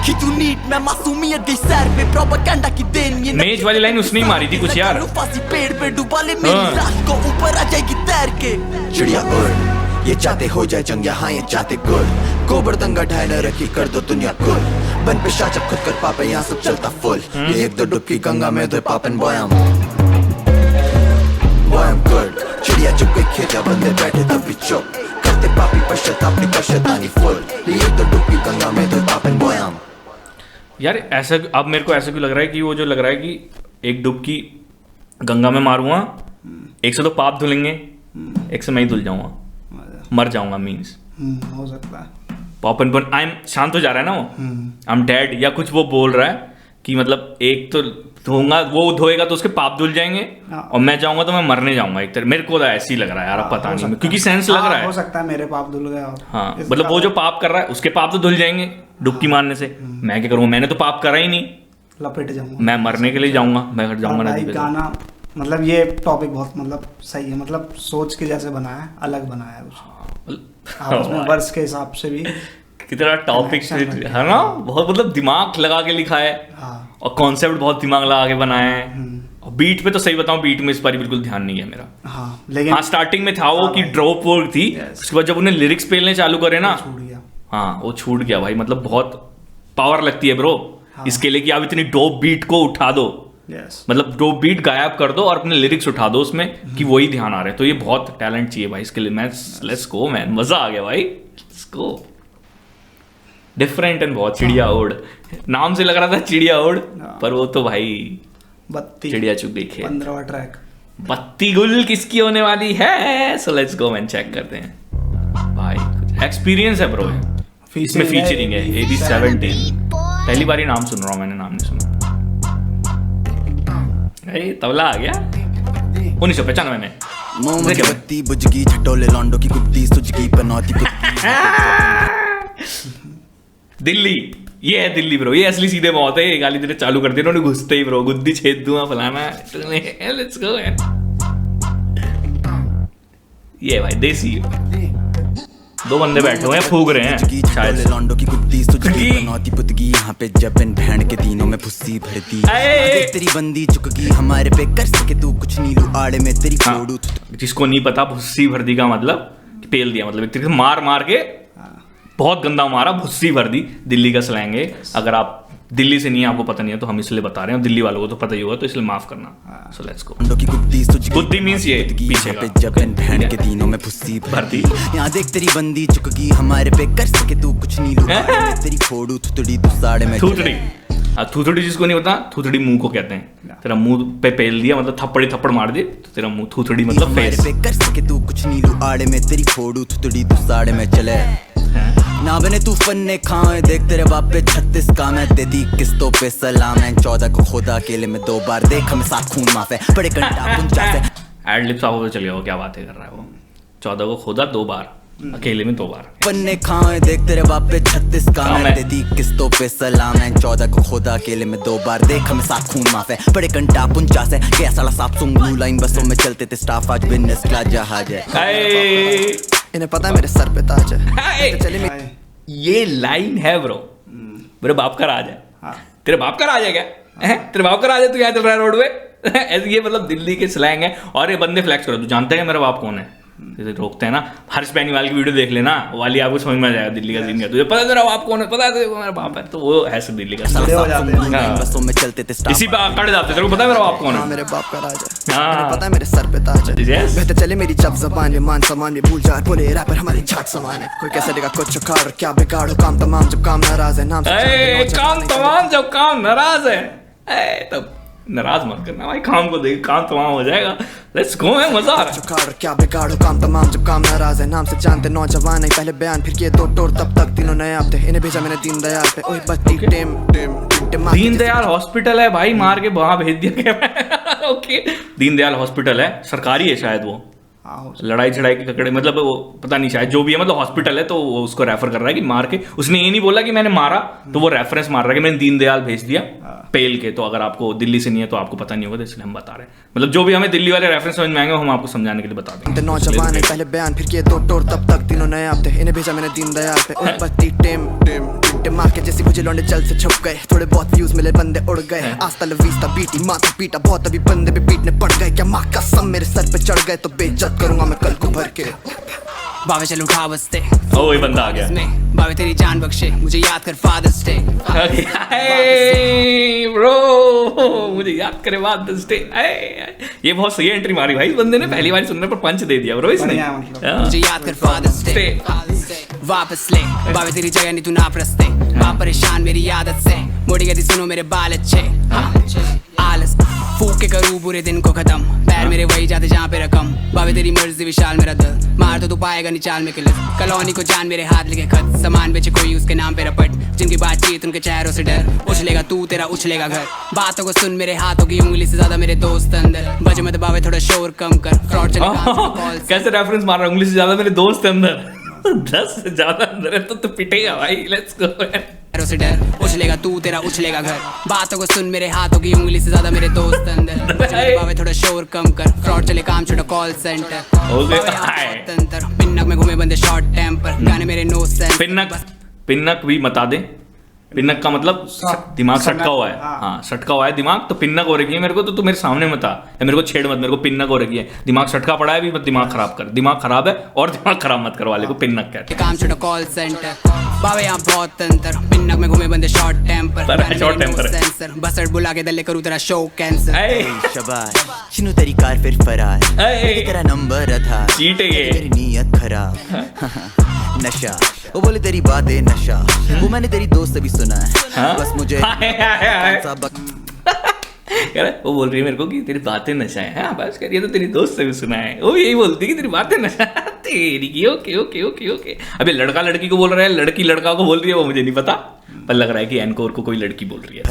खिंचू नीट मैं मासूमियत गई सैर पे, प्रोपेगेंडा की देन ये मेज वाली लाइन उसने ही मारी थी कुछ यार। फांसी पेड़ पे डुबा ले मेरी लाश को ऊपर आ जाएगी तैर के। चिड़िया उड़ ये चाहते हो जाए जंग यहाँ ये चाहते गुड, गोबर दंगा ढाई न रखी कर दो दुनिया कुल, बन पे शाचक खुद कर पापे यहाँ सब चलता फुल, ये एक दो डुबकी गंगा में दो पापन बॉयम गुड। चिड़िया चुप गई खेता बंदे बैठे तब भी चुप करते पापी पश्चाताप पश्चातानी फुल, ये एक दो डुबकी गंगा में दो पापन बॉयम। यार ऐसा अब मेरे को ऐसा क्यों लग रहा है कि वो जो लग रहा है कि एक डुबकी गंगा में मारूंगा, एक से तो पाप धुलेंगे, एक से मैं ही धुल जाऊंगा, मर जाऊंगा मीन्स हो सकता है पॉपन आई एम शांत हो जा रहा है ना वो, आई एम डेड या कुछ वो बोल रहा है कि मतलब एक तो धोऊंगा वो धोएगा तो उसके पाप धुल जाएंगे और मैं जाऊंगा तो मैं मरने जाऊंगा एक तरह, मेरे को तो ऐसे ही लग रहा है यार, अब पता नहीं क्योंकि सेंस लग रहा है। हो सकता है मेरे पाप धुल गए। हाँ मतलब वो जो पाप कर रहा है उसके पाप तो धुल जाएंगे डुबकी मारने से, मैं क्या करूँगा, मैंने तो पाप करा ही नहीं, लपेट जाऊंगा, मैं मरने के लिए जाऊंगा, मैं हट जाऊंगा नदी पे। गाना मतलब ये टॉपिक बहुत मतलब सही है, मतलब सोच के जैसे बनाया है, अलग बनाया है कुछ आपस में वर्ष के हिसाब से भी कितना टॉपिक है ना, बहुत मतलब दिमाग लगा के लिखा है और कॉन्सेप्ट बहुत दिमाग लगा के बनाया है। और बीट पे तो सही बताऊं बीट में इस बार बिल्कुल ध्यान नहीं है मेरा। लेकिन हाँ स्टार्टिंग में था वो कि ड्रॉप वर्क थी, उसके बाद जब उन्हें लिरिक्स पेलने चालू करे ना हाँ वो छूट गया भाई, मतलब बहुत पावर लगती है ब्रो इसके लिए कि आप इतनी डोप बीट को उठा दो, मतलब डोप बीट गायब कर दो और अपने लिरिक्स उठा दो उसमें कि वही ध्यान आ रहे, तो ये बहुत टैलेंट चाहिए भाई इसके लिए। मैं लेट्स गो मैन, मजा आ गया भाई, लेट्स गो। डिफरेंट एंड बहुत चिड़िया उड़ नाम से लग रहा था चिड़िया उड़, पर वो तो भाई बत्ती चिड़िया चुग गई खेत। 15वां ट्रैक बत्ती गुल किसकी होने वाली है, so let's go man check करते हैं भाई, कुछ एक्सपीरियंस है ब्रो, इसमें फीचरिंग है AB17। पहली बार ही नाम सुन रहा हूँ मैंने, नाम नहीं सुना। तबला आ गया 1995 में। मोमबत्ती बुझगी झटोले लॉन्डो की कुत्ती सुझगी पनौती दिल्ली, ये है दिल्ली ब्रो, ये असली सीधे मौत है। गाली देने चालू कर दी उन्होंने घुसते ही ब्रो, गुद्दी छेद दूंगा फलाना। लेट्स गो यार, ये भाई देसी दो बंदे बैठे हुए हैं फूक रहे हैं शायद। लॉन्डो की कुत्ती सुझगी पनौती पुतगी यहाँ पे जब इन भैंड के दिनों में फुस्सी भरती तेरी बंदी चुकगी हमारे पे कर सके तू कुछ नीलू आड़े में तेरी फोड़ू। जिसको नहीं पता भुस्सी भर दी का मतलब पेल दिया, मतलब एक तरीके से मार मार के बहुत गंदा मारा, भुस्सी भर दी दिल्ली का स्लैंग है। अगर आप दिल्ली से नहीं है, आपको पता नहीं है, तो हम इसलिए बता रहे हैं, दिल्ली वालों को तो पता ही होगा, तो इसलिए माफ करना। सो लेट्स गो। बुद्धि मींस ये पीछे का जब इन भैंड के दिनों में फुस्सी भरती यहाँ देख तेरी बंदी चुकगी हमारे पे कर सके तू कुछ नीलू तेरी फोड़ू थुतड़ी दुसाड़े में। थुतड़ी, थुतड़ी जिसको नहीं पता, थुतड़ी मुंह को कहते हैं। तेरा मुंह पे पेल दिया मतलब थप्पड़ मार दे तो तेरा मुंह थुतड़ी मतलब फेस। कर सके तू कुछ नीलू आड़े में तेरी फोड़ू थुतड़ी दुसाड़े में चले ना बने तू फन्ने खाए देख तेरे बाप पे 36 काम है तेरी किस्तों पे सलाम है 14 को खुदा अकेले में 2 बार देख हमें साथ खून माफ है बड़े कंटा 49 एडलिप्स आपको चल गया वो क्या बातें कर रहा है वो। 14 को खुदा 2 बार अकेले में 2 बार पन्ने खाए देख तेरे बाप पे 36 काम है तेरी किस्तों पे सलाम है 14 को खुदा अकेले में 2 बार देख हमें साथ खून माफ है बड़े कंटा 49 है गया साला साफ सुंग ब्लू लाइन बसों में चलते थे स्टाफ आज बिजनेस क्लास जहाज है। इन्हें पता है मेरे सर पे ताज है। चलिए ये लाइन है ब्रो, मेरे बाप का राज है। तेरे बाप का राज है क्या? तेरे बाप का राज है, तू यहाँ चल रहा है रोड पे? ऐसे ये मतलब दिल्ली के स्लैंग है। और ये बंदे फ्लैक्स करो, तू जानता है मेरा बाप कौन है? जैसे रोकते हैं ना, हर्ष बेनीवाल की वीडियो देख लेना, वाली आपको समझ में आ जाएगा दिल्ली का सीन क्या। तुझे पता है मेरा बाप कौन है? पता है तेरे को मेरा बाप है, तो वो है सब दिल्ली का। बसों में चलते थे इसी पे कट जाते, तेरे को पता है मेरा बाप कौन है? मेरे बाप का राज है, पता है मेरे सर पे ताज है। बहते चले मेरी जब जबान में मान सम्मान में भूल जा बोले रैपर हमारी झाट समान है। कोई कैसे देगा कुछ चुकार क्या बिगाड़ो काम तमाम जब काम नाराज है नाम काम तमाम जब काम नाराज है तब नाराज मत करना भाई, काम को देख काम तमाम हो जाएगा। लेट्स गो है, मजा आ रहा है। चुकार क्या बिगाड़ो काम तमाम जब काम नाराज है नाम से जानते नौजवान है पहले बयान फिर किए 2 टोर तब तक तीनों नए आप थे इन्हें भेजा मैंने दीनदयाल पे। ओए बत्ती टेम दीनदयाल हॉस्पिटल है भाई, मार के वहां भेज दिया गया। ओके दीनदयाल हॉस्पिटल है, सरकारी है शायद वो, लड़ाई झड़ाई के ककड़े मतलब वो पता नहीं शायद जो भी है, मतलब हॉस्पिटल है तो वो उसको रेफर कर रहा है कि मार के। उसने ये नहीं बोला कि मैंने मारा, तो वो रेफरेंस मार रहा है कि मैंने दीनदयाल भेज दिया पेल के। तो अगर आपको दिल्ली से नहीं है तो आपको पता नहीं होगा, तो इसलिए हम बता रहे हैं। मतलब जो भी हमें दिल्ली वाले रेफरेंस समझ में आएंगे हम आपको समझाने के लिए बता देंगे। नौजवान है पहले बयान फिर किए 2 टोर तब तक तीनों नए आप थे इन्हें भेजा मैंने दीनदयाल पे। ओए बत्ती टेम मार के जैसे मुझे लौंडे जल से छुप गए थोड़े बहुत व्यूज मिले बंदे उड़ गए आस्ता लवीस्ता बीटी माथा पीटा बहुत अभी बंदे पे पीटने पड़ गए क्या माँ कसम मेरे सर पे चढ़ गए तो बेइज्जत करूंगा मैं कल को भर के। बावे चल उठा बस्ते ओ ये बंदा आ गया बावे तेरी जान बख्शे मुझे याद कर फादर्स डे ब्रो मुझे याद करे फादर्स डे। ये बहुत सही एंट्री मारी भाई बंदे ने, पहली बार सुनने पर पंच दे दिया ब्रो इसने। मुझे याद कर फादर्स डे वापस ले बावे तेरी जगह नहीं तू ना प्रस्ते बाप परेशान मेरी आदत से मोड़ी गई सुनो मेरे बाल अच्छे आलस फूक के करूँ बुरे दिन को खत्म पैर मेरे वही जाते जहाँ पे रकम बावे तेरी मर्जी विशाल मेरा दिल मार तो तू पाएगा नहीं चाल में किलत कॉलोनी को जान मेरे हाथ लिखे खत सामान बेचे कोई उसके नाम पे रपट जिनकी बातचीत उनके चेहरों से डर उछलेगा तू तेरा उछलेगा घर बातों को सुन मेरे हाथों की उंगली से ज्यादा मेरे दोस्त अंदर बजे मत बावे थोड़ा शोर कम कर फ्रॉड चले कैसे रेफरेंस मार रहा है उंगली से ज्यादा मेरे दोस्त अंदर 10 से ज्यादा अंदर है तो पिटेगा भाई। लेट्स गो से डर उछलेगा तू तेरा उछलेगा घर बातों को सुन मेरे हाथों की उंगली से ज्यादा मेरे दोस्त अंदर बावे थोड़ा शोर कम कर फ्रॉड चले काम छोटा कॉल सेंटर पिन्नक में घूमे बंदे शॉर्ट टेम्पर गाने मेरे नो सेंस। पिन्नक भी बता दे, पिन्नक का मतलब दिमाग सटका हुआ है। हाँ सटका हुआ है दिमाग, तो पिन्नक हो रही है मेरे को, तो तू मेरे सामने मत आ या मेरे को छेड़ मत, मेरे को पिन्नक हो रही है। दिमाग सटका पड़ा है भी मत दिमाग खराब कर, दिमाग खराब है और दिमाग खराब मत कर वाले को पिन्नक कहते हैं। काम छोटा कॉल सेंटर बावे यहाँ बहुत अंतर पिन्नक में घूमे बंदे शॉर्ट टेम्पर शॉर्ट टेम्पर सेंसर बसट बुला के दल्ले करूँ तेरा शो कैंसर। शाबाश शिनू तेरी कार फिर फरार तेरा नंबर था चीट है ये तेरी नीयत खराब नशा वो बोले तेरी बातें नशा वो मैंने तेरी दोस्त से भी सुना है बस मुझे वो बोल रही है मेरे को कि तेरी बातें नशा है। हाँ बस करिए तो तेरी दोस्त से भी सुना है, वो यही बोलती है कि तेरी बातें नशा। तेरी ओके ओके ओके ओके। अबे लड़का लड़की को बोल रहा है, लड़की लड़का को बोल रही है, वो मुझे नहीं पता, पर लग रहा है कि एनकोर को कोई लड़की बोल रही है।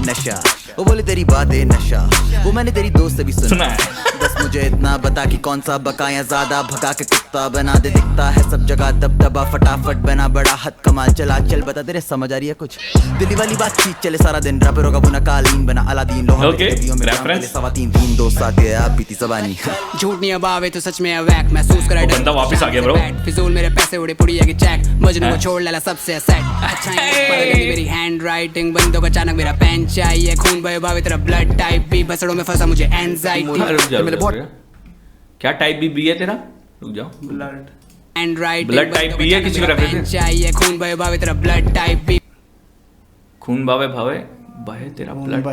नशा, वो बोले तेरी बात है नशा, वो मैंने तेरी दोस्त से भी सुना है। बस मुझे इतना बता कि कौन सा बकाया ज्यादा, भगा के कुत्ता बना दे, दिखता है सब जगह दबदबा, फटाफट बना बड़ा हद कमाल, चला चल बता तेरे समझ आ रही है कुछ, दिल्ली वाली बातचीत चले सारा दिन, रैपरों का बुना कालीन बना अलादीन, लोगों में सवा तीन दोस्त आते हैं आप बीती जबानी। झूठ नहीं अबावे तो सच में अवैक, महसूस करा बंदा वापस आ गया ब्रो, फिजूल मेरे पैसे उड़े पुड़िया की चेक, मजनू को छोड़ लेला सबसे सेट, अच्छा मेरी हैंड राइटिंग, बंदों को अचानक मेरा पेन चाहिए, खून बहे बावे तेरा ब्लड टाइप भी, बसड़ों में फंसा मुझे एंजाइटी। क्या टाइप बी है तेरा? रुक जाओ, ब्लड टाइप बी है, किसी को रेफरेंस चाहिए, खून बहे बावे तेरा ब्लड टाइप भी, खून बावे बहे तेरा ब्लड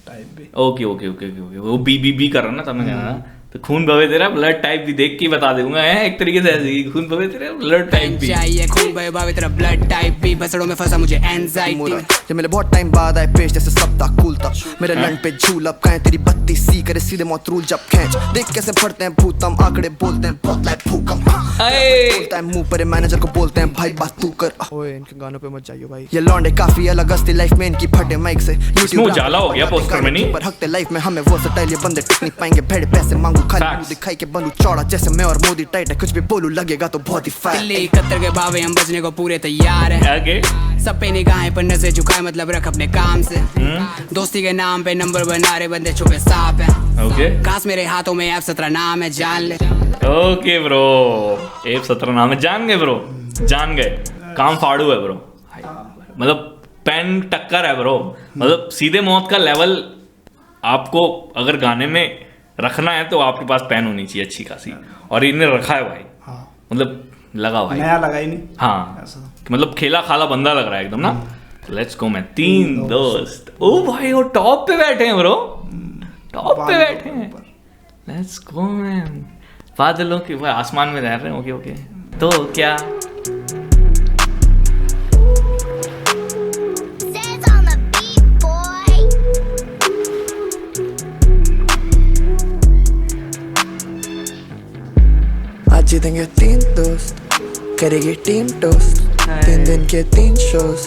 टाइप भी। ओके ओके ओके ओके, वो बी कर रहा ना, तब मैं कह रहा ना, तो खून बहे तेरा ब्लड टाइप भी देख के बता दूंगा है एक तरीके से, ऐसे ही खून बहे तेरा ब्लड टाइप भी चाहिए, खून बहे तेरा ब्लड टाइप भी, बसड़ों में फंसा मुझे एंजाइटी। जब मेरे बहुत टाइम बाद आए पेश जैसे सप्ताह कूल था, मेरे लंड पे झूल अब कहें तेरी बत्ती सी करे सीधे मौत रूल जब खींच, देख कैसे फटते हैं भूतम आंकड़े, बोलते हैं बहुत लाइक भूकंप, बोलता है मुंह पर मैनेजर को बोलते हैं भाई बात तू कर। ओए इनके गानों पे मत जाइयो भाई, ये लौंडे काफी अलग हस्ती लाइफ में इनकी फटे माइक से, यूट्यूब जाला हो गया पोस्टर में नहीं पर हकते लाइफ में हमें वो स्टाइल, ये बंदे टिक नहीं पाएंगे, भेड़े पैसे मांगू खाली दिखाई के बनू चौड़ा जैसे मैं और मोदी टाइट है, कुछ भी बोलू लगेगा तो बहुत ही फायर। दिल्ली कतर के बावे हम बचने को पूरे तैयार है, सब पे निगाहें पर नजर झुकाए, मतलब रख अपने काम से, दोस्ती के नाम पे नंबर बना रहे बंदे छुपे सांप है, काश मेरे हाथों में F17 नाम है, जान ले। ओके ब्रो, F17 नाम है, जान गए ब्रो, जान गए, काम फाड़ू है ब्रो, मतलब पेन टक्कर है ब्रो, मतलब सीधे मौत का लेवल आपको अगर गाने में रखना है तो आपके पास पेन होनी चाहिए अच्छी खासी, और इन्हें रखा है भाई, मतलब लगा भाई, नया लगा ही नहीं, हाँ मतलब खेला खाला बंदा लग रहा है एकदम ना। लेट्स गो मैन, 3 दोस्त, ओ भाई वो टॉप पे बैठे हैं ब्रो, टॉप पे बैठे हैं, लेट्स गो मैन, बादलों के वो आसमान में रह रहे हैं, ओके ओके, तो क्या आज जीतेंगे 3 दोस्त, करेगी टीम टोस्ट, 3 दिन के 3 शोज,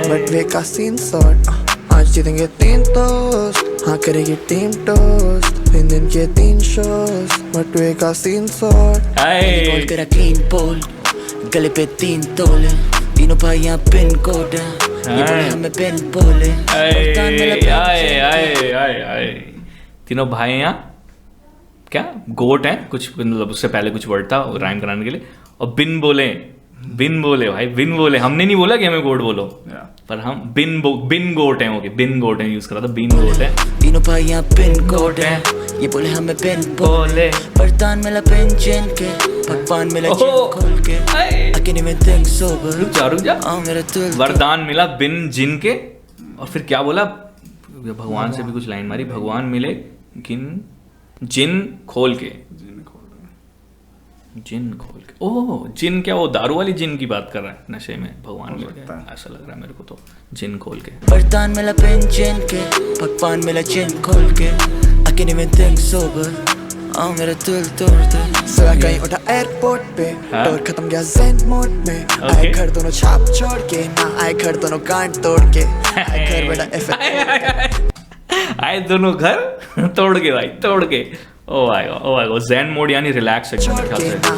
बटवे का सीन सॉर्ट, आज जीतेंगे 3 दोस्त, हाँ करेगी टीम टोस्ट, 3 दिन के 3 शोज, बटवे का सीन सॉर्ट, बोल तेरा क्लीन पोल, गले पे 3 तोले, तीनों भाइयां पिन कोड है, ये बोले हमें पिन बोले, तीनों भाइयां क्या गोट है, कुछ मतलब उससे पहले कुछ वर्ड था राइम कराने के लिए, और बिन बोले भाई, बिन बोले, हमने नहीं बोला कि हमें गोट बोलो, पर हम बिन गोट है, ओके बिन गोट है यूज करा था, बिन गोट है, तीनों भाइयां पिन कोड है, ये बोले हमें पिन बोले, बर्तन मिला पिन जिन के, पकवान मिला जिन खोल के, I can't even think sober, रुक जा, वरदान मिला बिन जिन के, और फिर क्या बोला, भगवान से भी कुछ लाइन मारी, भगवान मिले जिन खोल के, ओह जिन क्या, वो दारू वाली जिन की बात कर रहा है, नशे में भगवान मिल गया, ऐसा लग रहा है मेरे को तो, जिन खोल के, बर्तन मिला पिन जिन के, पकवान मिला जिन खोल के, I can't even think sober, मेरा दिल तोड़ दे। सगा कहीं उठा एयरपोर्ट पे, टोर खत्म गया ज़ेन मोड में, आए घर दोनों छाप छोड़ के, ना आए घर दोनों गांठ तोड़ के, आए घर बेटा आए दोनों घर तोड़ के भाई, तोड़ के, ओ आएगा ज़ेन मोड यानी रिलैक्स सेक्शन,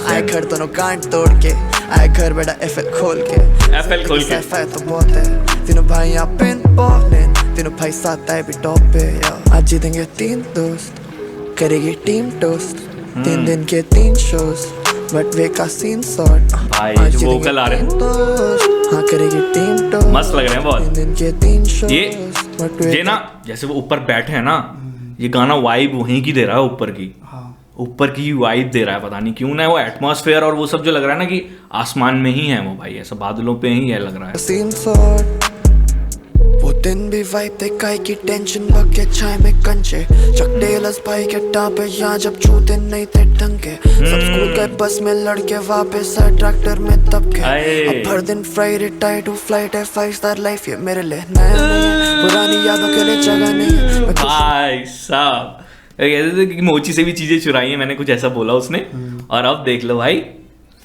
आए घर दोनों गांठ तोड़ के, आए घर बेटा FL खोल के, तो बहुत है, तीनों भाई यहाँ पिन बॉलिंग, तीनों भाई साथ आए भी टॉप पे, आज जीतेंगे 3 दोस्त, करेगी टीम टोस्ट, 3 दिन के 3 शोज, बट वे का सीन सॉर्ट, भाई जो वोकल आ रहे हैं हाँ करेगी टीम टोस्ट, मस्त लग रहे हैं बहुत, 3 दिन के 3 शोज, ये ना जैसे वो ऊपर बैठे हैं ना, ये गाना वाइब वहीं की दे रहा है, ऊपर की वाइब दे रहा है, पता नहीं क्यों ना, वो एटमॉस्फेयर और वो सब जो लग रहा है ना कि आसमान में ही है वो भाई, ऐसा बादलों पे ही है लग रहा है, सीन सॉर्ट, वो दिन भी वाइब देखाई की टेंशन बके चाय में कंचे, चक टेलर्स भाई के टापे यहाँ जब जूते नहीं थे ढंग के, सब स्कूल गए बस में लड़के वापस आए ट्रैक्टर में दब के, अब हर दिन फ्राइडे टाइड टू फ्लाइट है 5 स्टार लाइफ, ये मेरे लिए नया नहीं है, पुरानी यादों के लिए जगह नहीं है, भाई साहब कहते थे कि मोची से भी चीजें चुराई हैं मैंने, कुछ ऐसा बोला उसने। और अब देख लो भाई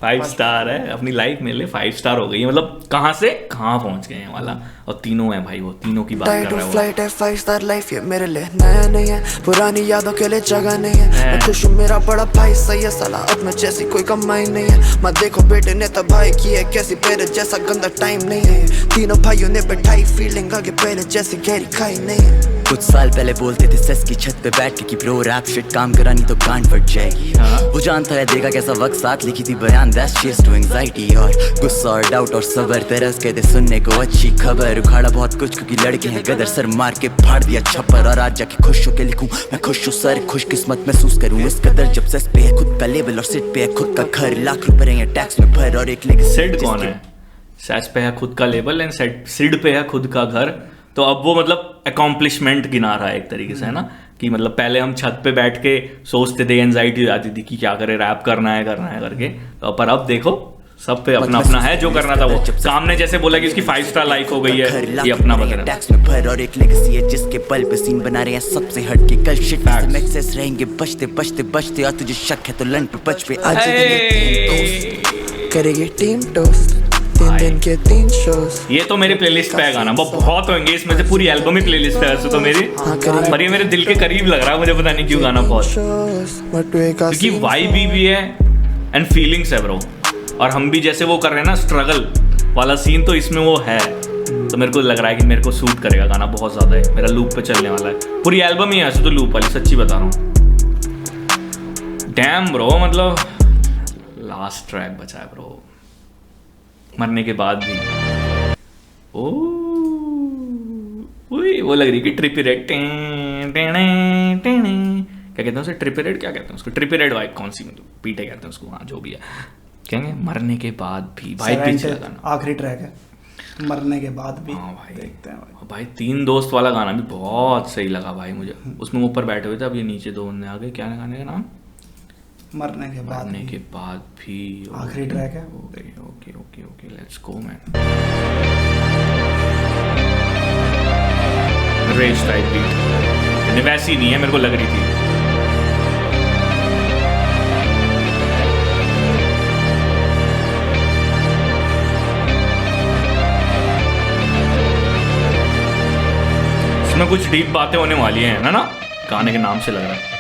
5 स्टार है, अपनी लाइफ में ले 5 स्टार हो गई है, मतलब कहाँ से कहाँ पहुंच गए हैं वाला। और तीनों हैं भाई, वो तीनों की बात कर रहा है। फ्लाइट है 5 स्टार लाइफ, ये मेरे लिए नया नहीं है, पुरानी यादों के लिए जगह नहीं है। मैं खुश हूँ मेरा बड़ा भाई सही है, साला अब मैं जैसी कोई कमाई नहीं है। मैं देखो बेटे ने तबाही की है, कैसी मेरे जैसा गंदा टाइम नहीं है। तीनों भाइयों ने बैठाई फीलिंग, आगे पहले जैसी गहरी खाई नहीं है। कुछ साल पहले बोलते थे सेस की छत पे बैठ के कि ब्रो रैप शिट काम करानी तो कान फट जाएगी। वो जानता है देगा कैसा वक्त, साथ लिखी थी बयान दैट्स चेस टू एंजाइटी। और गुस्सा और डाउट और सबर तरस कहते सुनने को अच्छी खबर। उखाड़ा बहुत कुछ क्योंकि लड़के हैं गदर, सर मार के फाड़ दिया छप्पर। और आज जाके खुश होके लिखूं मैं खुश हूँ सर, खुशकिस्मत महसूस करूँ इस कदर। जब सेस पे है खुद का लेबल और सिट पे है खुद का घर, लाख रुपए रहेंगे टैक्स में भर। और एक लेके सिड कौन है? सेस पे है खुद का लेबल एंड सिड पे है खुद का घर। तो अब वो मतलब अकॉम्प्लिशमेंट गिना रहा है एक तरीके से, है ना, कि मतलब पहले हम छत पे बैठ के सोचते थे, एंजाइटी हो जाती थी कि क्या करे, रैप करना है करके। तो पर अब देखो सब पे अपना अपना है जो करना था। वो सामने जैसे बोला कि इसकी 5 स्टार लाइफ हो गई है, ये अपना बता रहा टैक्स में भर। और एक लेगेसी है जिसके पल पे सीन बना रहे हैं सबसे हटके। कल शिट में एक्सेस रहेंगे बचते बचते बचते। और तुझे शक है तो लन पे बच पे आज करेगी टीम टोस्ट 3 दिन के 3 शोज। ये तो मेरी प्लेलिस्ट पे है गाना, बहुत होंगे इसमें से, पूरी एल्बम ही प्लेलिस्ट पे है वैसे तो मेरी। पर ये मेरे दिल के करीब लग रहा है मुझे, पता नहीं क्यों गाना बहुत, क्योंकि वाइब भी है एंड फीलिंग्स है ब्रो। और हम भी जैसे वो कर रहे हैं ना स्ट्रगल वाला सीन, तो इसमें वो है। तो मेरे को लग रहा है कि मेरे को सूट करेगा गाना बहुत ज़्यादा है, मेरा लूप पे चलने वाला है। पूरी एल्बम ही है ऐसे तो लूप वाली, सच्ची बता रहा हूँ। डैम ब्रो, मतलब लास्ट ट्रैक बचा है ब्रो, मरने के बाद भी। वो लग रही कि ट्रिपिरेड, क्या कहते हैं उसे, ट्रिपिरेड क्या कहते हैं उसको, ट्रिपिरेड वाइब कौन सी, मतलब पीटे कहते हैं उसको, हाँ जो भी है कहेंगे। मरने के बाद भी भाई पीछे गाना, आखिरी ट्रैक है मरने के बाद भी। हाँ भाई देखते हैं भाई 3 दोस्त वाला गाना भी बहुत सही लगा भाई मुझे। उसमें ऊपर बैठे हुए थे, अब ये नीचे 2 बंदे आ गए। क्या है गाने का नाम? मरने के बाद भी आखिरी ट्रैक है। Okay let's go man. Race type beat वैसी नहीं है, मेरे को लग रही थी। इसमें कुछ डीप बातें होने वाली हैं ना गाने के नाम से लग रहा है।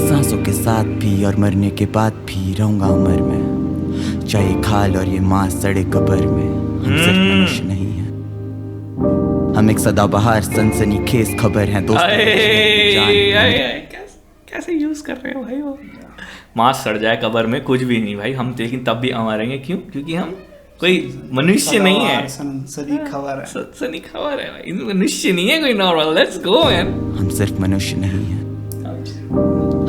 सांसों के साथ भी और मरने के बाद भी रहूंगा उम्र में, चाहे खाल और ये मांस सड़े कब्र में। हम सिर्फ मनुष्य नहीं है, हम एक सदाबहार सनसनीखेज खबर हैं दोस्तों। कैसे यूज कर रहे हो भाई वो, मांस सड़ जाए कब्र में कुछ भी नहीं भाई, हम लेकिन तब भी अमरेंगे। क्यों? क्योंकि हम कोई मनुष्य नहीं है, सनसनी खबर है भाई, मनुष्य नहीं है कोई नॉर्मल। Let's go man. हम सिर्फ मनुष्य नहीं है,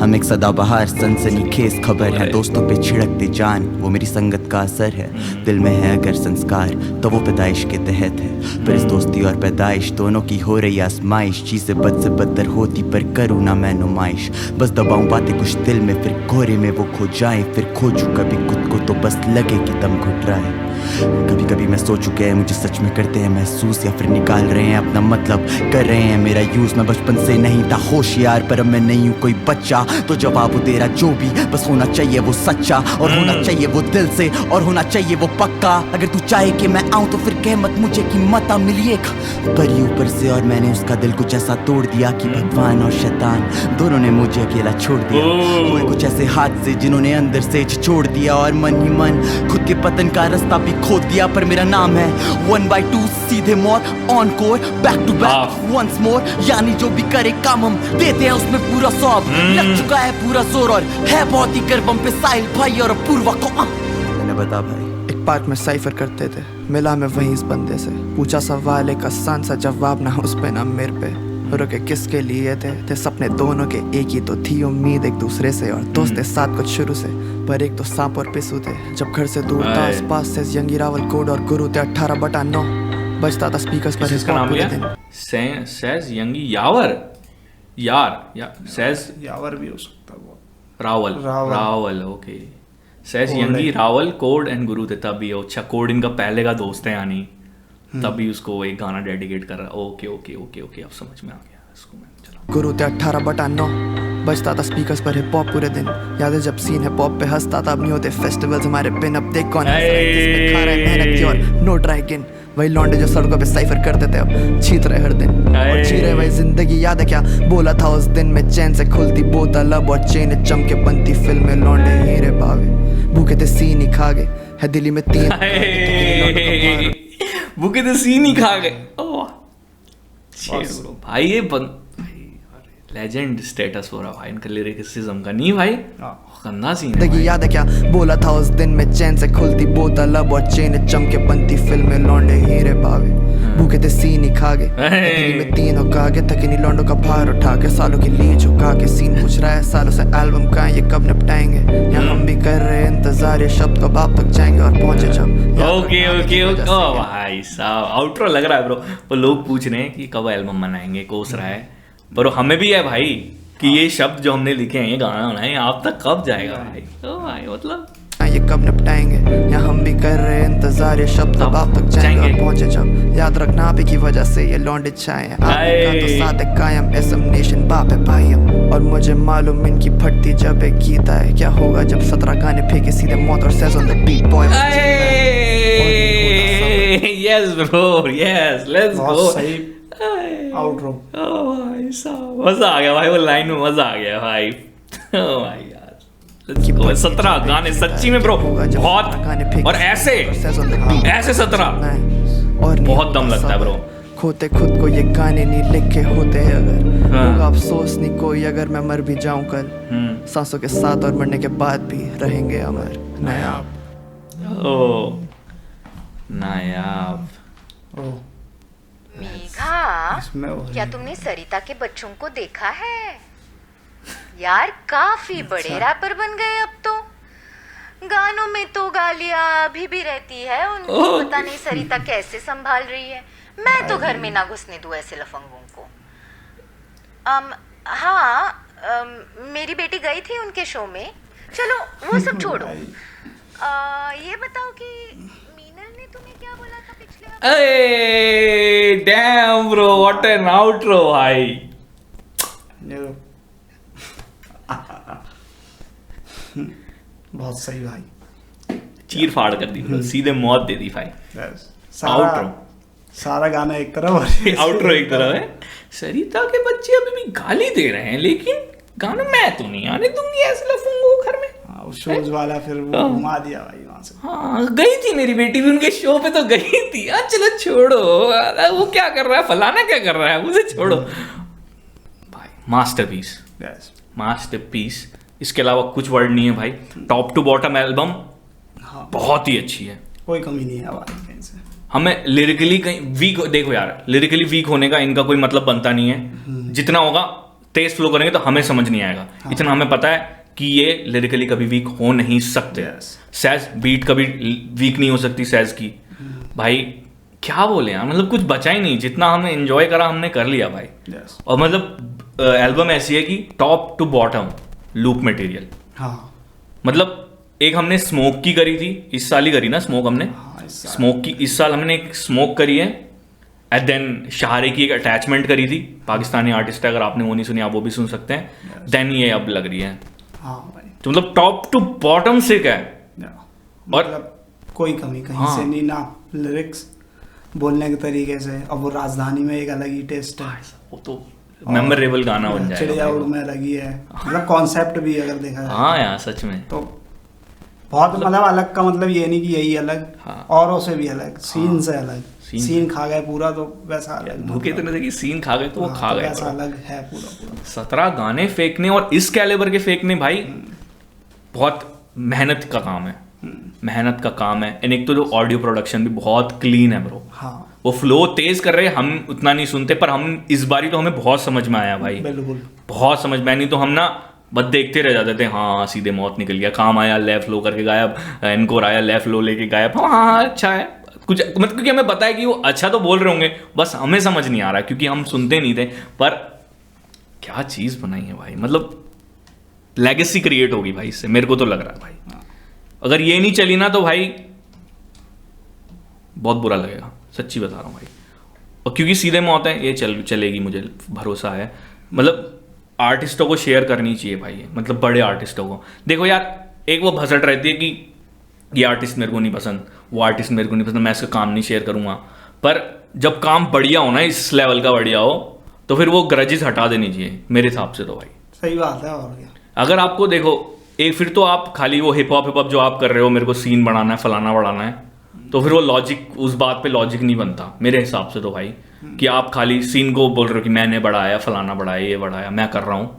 हम एक सदाबहार सनसनीखेज खबर है दोस्तों पे छिड़कते जान। वो मेरी संगत का असर है, दिल में है अगर संस्कार तो वो पैदाइश के तहत है। पर इस दोस्ती और पैदाइश दोनों की हो रही आजमाइश, चीजें बद से बदतर होती पर करूँ ना मैं नुमाइश। बस दबाऊं बातें कुछ दिल में, फिर कोहरे में वो खो जाए। फिर खोजूं कभी खुद को तो बस लगे कि दम घुट रहा है। कभी कभी मैं सोचूं कि मुझे सच में करते हैं महसूस, या फिर निकाल रहे हैं अपना मतलब, कर रहे हैं मेरा यूज। मैं बचपन से नहीं था होशियार, पर अब मैं नहीं हूँ कोई बच्चा। तो जवाब तेरा जो भी, बस होना चाहिए वो सच्चा, और होना चाहिए वो दिल से, और होना चाहिए वो पक्का। अगर तू चाहे कि मैं आऊं तो फिर कह मत मुझे कि मता मिलिए परी ऊपर से। और मैंने उसका दिल कुछ ऐसा तोड़ दिया कि भगवान और शैतान दोनों ने मुझे अकेला छोड़ दिया। हुए कुछ ऐसे हाथ से जिन्होंने अंदर से छोड़ दिया, और मन ही मन खुद के पतन का रास्ता भी खो दिया। पर मेरा नाम है 1/2 Seedhe Maut Encore, back to back once more. यानी जो भी करे काम हम देते हैं उसमें पूरा सौंप। लग चुका है पूरा जोर और है बहुत ही गर्वम पे साहिल भाई और पूर्वा को। मैंने बता भाई, एक पार्क में साइफर करते थे, मिला मैं वहीं इस बंदे से। पूछा सवाल एक आसान सा, जवाब ना उस पे ना मेरे पे। रुके किसके लिए थे सपने दोनों के एक ही तो थी उम्मीद एक दूसरे से, और दोस्त थे साथ कुछ शुरू से। पर एक तो सांप और पिसू थे, जब घर से दूर था आसपास से यंगी रावल कोड और गुरु थे 18/9 बजता था स्पीकर्स पर। इसका नाम लिया सेज यंगी यावर, सेज यावर भी हो सकता है वो, रावल ओके। सेज यंगी रावल कोड एंड गुरु थे तभी। अच्छा कोड इनका पहले का दोस्त है यानी, तभी उसको एक गाना डेडिकेट कर रहा। ओके अब समझ में आ गया, इसको मैं चला गुरु ते 18/9 बजता था स्पीकर्स पर हिप हॉप पूरे दिन। याद है जब सीन हिप हॉप पे हंसता था, अब नहीं होते फेस्टिवल्स हमारे पिन। अब देख कौन हंस रहा है, किस पे खा रहा है मेहनत की और नो ड्राई गिन। वही लौंडे जो सड़कों पे साइफर करते थे अब छीत रहे हर दिन और जी रहे वही जिंदगी। याद है क्या बोला था उस दिन में, चैन से खुलती बोतल अब और चेन चमके बनती फिल्में। लौंडे हीरे भावे भूखे थे सीन ही खा गए है दिल्ली में 3 भूखे थे सीन ही खा गए। भाई ये लेजेंड स्टेटस हो रहा भाई इनका लिरिसिज्म का। नहीं भाई गंदा सीन है। याद है क्या बोला था उस दिन में, चैन से खुलती बोतल अब और चेन चमके बनती फिल्में। लौंडे हीरे भावे भूखे थे सीन ही खा गए दिल्ली में 3 हो कागे। थकिनी लौंडों का भार उठा के सालों की ली झुका के। सीन पूछ रहा है सालों से एल्बम का ये कब निपटाएंगे। यहाँ हम भी कर रहे इंतजार, ये शब्द कब आप तक जाएंगे और पहुंचे जब। ओके भाई साहब आउटरो लग रहा है ब्रो। वो लोग पूछ रहे हैं कि कब एल्बम बनाएंगे, कोस रहा है पर हमें भी है भाई कि ये शब्द जो हमने लिखे हैं, ये गाना बनाए, आप तक कब जाएगा भाई। तो भाई मतलब ये कब निपटाएंगे। यहाँ हम भी कर रहे इंतजार, ये शब्द कब आप तक जाएंगे और पहुंचे जब। याद रखना आप ही की वजह से ये लौंडे छाए हैं। आपका तो साथ है कायम एसम नेशन बाप है भाई हम। और मुझे मालूम इनकी फटती जब एक गीत आए। क्या होगा जब 17 गाने फेंके सीधे मौत और Sez on the beat boy. Yes bro yes let's go. Outro भाई साहब मजा आ गया भाई, वो लाइन में मजा आ गया भाई। भाई यार 17 गाने सच्ची में ब्रो बहुत, और ऐसे 17 और बहुत दम लगता है ब्रो। खोते खुद को ये गाने नहीं लिखे होते अगर होगा अफसोस नहीं कोई अगर मैं मर भी जाऊं कल। सांसों के साथ और मरने के बाद भी रहेंगे अमर। नायाब ओ नायाब। मेघा, क्या तुमने सरिता के बच्चों को देखा है? यार काफी बड़े रैपर बन गए अब तो। गानों में तो गालियां अभी भी रहती है उनको, पता नहीं सरिता कैसे संभाल रही है। मैं तो घर में ना घुसने दूं ऐसे लफंगों को। हाँ, मेरी बेटी गई थी उनके शो में। चलो वो सब छोड़ो। ये बताओ कि मीनल ने तुम्हें क्या बोला था पिछले हफ्ते? Damn bro what an outro भाई। बहुत सही भाई, चीर फाड़ कर दी, सीधे मौत दे दी भाई। आउटरो सारा गाना एक तरफ आउटरो एक तरफ है। सरिता के बच्चे अभी भी गाली दे रहे हैं, लेकिन गाना मैं तो नहीं आने दूंगी ऐसे लफंगों को घर में। शोज वाला फिर वो घुमा दिया भाई वहां से। हाँ गई थी मेरी बेटी भी उनके शो पे तो गई थी। चलो छोड़ो, वो क्या कर रहा है फलाना क्या कर रहा है उसे छोड़ो भाई। मास्टरपीस मास्टरपीस, इसके अलावा कुछ वर्ड नहीं है भाई। टॉप टू बॉटम एल्बम बहुत ही अच्छी है, कोई कमी नहीं है कहीं से। हमें लिरिकली कहीं वीक, देखो यार लिरिकली वीक होने का इनका कोई मतलब बनता नहीं है। जितना होगा तेज फ्लो करेंगे तो हमें समझ नहीं आएगा। इतना हमें पता है कि ये लिरिकली कभी वीक हो नहीं सकते। सैज बीट कभी वीक नहीं हो सकती सैज की भाई। क्या बोले यार, मतलब कुछ बचा ही नहीं। जितना हमने एंजॉय करा हमने कर लिया भाई। और मतलब एल्बम ऐसी है कि top to bottom loop material. मतलब एक हमने स्मोक की करी थी, इस साल ही करी ना स्मोक हमने। स्मोक की इस साल हमने एक स्मोक करी है। एंड देन शहारे की एक अटैचमेंट करी थी, पाकिस्तानी आर्टिस्ट है, अगर आपने वो नहीं सुनी आप वो भी सुन सकते हैं। देन ये अब लग रही है। तो मतलब टॉप टू बॉटम से क्या है, और कोई कमी कहीं से नहीं ना। लिरिक्स बोलने के तरीके से, अब वो राजधानी में एक अलग ही टेस्ट है। वो तो मेमोरेबल गाना बन जाएगा। चिड़िया उड़ में लगी है, मतलब कॉन्सेप्ट भी अगर देखा जाए। हाँ यार सच में तो बहुत मतलब अलग का मतलब ये नहीं कि यही अलग, औरों से भी अलग, सीन से अलग। सीन खा गए पूरा तो वैसा अलग। धोखे तो नहीं, सीन खा गए तो वो खा गए, वैसा अलग है पूरा। 17 गाने फेंकने और इस कैलिबर के फेंकने भाई बहुत मेहनत का काम है। मेहनत का काम है। एंड एक तो जो ऑडियो प्रोडक्शन भी बहुत क्लीन है ब्रो। वो फ्लो तेज कर रहे हैं, हम उतना नहीं सुनते, पर हम इस बारी तो हमें बहुत समझ में आया भाई। बिल्कुल बहुत समझ में। नहीं तो हम ना बस देखते रह जाते थे। हाँ सीधे मौत निकल गया, काम आया लेफ्ट लो करके गायब, एनकोर आया लेफ्ट लो लेके गायब। हाँ अच्छा है कुछ, मतलब क्योंकि हमें पता है कि वो अच्छा तो बोल रहे होंगे, बस हमें समझ नहीं आ रहा क्योंकि हम सुनते नहीं थे। पर क्या चीज बनाई है भाई, मतलब लेगेसी क्रिएट होगी भाई इससे, मेरे को तो लग रहा है भाई। अगर ये नहीं चली ना तो भाई बहुत बुरा लगेगा, सच्ची बता रहा हूँ भाई। और क्योंकि सीधे मौत है ये चलेगी, मुझे भरोसा है। मतलब आर्टिस्टों को शेयर करनी चाहिए भाई, मतलब बड़े आर्टिस्टों को। देखो यार, एक वो भसट रहती है कि ये आर्टिस्ट मेरे को नहीं पसंद, वो आर्टिस्ट मेरे को नहीं पसंद, मैं इसका काम नहीं शेयर करूँगा। पर जब काम बढ़िया हो ना, इस लेवल का बढ़िया हो, तो फिर वो ग्रजेस हटा देनी चाहिए मेरे हिसाब से तो भाई। सही बात है। और क्या, अगर आपको देखो एक, फिर तो आप खाली वो हिप हॉप जो आप कर रहे हो, मेरे को सीन बढ़ाना है, फलाना बढ़ाना है, तो फिर वो लॉजिक, उस बात पे लॉजिक नहीं बनता मेरे हिसाब से तो भाई, कि आप खाली सीन को बोल रहे हो कि मैंने बढ़ाया, फलाना बढ़ाया, ये बढ़ाया, मैं कर रहा हूँ,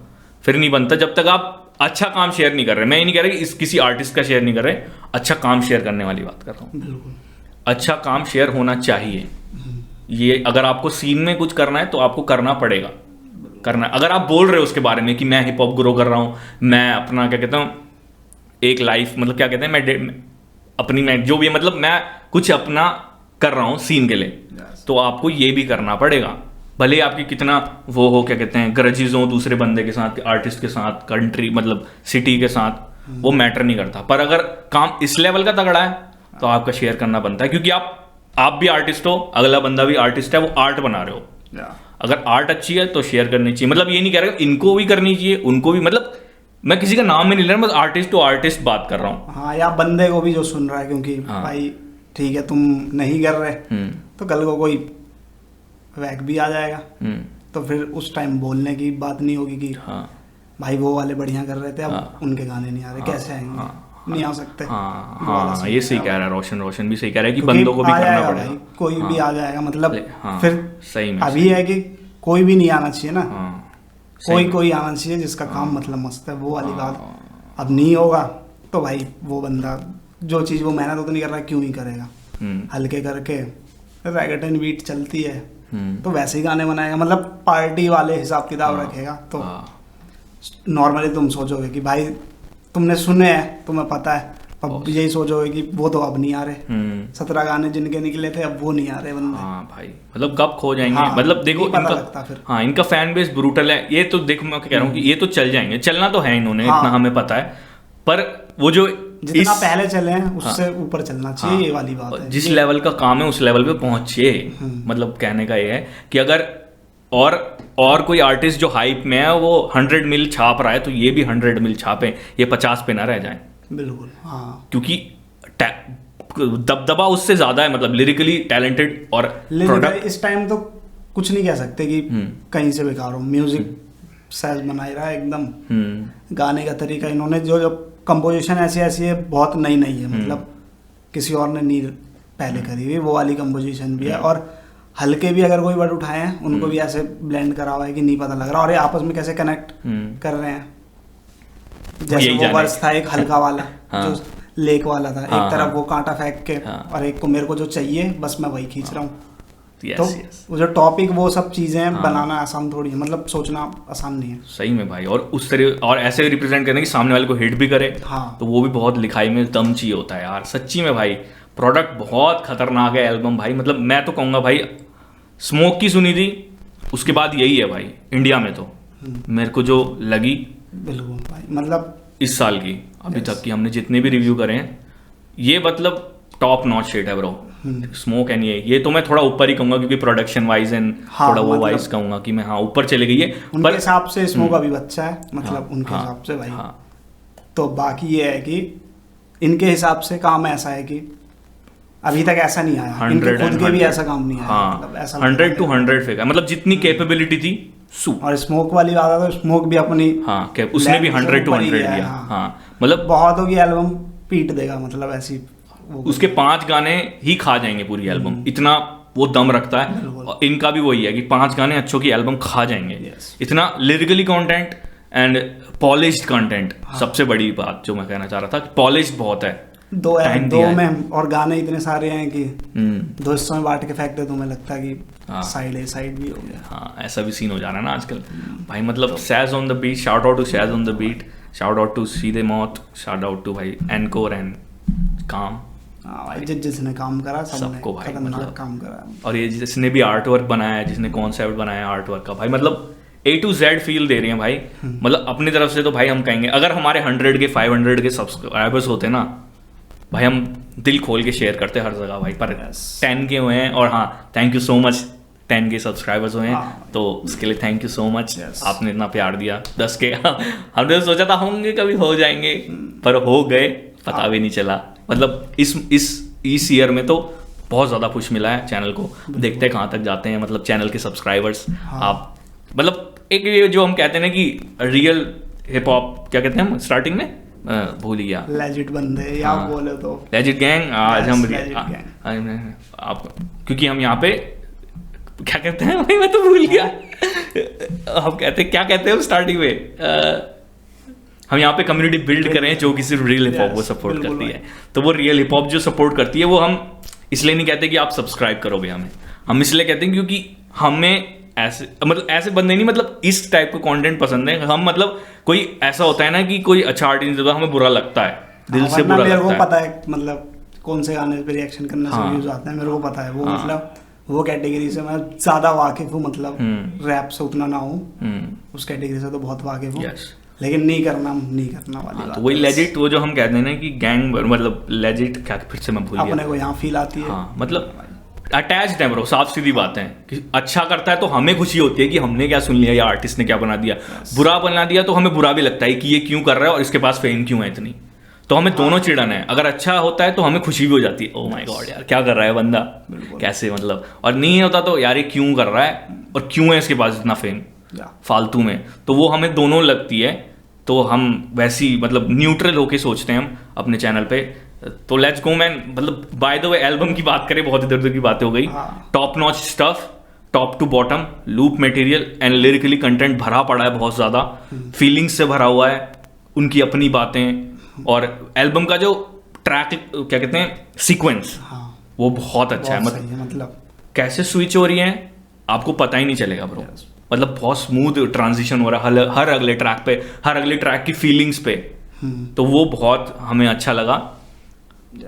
फिर नहीं बनता जब तक आप अच्छा काम शेयर नहीं कर रहे। मैं ये नहीं कह रहा कि किसी आर्टिस्ट का शेयर नहीं कर रहे, अच्छा काम शेयर करने वाली बात कर रहा हूँ। अच्छा काम शेयर होना चाहिए। ये अगर आपको सीन में कुछ करना है तो आपको करना पड़ेगा, करना। अगर आप बोल रहे हो उसके बारे में कि मैं हिप हॉप ग्रो कर रहा हूँ, मैं अपना क्या कहता हूँ एक लाइफ, मतलब क्या कहते हैं, मैं जो भी है, मतलब मैं कुछ अपना कर रहा हूँ सीन के लिए, तो आपको ये भी करना पड़ेगा। भले आपकी कितना वो हो, क्या कहते हैं, ग्रजेस हो दूसरे बंदे के साथ, आर्टिस्ट के साथ, कंट्री मतलब सिटी के साथ, वो मैटर नहीं करता। पर अगर काम इस लेवल का तगड़ा है तो आपका शेयर करना बनता है, क्योंकि आप भी आर्टिस्ट हो, अगला बंदा भी आर्टिस्ट है, वो आर्ट बना रहे हो। अगर आर्ट अच्छी है तो शेयर करनी चाहिए। मतलब ये नहीं कह रहा इनको भी करनी चाहिए, उनको भी, मतलब मैं किसी का नाम में नहीं ले रहा, बस आर्टिस्ट टू आर्टिस्ट बात कर रहा हूँ। हाँ, या बंदे को भी जो सुन रहा है, क्योंकि भाई ठीक है तुम नहीं कर रहे तो कल को कोई वैक भी आ जाएगा, तो फिर उस टाइम बोलने की बात नहीं होगी कि भाई वो वाले बढ़िया कर रहे थे, अब उनके गाने नहीं आ रहे, कैसे आएंगे, नहीं आ सकते। हाँ, ये सही कह रहा है रोशन भी सही कह रहा है कि बंदों को भी करना पड़ेगा, कोई भी आ जाएगा। मतलब फिर सही में अभी है कि कोई भी नहीं आना चाहिए ना, कोई आना चाहिए जिसका काम मतलब मस्त है, वो वाली बात। अब नहीं होगा तो भाई वो बंदा जो चीज वो मेहनत तो नहीं कर रहा, क्यों ही करेगा। हल्के करके रैगेटन बीट चलती है तो वैसे ही गाने बनाएगा, मतलब पार्टी वाले हिसाब किताब रखेगा। तो नॉर्मली तुम सोचोगे कि भाई तुमने सुने हैं, तुम्हें पता है, अब यही सोचोगे कि वो तो अब नहीं आ रहे, 17 गाने जिनके निकले थे अब वो नहीं आ रहे बंदे। हाँ भाई, मतलब कब खो जाएंगे। मतलब देखो इनका इनका फैन बेस ब्रूटल है। ये तो देखो मैं कह रहा हूँ कि ये तो चल जाएंगे, चलना तो है इन्होंने, इतना हमें पता है। पर वो जो जितना पहले चले हैं उससे ऊपर चलना चाहिए, ये वाली बात है। जिस लेवल का काम है उस लेवल पे पहुंचे। मतलब कहने का ये है कि अगर और कोई आर्टिस्ट जो हाइप में है वो 100 मिल छाप रहा है, तो ये भी 100 मिल छापे, ये 50 पे ना रह जाए। बिल्कुल, हाँ। क्योंकि दबदबा उससे ज्यादा है, मतलब लिरिकली टैलेंटेड। और इस टाइम तो कुछ नहीं कह सकते कि कहीं से बेकार हो। म्यूजिक सैज बना ही रहा है एकदम, गाने का तरीका इन्होंने जो कंपोजिशन ऐसी है, बहुत नई है, मतलब किसी और ने नहीं पहले करी हुई, वो वाली कंपोजिशन भी है। और हल्के भी अगर कोई वर्ड उठाए हैं उनको भी ऐसे ब्लेंड करा हुआ है कि नहीं पता लग रहा, और ये आपस में कैसे कनेक्ट कर रहे हैं। जैसे वो वर्स था एक हल्का वाला, जो लेक वाला था, एक तरफ वो कांटा फेंक के और एक को मेरे को जो चाहिए बस मैं वही खींच रहा हूँ। तो वो जो टॉपिक, वो सब चीजें बनाना आसान थोड़ी है, मतलब सोचना आसान नहीं है। सही में भाई। और उस तरह और ऐसे रिप्रेजेंट करने कि सामने वाले को हिट भी करे, तो वो भी बहुत लिखाई में दम चाहिए होता है यार, सच्ची में भाई। प्रोडक्ट बहुत खतरनाक है एल्बम भाई। मतलब मैं तो कहूँगा भाई, स्मोक की सुनी थी, उसके बाद यही है भाई इंडिया में तो मेरे को जो लगी। बिल्कुल भाई, मतलब इस साल की अभी तक की हमने जितने भी रिव्यू करे हैं, ये मतलब टॉप नॉच शेट है ब्रो। स्मोक एंड ये तो मैं थोड़ा ऊपर ही कहूंगा, क्योंकि प्रोडक्शन वाइज एंड थोड़ा वो वाइज कहूंगा कि मैं ऊपर चले गई है। उनके हिसाब से स्मोक अभी बच्चा है, मतलब उनके हिसाब से भाई। तो बाकी ये है कि इनके हिसाब से काम ऐसा है कि अभी तक ऐसा नहीं आया, इनके खुद के भी ऐसा काम नहीं आया। मतलब ऐसा 100 to 100 फेंका, मतलब जितनी कैपेबिलिटी थी। और स्मोक वाली बात है तो स्मोक भी अपनी, उसने भी 100 to 100 दिया। मतलब बहुतों की एल्बम पीट देगा, मतलब ऐसी उसके 5 गाने ही खा जाएंगे पूरी एल्बम, इतना वो दम रखता है। और इनका भी वही है कि 5 गाने अच्छों की एल्बम खा जाएंगे। इतना lyrically content and polished content. सबसे बड़ी बात जो मैं कहना चाह रहा था, पॉलिश्ड बहुत है। दो में और गाने इतने सारे हैं कि 2 हिस्सों में बांट के फेंक दे, तुम्हें लगता है कि साइड ए साइड भी हो गया। हाँ, ऐसा भी सीन हो जा रहा है ना आजकल भाई। मतलब Sez on the beat, shout out to Sez on the beat, shout out to Seedhe Maut, shout out to भाई एनकोर एंड काम। जिसने काम करा सबको भाई, मतलब काम करा। और ये जिसने भी आर्ट वर्क बनाया है, जिसने कॉन्सेप्ट बनाया आर्ट वर्क का भाई, मतलब A to Z फील दे रही हैं भाई। मतलब अपनी तरफ से तो भाई हम कहेंगे, अगर हमारे 100 के 500 के सब्सक्राइबर्स होते ना भाई, हम दिल खोल के शेयर करते हर जगह भाई। पर 10 के हुए हैं, और हाँ thank you so much 10K subscribers हुए हैं, तो उसके लिए थैंक यू सो मच। आपने इतना प्यार दिया। 10K हमने तो सोचा था होंगे कभी हो जाएंगे, पर हो गए, पता भी नहीं चला। मतलब इस ईयर में तो बहुत ज़्यादा पुश मिला है चैनल को। देखते हैं कहाँ तक जाते हैं, मतलब चैनल के सब्सक्राइबर्स। आप मतलब एक ये जो हम कहते हैं ना कि रियल हिप हॉप, क्या कहते हैं हम स्टार्टिंग में, भूल ही गया, लेजिट बंदे या बोले तो लेजिट गैंग। आज हम आप क्योंकि हम यहाँ पे क्या कहते हैं भाई, मैं तो भूल गया। हम कहते क्या कहते हैं हम स्टार्टिंग में, हम यहाँ पे कम्युनिटी बिल्ड करें जो कि सिर्फ रियल हिप हॉप को सपोर्ट करती है। तो वो रियल हिप हॉप जो सपोर्ट करती है वो हम इसलिए नहीं कहते कि आप सब्सक्राइब करोगे हमें, हम इसलिए कहते हैं क्योंकि हमें ऐसे मतलब ऐसे बंदे नहीं, मतलब इस टाइप का कंटेंट पसंद है। हम मतलब कोई ऐसा होता है ना कि कोई अच्छा आर्टिस्ट हमें बुरा लगता है, दिल से बुरा लगता है। मेरे को पता है मतलब कौन से गाने पे रिएक्शन करने से व्यूज आते हैं, मेरे को पता है वो। मतलब वो कैटेगरी से मैं ज्यादा वाकिफ हूँ, मतलब रैप से उतना ना हूँ, उस कैटेगरी से तो बहुत वाकिफ हूँ, लेकिन नहीं करना वाली बात। तो वही लेजिट, वो जो हम कहते हैं ना कि गैंग, मतलब लेजिट क्या, फिर से मैं भूल गया, अपने को यहाँ फील आती है। हाँ, मतलब अटैच्ड है ब्रो, साफ सीधी बात है कि अच्छा करता है तो हमें खुशी होती है कि हमने क्या सुन लिया या आर्टिस्ट ने क्या बना दिया। बुरा बना दिया तो हमें बुरा भी लगता है कि ये क्यों कर रहा है और इसके पास फेम क्यों है इतनी। तो हमें दोनों चिड़न है। अगर अच्छा होता है तो हमें खुशी भी हो जाती है, ओह माय गॉड यार क्या कर रहा है बंदा, कैसे मतलब। और नहीं होता तो यार ये क्यों कर रहा है और क्यों है इसके पास इतना फेम फालतू में। तो वो हमें दोनों लगती है। तो हम वैसी मतलब न्यूट्रल होके सोचते हैं हम अपने चैनल पे। तो लेट्स गो मैन। मतलब बाय द वे एल्बम की बात करें, बहुत इधर उधर की बातें हो गई। Top notch stuff, top to bottom, loop material and lyrically content भरा पड़ा है, बहुत ज्यादा फीलिंग्स से भरा हुआ है, उनकी अपनी बातें। और एल्बम का जो ट्रैक क्या कहते हैं सीक्वेंस, वो बहुत अच्छा है। मतलब कैसे स्विच हो रही है आपको पता ही नहीं चलेगा ब्रो। मतलब बहुत स्मूथ ट्रांजिशन हो रहा है हर अगले ट्रैक पे, हर अगले ट्रैक की फीलिंग्स पे। तो वो बहुत हमें अच्छा लगा।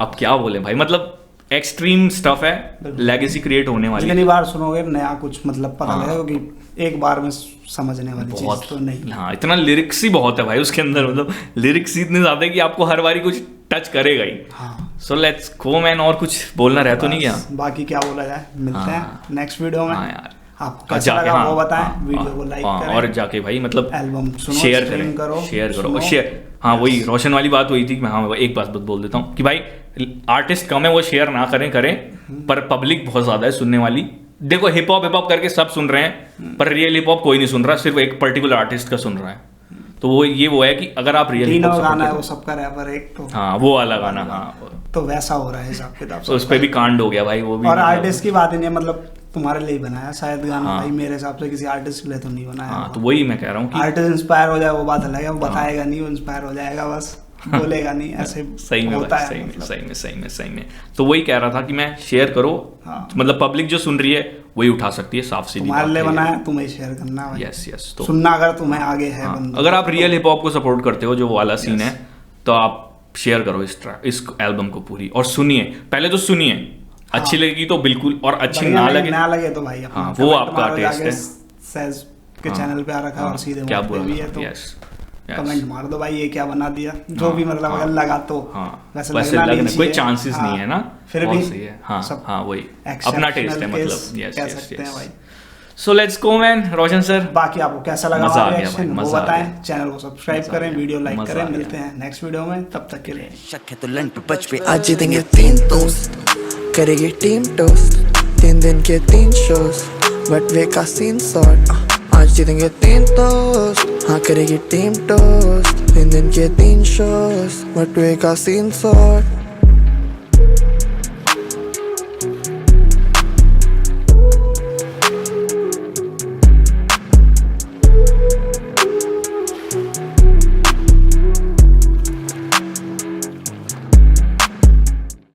अब क्या बोले भाई, मतलब एक्सट्रीम स्टफ है, लेगेसी क्रिएट होने वाली। जितनी बार सुनोगे नया कुछ मतलब पता लगेगा कि एक बार में समझने वाली चीज तो नहीं। हाँ, इतना लिरिक्स ही बहुत है भाई उसके अंदर। मतलब लिरिक्स इतने ज्यादा है कि आपको हर बारी कुछ टच करेगा ही। सो लेट्स गो मैन। और कुछ बोलना रह तो नहीं गया? बाकी क्या बोला जाए, मिलते हैं नेक्स्ट वीडियो में। आपको कैसा जाके लगा वो बताएं, वीडियो को लाइक करें और जाके भाई मतलब एल्बम सुनो, शेयर करो शेयर। हाँ, वही रोशन वाली बात हुई थी कि हाँ एक बात बोल देता हूँ कि भाई आर्टिस्ट कम है, वो शेयर ना करें पर पब्लिक बहुत ज्यादा है सुनने वाली। देखो हिप हॉप करके सब सुन रहे हैं, पर रियल हिप हॉप कोई नहीं सुन रहा, सिर्फ एक पर्टिकुलर आर्टिस्ट का सुन रहा है। तो वो है कि अगर आप रियल हिप हॉप गाना है वो सबका रैपर एक तो, हाँ वो वाला गाना, हाँ तो वैसा हो रहा है हिसाब किताब। तो उस पे भी कांड हो गया भाई, वो भी। और आर्टिस्ट की बात ही नहीं है, मतलब तुम्हारे लिए बनाया शायद गाना भाई, मेरे हिसाब से किसी आर्टिस्ट के लिए तो नहीं बनाया। हाँ, तो वही मैं कह रहा हूँ कि आर्टिस्ट इंस्पायर हो जाए वो बात अलग है, वो बताएगा नहीं, वो इंस्पायर हो जाएगा बस, बोलेगा नहीं। ऐसे सही में होता है, सही में। तो वही कह रहा था कि मैं शेयर करो। मतलब पब्लिक जो सुन रही है वही उठा सकती है, साफ सीधी तुम्हारे लिए बनाया, तुम्हें शेयर करना है। यस। तो सुनना अगर तुम्हें आगे है, अगर आप रियल हिप हॉप को सपोर्ट करते हो, जो वाला सीन है, तो आप शेयर करो इस एल्बम को पूरी और सुनिए। पहले तो सुनिए, अच्छी लगेगी तो बिल्कुल, और अच्छी ना लगे तो भाई हाँ वो आपका टेस्ट है। सेज के चैनल पे आ रखा है और सीधे क्या बोल भी है, तो कमेंट मार दो भाई ये क्या बना दिया, जो भी मतलब अगर लगा तो वैसे लगने कोई चांसेस नहीं है ना, फिर भी सही है। हाँ वही अपना टेस्ट है, मतलब कह सकते हैं भाई। सो let's go man. Roshan sir, बाकी आपको कैसा लगा हमारा रिएक्शन वो बताएं, चैनल को सब्सक्राइब करें, वीडियो लाइक करें। मिलते हैं नेक्स्ट वीडियो में, तब तक के लिए शक है तो लन पे बच पे। आज जीतेंगे 3 टोस्ट, करेगी टीम टोस्ट, 3 दिन के 3 शोज, बटवे का सीन शॉट। आज जीतेंगे 3 टोस्ट, हाँ करेगी टीम टोस्ट, 3 दिन के 3 शोज, बटवे का सीन शॉट।